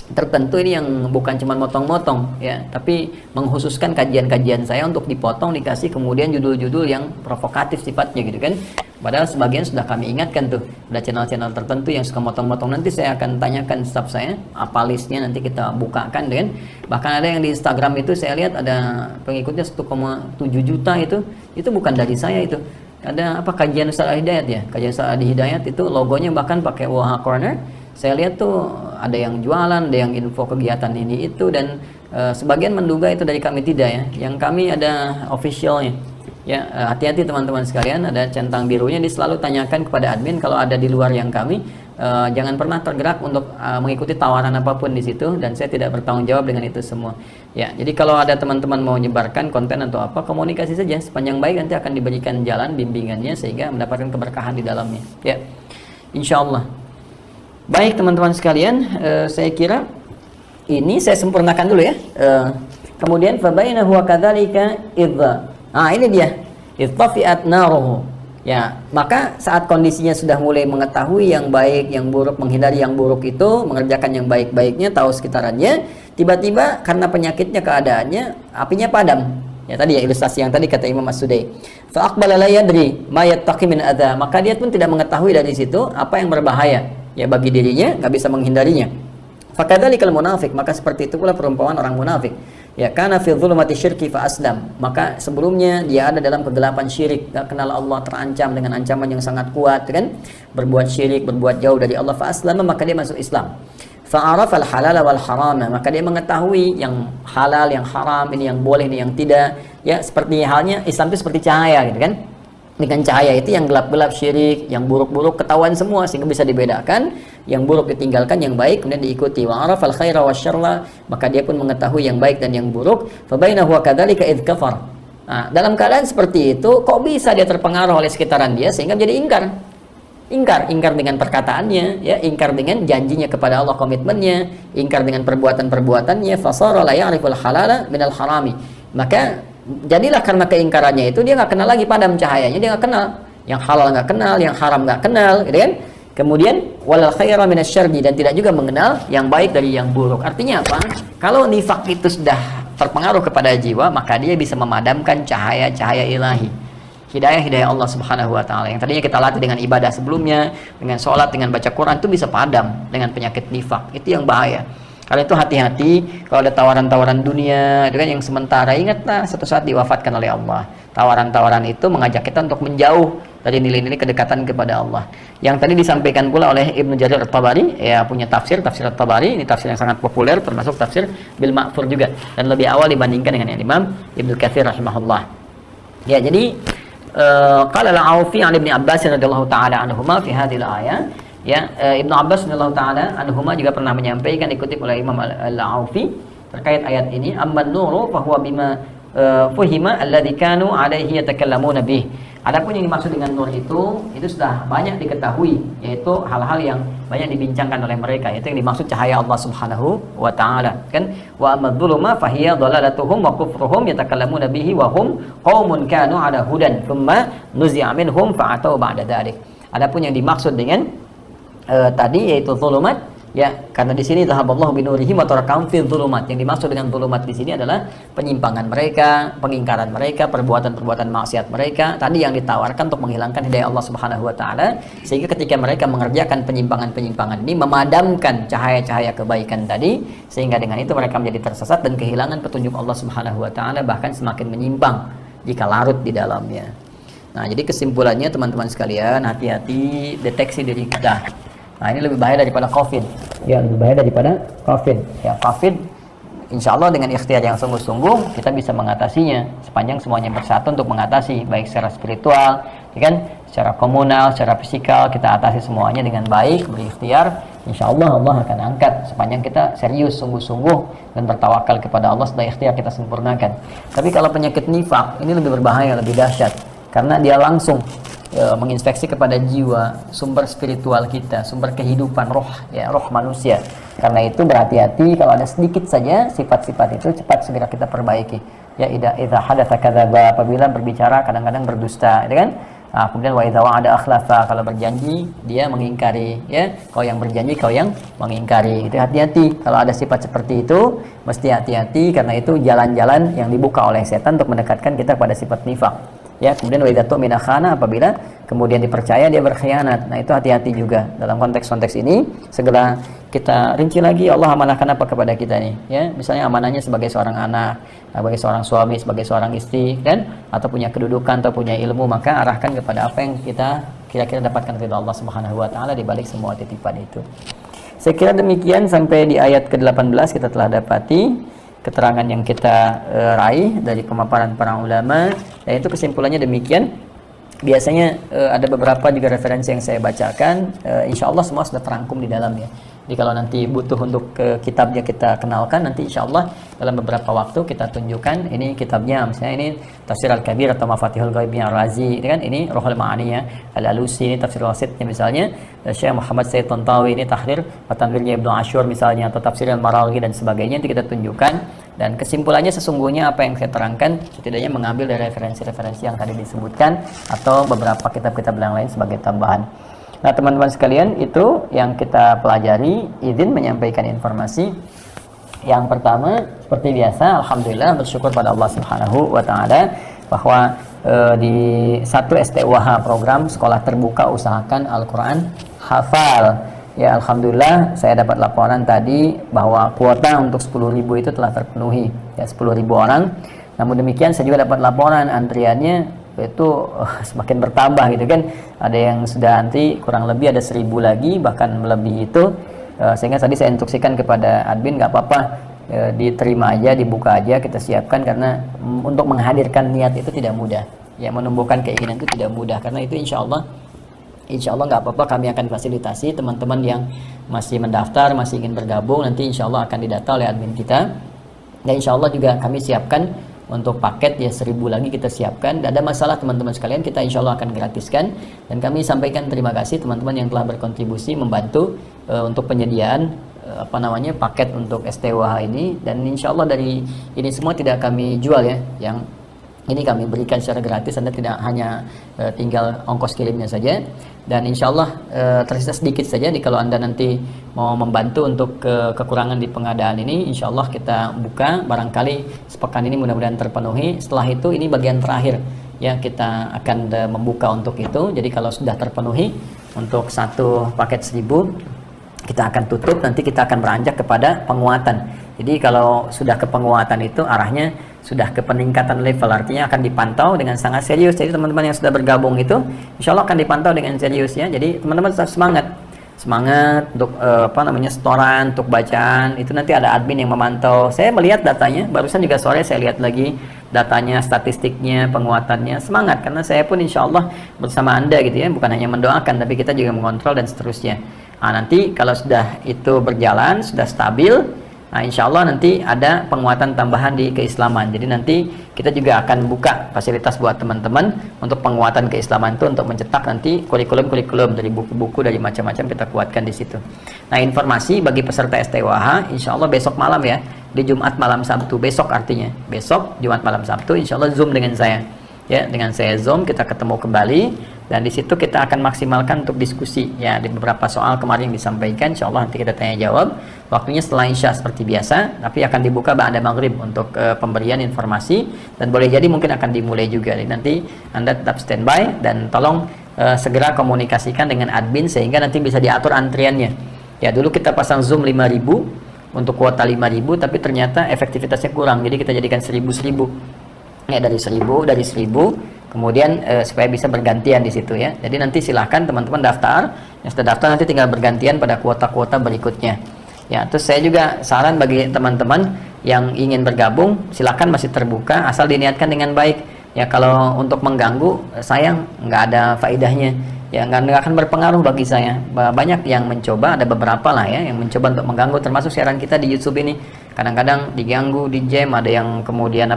tertentu ini yang bukan cuma motong-motong ya, tapi mengkhususkan kajian-kajian saya untuk dipotong, dikasih kemudian judul-judul yang provokatif sifatnya gitu kan. Padahal sebagian sudah kami ingatkan tuh, ada channel-channel tertentu yang suka motong-motong. Nanti saya akan tanyakan staff saya apa listnya, nanti kita bukakan kan. Bahkan ada yang di Instagram itu saya lihat ada pengikutnya 1,7 juta itu bukan dari saya itu. Ada apa, kajian Ustaz Al-Hidayat ya, kajian Ustaz Al-Hidayat itu logonya bahkan pakai Waha Corner. Saya lihat tuh ada yang jualan, ada yang info kegiatan ini itu, dan sebagian menduga itu dari kami, tidak ya. Yang kami ada officialnya. Ya, hati-hati teman-teman sekalian, ada centang birunya, selalu tanyakan kepada admin kalau ada di luar yang kami, jangan pernah tergerak untuk mengikuti tawaran apapun di situ, dan saya tidak bertanggung jawab dengan itu semua. Ya, jadi kalau ada teman-teman mau menyebarkan konten atau apa, komunikasi saja sepanjang baik, nanti akan diberikan jalan bimbingannya sehingga mendapatkan keberkahan di dalamnya. Ya, insyaallah. Baik teman-teman sekalian, saya kira ini saya sempurnakan dulu ya. Kemudian fabainahu wa kadzalika idza. Ini dia. Ittafi'at naruhu. Ya, maka saat kondisinya sudah mulai mengetahui yang baik, yang buruk, menghindari yang buruk itu, mengerjakan yang baik-baiknya, tahu sekitarannya, tiba-tiba karena penyakitnya, keadaannya, apinya padam. Ya tadi ya ilustrasi yang tadi kata Imam As-Sudai. Fa aqbala la yadri ma yattaqi min adza. Maka dia pun tidak mengetahui dari situ apa yang berbahaya ya bagi dirinya, nggak bisa menghindarinya. Fakadzalikal munafik, maka seperti itu pula perumpamaan orang munafik. Ya, kana fi dzulumati syirki fa aslam. Maka sebelumnya dia ada dalam kegelapan syirik, enggak kenal Allah, terancam dengan ancaman yang sangat kuat kan? Berbuat syirik, berbuat jauh dari Allah, fa aslama, maka dia masuk Islam. Fa arafal halal wal haram, maka dia mengetahui yang halal, yang haram, ini yang boleh, ini yang tidak. Ya, seperti halnya Islam itu seperti cahaya gitu kan? Dengan cahaya itu yang gelap-gelap syirik, yang buruk-buruk ketahuan semua sehingga bisa dibedakan, yang buruk ditinggalkan, yang baik kemudian diikuti. Wa arafal khaira wasyarra, maka dia pun mengetahui yang baik dan yang buruk. Fa bainahu wa kadzalika id kafar. Nah, dalam keadaan seperti itu kok bisa dia terpengaruh oleh sekitaran dia sehingga menjadi ingkar dengan perkataannya, ya, ingkar dengan janjinya kepada Allah, komitmennya, ingkar dengan perbuatan-perbuatannya. Fasara la ya'riful halala minal harami. Maka jadilah karena keingkarannya itu dia nggak kenal lagi padam cahayanya, dia nggak kenal yang halal, nggak kenal yang haram, nggak kenal gitu kan. Kemudian walal khaira minasyarri, dan tidak juga mengenal yang baik dari yang buruk. Artinya apa? Kalau nifak itu sudah terpengaruh kepada jiwa, maka dia bisa memadamkan cahaya-cahaya ilahi, hidayah Allah Subhanahu wa taala yang tadinya kita latih dengan ibadah sebelumnya, dengan sholat, dengan baca Quran, itu bisa padam dengan penyakit nifak. Itu yang bahaya. Karena itu hati-hati kalau ada tawaran-tawaran dunia, itu kan yang sementara. Ingatlah suatu saat diwafatkan oleh Allah. Tawaran-tawaran itu mengajak kita untuk menjauh dari nilai-nilai kedekatan kepada Allah. Yang tadi disampaikan pula oleh Ibnu Jarir At-Tabari, ya punya tafsir At-Tabari, ini tafsir yang sangat populer, termasuk tafsir Bil Ma'thur juga, dan lebih awal dibandingkan dengan yang Imam Ibnu Katsir rahimahullah. Ya, jadi qala al-Aufi an Ibnu Abbas radhiyallahu taala anhuma fi hadhil ayat. Ya, Ibnu Abbas radhiyallahu taala anhuma juga pernah menyampaikan, dikutip oleh Imam Al-Aufi terkait ayat ini, amman nuru fa huwa bima fuhima alladzi kanu alaihi yatakallamuna bih. Adapun yang dimaksud dengan nur itu sudah banyak diketahui, yaitu hal-hal yang banyak dibincangkan oleh mereka, yaitu yang dimaksud cahaya Allah Subhanahu wa taala kan. Wa amadzuluma fa hiya dhalalatuhum wa kufruhum yatakallamuna bihi wa hum qaumun kanu ala hudan thumma nuzi'a minhum fa atau ba'da dzalik. Adapun yang dimaksud dengan tadi yaitu zulumat, Ya, karena di sini dhahaballahu binurihim wa tarakahum fil dhulumat. Yang dimaksud dengan dhulumat di sini adalah penyimpangan mereka, pengingkaran mereka, perbuatan-perbuatan maksiat mereka. Tadi yang ditawarkan untuk menghilangkan hidayah Allah Subhanahu wa taala, sehingga ketika mereka mengerjakan penyimpangan-penyimpangan ini memadamkan cahaya-cahaya kebaikan tadi, sehingga dengan itu mereka menjadi tersesat dan kehilangan petunjuk Allah Subhanahu wa taala, bahkan semakin menyimpang jika larut di dalamnya. Nah, jadi kesimpulannya teman-teman sekalian, hati-hati deteksi diri kita. Nah, ini lebih bahaya daripada COVID. Ya, lebih bahaya daripada COVID. Ya, COVID, insya Allah dengan ikhtiar yang sungguh-sungguh kita bisa mengatasinya. Sepanjang semuanya bersatu untuk mengatasi, baik secara spiritual, ya kan, secara komunal, secara fisikal, kita atasi semuanya dengan baik, berikhtiar. Insya Allah Allah akan angkat sepanjang kita serius, sungguh-sungguh dan bertawakal kepada Allah. Setelah ikhtiar kita sempurnakan. Tapi kalau penyakit nifak ini lebih berbahaya, lebih dahsyat, karena dia langsung menginspeksi kepada jiwa, sumber spiritual kita, sumber kehidupan roh, ya, roh manusia. Karena itu berhati-hati kalau ada sedikit saja sifat-sifat itu, cepat segera kita perbaiki. Ya, idza hadatsa kadzaba, apabila berbicara kadang-kadang berdusta, gitu kan? Nah, kemudian wa idza wa'ada akhlafa, kalau berjanji dia mengingkari, ya. Kau yang berjanji, kau yang mengingkari. Itu hati-hati. Kalau ada sifat seperti itu, mesti hati-hati, karena itu jalan-jalan yang dibuka oleh setan untuk mendekatkan kita pada sifat nifak. Ya, kemudian wa idza tu'mina khana, apabila kemudian dipercaya dia berkhianat. Nah, itu hati-hati juga. Dalam konteks-konteks ini segera kita rinci lagi, Allah amanahkan apa kepada kita nih, ya. Misalnya amanahnya sebagai seorang anak, sebagai seorang suami, sebagai seorang istri, kan, atau punya kedudukan atau punya ilmu, maka arahkan kepada apa yang kita kira-kira dapatkan dari Allah Subhanahu wa taala di balik semua titipan itu. Saya kira demikian sampai di ayat ke-18 kita telah dapati keterangan yang kita raih dari pemaparan para ulama, dan itu kesimpulannya demikian. Biasanya ada beberapa juga referensi yang saya bacakan, insya Allah semua sudah terangkum di dalamnya. Jadi kalau nanti butuh untuk kitabnya kita kenalkan, nanti insya Allah dalam beberapa waktu kita tunjukkan ini kitabnya. Misalnya ini Tafsir Al-Kabir atau Mafatihul Ghaibnya Ar-Razi, ini kan, ini Ruhul Ma'aniyah Al-Alusi, ini Tafsir Wasitnya misalnya Syekh Muhammad Sayyid Tantawi, ini Tahrir wa Tanwirnya Ibnu Asyur misalnya, atau Tafsir Al-Maraghi dan sebagainya. Nanti kita tunjukkan, dan kesimpulannya sesungguhnya apa yang saya terangkan setidaknya mengambil dari referensi-referensi yang tadi disebutkan atau beberapa kitab-kitab yang lain sebagai tambahan. Nah, teman-teman sekalian, itu yang kita pelajari. Izin menyampaikan informasi. Yang pertama, seperti biasa, alhamdulillah bersyukur pada Allah Subhanahu wa taala bahwa di satu STUH program Sekolah Terbuka Usahakan Al-Qur'an Hafal. Ya, alhamdulillah saya dapat laporan tadi bahwa kuota untuk 10.000 itu telah terpenuhi. Ya, 10.000 orang. Namun demikian saya juga dapat laporan antriannya itu semakin bertambah, gitu kan. Ada yang sudah antri kurang lebih ada 1.000 lagi, bahkan melebihi itu. Sehingga tadi saya instruksikan kepada admin, nggak apa-apa, diterima aja, dibuka aja, kita siapkan, karena untuk menghadirkan niat itu tidak mudah. Ya, menumbuhkan keinginan itu tidak mudah, karena itu insya Allah nggak apa-apa, kami akan fasilitasi teman-teman yang masih mendaftar, masih ingin bergabung, nanti insya Allah akan didata oleh admin kita. Dan insya Allah juga kami siapkan untuk paket, ya 1.000 lagi kita siapkan. Tidak ada masalah teman-teman sekalian, kita insya Allah akan gratiskan. Dan kami sampaikan terima kasih teman-teman yang telah berkontribusi membantu untuk penyediaan paket untuk STUH ini. Dan insya Allah dari ini semua tidak kami jual, ya, yang ini kami berikan secara gratis. Anda tidak hanya tinggal ongkos kirimnya saja. Dan insya Allah tersisa sedikit saja. Jadi kalau Anda nanti mau membantu untuk kekurangan di pengadaan ini, insya Allah kita buka. Barangkali sepekan ini mudah-mudahan terpenuhi. Setelah itu ini bagian terakhir, ya, kita akan membuka untuk itu. Jadi kalau sudah terpenuhi untuk satu paket 1.000, kita akan tutup. Nanti kita akan beranjak kepada penguatan. Jadi kalau sudah ke penguatan itu arahnya sudah ke peningkatan level, artinya akan dipantau dengan sangat serius. Jadi teman-teman yang sudah bergabung itu insya Allah akan dipantau dengan serius, ya. Jadi teman-teman tetap semangat untuk setoran, untuk bacaan itu nanti ada admin yang memantau. Saya melihat datanya, barusan juga sore saya lihat lagi datanya, statistiknya, penguatannya. Semangat, karena saya pun insya Allah bersama Anda, gitu ya, bukan hanya mendoakan tapi kita juga mengontrol dan seterusnya. Nah, nanti kalau sudah itu berjalan, sudah stabil, nah, insya Allah nanti ada penguatan tambahan di keislaman. Jadi nanti kita juga akan buka fasilitas buat teman-teman untuk penguatan keislaman itu, untuk mencetak nanti kurikulum dari buku-buku dari macam-macam kita kuatkan di situ. Nah, informasi bagi peserta STUH insya Allah besok malam, ya, di Jumat malam Sabtu, besok artinya besok Jumat malam Sabtu insya Allah Zoom dengan saya, ya, dengan saya Zoom, kita ketemu kembali Dan di situ kita akan maksimalkan untuk diskusi ya, di beberapa soal kemarin yang disampaikan, insyaallah nanti kita tanya jawab. Waktunya setelah Isya seperti biasa, tapi akan dibuka ba'da maghrib untuk pemberian informasi, dan boleh jadi mungkin akan dimulai juga. Jadi nanti Anda tetap standby dan tolong segera komunikasikan dengan admin sehingga nanti bisa diatur antriannya. Ya, dulu kita pasang Zoom 5.000 untuk kuota 5.000, tapi ternyata efektivitasnya kurang. Jadi kita jadikan 1.000. Ya, dari 1.000 kemudian supaya bisa bergantian di situ ya. Jadi nanti silahkan teman-teman daftar, yang sudah daftar nanti tinggal bergantian pada kuota-kuota berikutnya. Ya, terus saya juga saran bagi teman-teman yang ingin bergabung, silahkan masih terbuka asal diniatkan dengan baik. Ya, kalau untuk mengganggu, sayang nggak ada faedahnya. Ya, nggak akan berpengaruh bagi saya. Banyak yang mencoba, ada beberapa lah ya yang mencoba untuk mengganggu, termasuk siaran kita di YouTube ini. Kadang-kadang diganggu, di jam, ada yang kemudian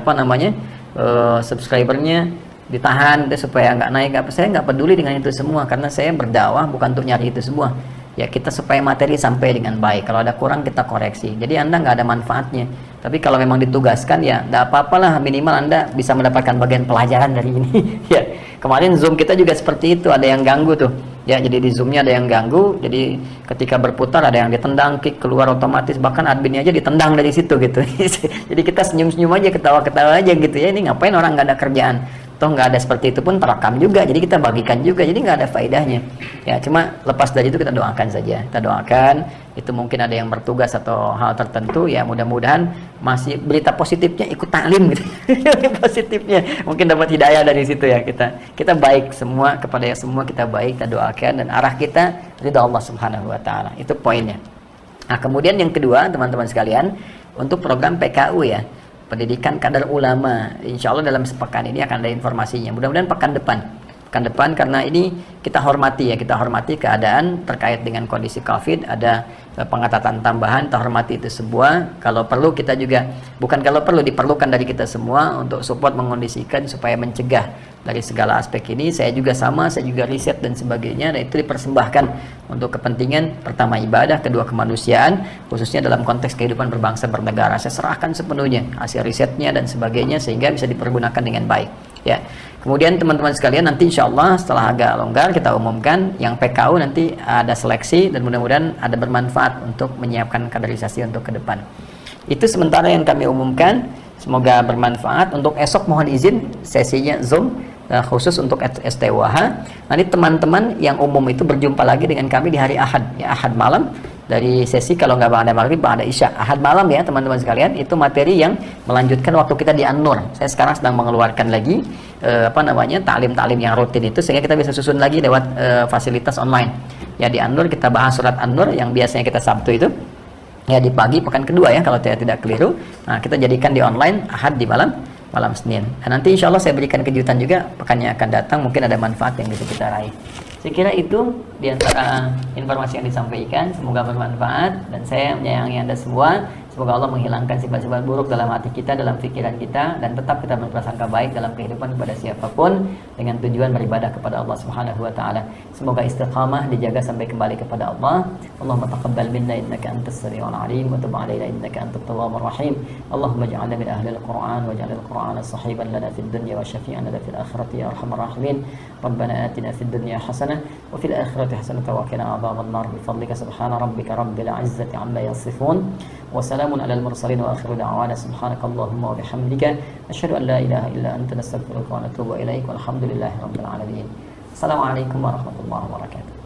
subscribernya ditahan supaya nggak naik. Saya nggak peduli dengan itu semua, karena saya berdakwah bukan untuk nyari itu semua ya. Kita supaya materi sampai dengan baik, kalau ada kurang kita koreksi. Jadi Anda nggak ada manfaatnya, tapi kalau memang ditugaskan ya nggak apa-apalah, minimal Anda bisa mendapatkan bagian pelajaran dari ini. Ya, kemarin Zoom kita juga seperti itu, ada yang ganggu tuh ya. Jadi di Zoomnya ada yang ganggu, jadi ketika berputar ada yang ditendang, kick keluar otomatis, bahkan adminnya aja ditendang dari situ gitu. Jadi kita senyum-senyum aja, ketawa-ketawa aja gitu ya. Ini ngapain, orang nggak ada kerjaan, toh nggak ada seperti itu pun terekam juga, jadi kita bagikan juga, jadi nggak ada faedahnya ya. Cuma lepas dari itu kita doakan saja, kita doakan. Itu mungkin ada yang bertugas atau hal tertentu ya, mudah-mudahan masih berita positifnya ikut taklim gitu. Positifnya mungkin dapat hidayah dari situ ya. Kita baik semua, kepada semua kita baik, kita doakan, dan arah kita ridha Allah Subhanahu wa taala. Itu poinnya. Nah, kemudian yang kedua teman-teman sekalian, untuk program PKU ya, pendidikan kadar ulama, insya Allah dalam sepekan ini akan ada informasinya. Mudah-mudahan pekan depan, karena ini kita hormati ya, kita hormati keadaan terkait dengan kondisi COVID, ada pengetatan tambahan, kita hormati itu semua. Kalau perlu kita juga, bukan kalau perlu, diperlukan dari kita semua untuk support mengondisikan supaya mencegah dari segala aspek ini. Saya juga sama, saya juga riset dan sebagainya, dan itu dipersembahkan untuk kepentingan pertama ibadah, kedua kemanusiaan, khususnya dalam konteks kehidupan berbangsa bernegara. Saya serahkan sepenuhnya hasil risetnya dan sebagainya sehingga bisa dipergunakan dengan baik ya. Kemudian teman-teman sekalian, nanti insya Allah setelah agak longgar kita umumkan yang PKU, nanti ada seleksi dan mudah-mudahan ada bermanfaat untuk menyiapkan kaderisasi untuk ke depan. Itu sementara yang kami umumkan, semoga bermanfaat. Untuk esok mohon izin sesinya Zoom khusus untuk STWH. Nanti teman-teman yang umum itu berjumpa lagi dengan kami di hari Ahad ya, Ahad malam, dari sesi kalau nggak ba'da maghrib ba'da isya. Ahad malam ya teman-teman sekalian, itu materi yang melanjutkan waktu kita di An-Nur. Saya sekarang sedang mengeluarkan lagi ta'lim-ta'lim yang rutin itu, sehingga kita bisa susun lagi lewat fasilitas online ya. Di An-Nur kita bahas surat An-Nur yang biasanya kita Sabtu itu ya, di pagi pekan kedua ya kalau saya tidak keliru. Nah, kita jadikan di online Ahad di malam Senin. Dan nanti insya Allah saya berikan kejutan juga pekannya akan datang, mungkin ada manfaat yang bisa kita raih. Saya kira itu diantara informasi yang disampaikan, semoga bermanfaat, dan saya menyayangi Anda semua. Semoga Allah menghilangkan sifat-sifat buruk dalam hati kita, dalam pikiran kita, dan tetap kita berprasangka baik dalam kehidupan kepada siapapun dengan tujuan beribadah kepada Allah Subhanahu wa taala. Semoga istiqamah dijaga sampai kembali kepada Allah. Allahumma taqabbal minna innaka antas samiul alim wa tub 'alaina innaka antat tawwabur rahim. Allahumma ij'alna min ahli al-Qur'an waj'al al-Qur'ana sahiban lana fid dunya wa syafi'an lana fil akhirati ya arhamar rahimin. Rabbana atina fid dunya hasanah wa fil akhirati hasanah wa qina adzaban nar bi fadlika subhana rabbika rabbil 'izzati 'amma yasifun. Wassalamun alal mursalin wa akhiru da'wana subhanakallahumma wa bihamdika asyhadu an la ilaha illa anta nastaghfiruka wa natubu ilaik walhamdulillahi rabbil alamin. Assalamualaikum warahmatullahi wabarakatuh.